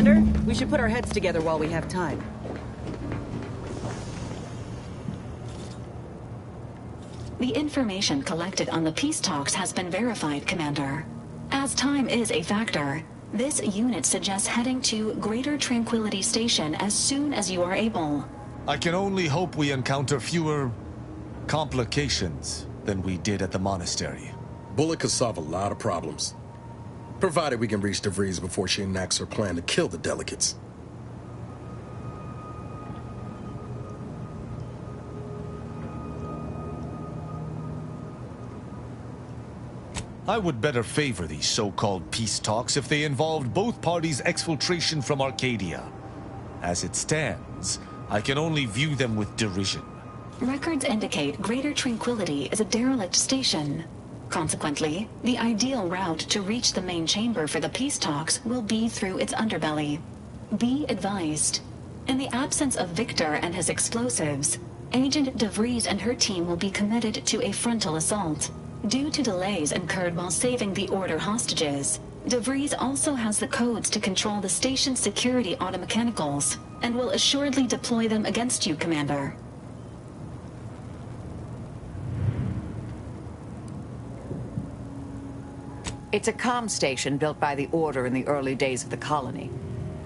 Commander, we should put our heads together while we have time. The information collected on the peace talks has been verified, Commander. As time is a factor, this unit suggests heading to Greater Tranquility Station as soon as you are able. I can only hope we encounter fewer complications than we did at the monastery. Bullet could solve a lot of problems, provided we can reach DeVries before she enacts her plan to kill the delegates. I would better favor these so-called peace talks if they involved both parties' exfiltration from Arcadia. As it stands, I can only view them with derision. Records indicate Greater Tranquility is a derelict station. Consequently, the ideal route to reach the main chamber for the peace talks will be through its underbelly. Be advised. In the absence of Victor and his explosives, Agent DeVries and her team will be committed to a frontal assault. Due to delays incurred while saving the Order hostages, DeVries also has the codes to control the station's security automechanicals, and will assuredly deploy them against you, Commander. It's a comm station built by the Order in the early days of the colony.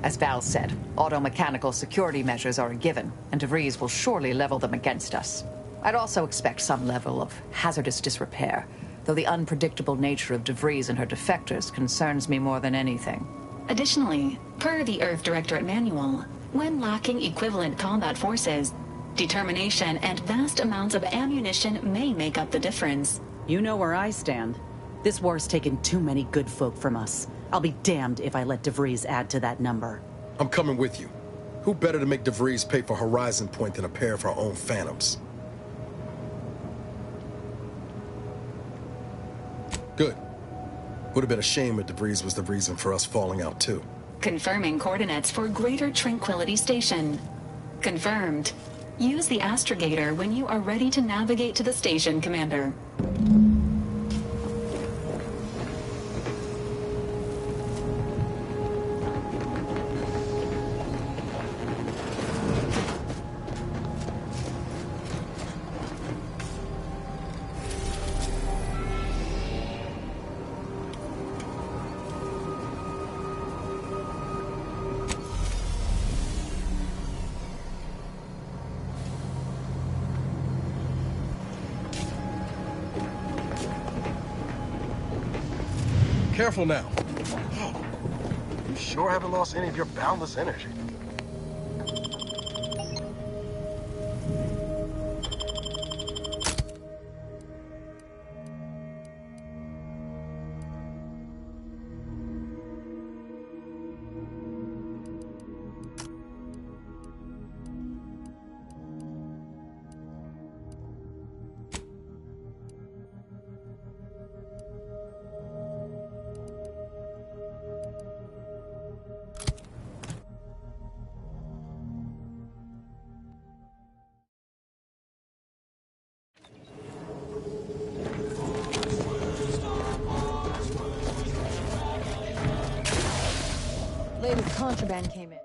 As Val said, automechanical security measures are a given, and DeVries will surely level them against us. I'd also expect some level of hazardous disrepair, though the unpredictable nature of DeVries and her defectors concerns me more than anything. Additionally, per the Earth Directorate Manual, when lacking equivalent combat forces, determination and vast amounts of ammunition may make up the difference. You know where I stand. This war's taken too many good folk from us. I'll be damned if I let DeVries add to that number. I'm coming with you. Who better to make DeVries pay for Horizon Point than a pair of our own Phantoms? Good. Would have been a shame if DeVries was the reason for us falling out, too. Confirming coordinates for Greater Tranquility Station. Confirmed. Use the astrogator when you are ready to navigate to the station, Commander. Careful now. You sure haven't lost any of your boundless energy. Latest contraband came in.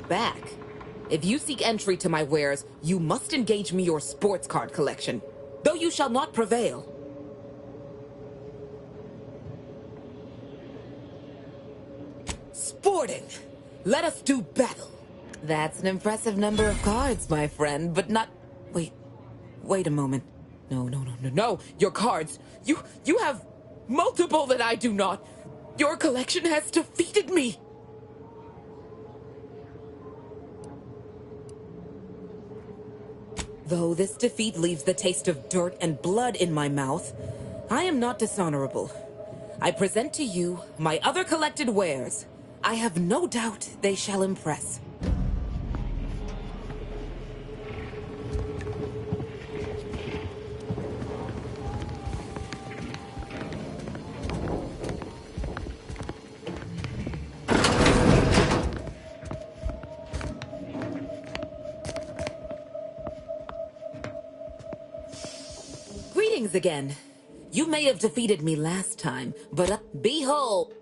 Back. If you seek entry to my wares, you must engage me your sports card collection, though you shall not prevail. Sporting! Let us do battle! That's an impressive number of cards, my friend, but not... Wait a moment. No, your cards. You have multiple that I do not. Your collection has defeated me! Though this defeat leaves the taste of dirt and blood in my mouth, I am not dishonorable. I present to you my other collected wares. I have no doubt they shall impress. Greetings again. You may have defeated me last time, but behold!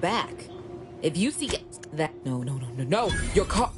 Back. If you see that... No. Your car...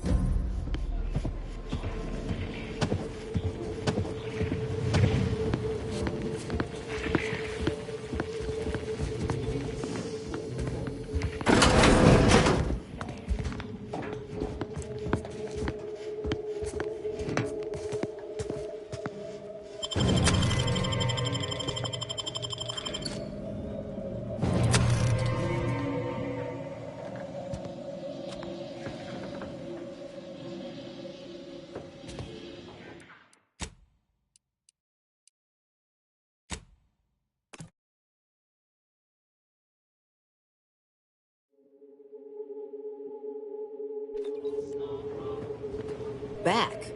Back.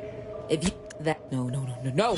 If you... That... No.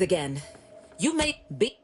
again. You may be...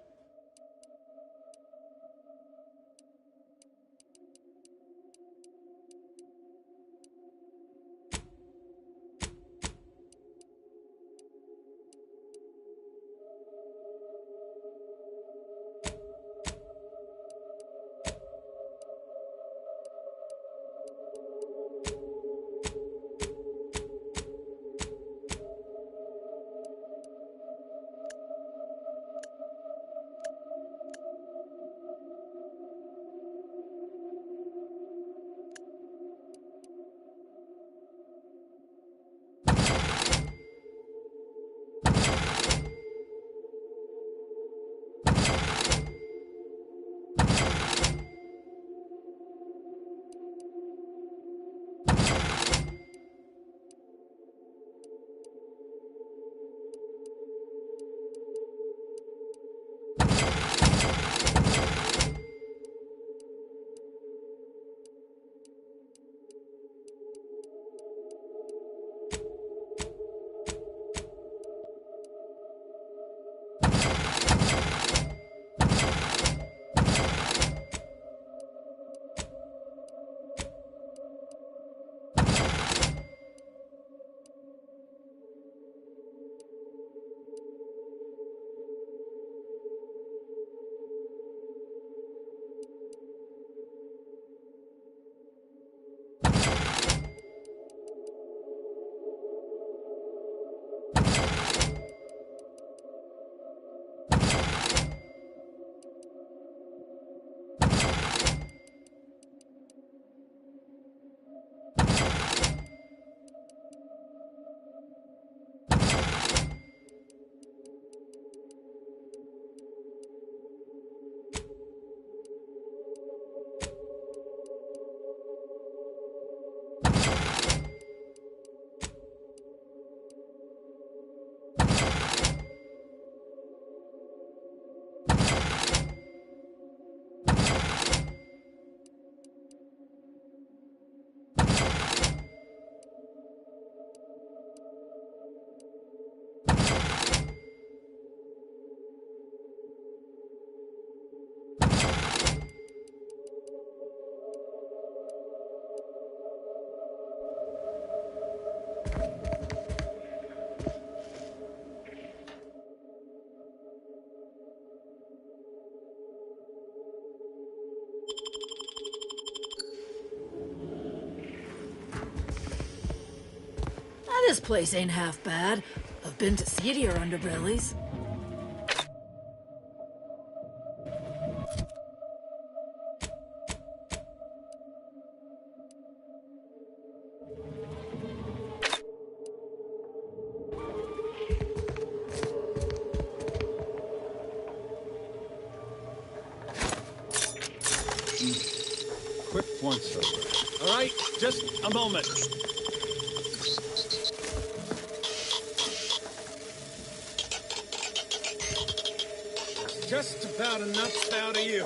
This place ain't half bad. I've been to seedier underbellies. Quick once over. All right, just a moment. Just about enough out of you.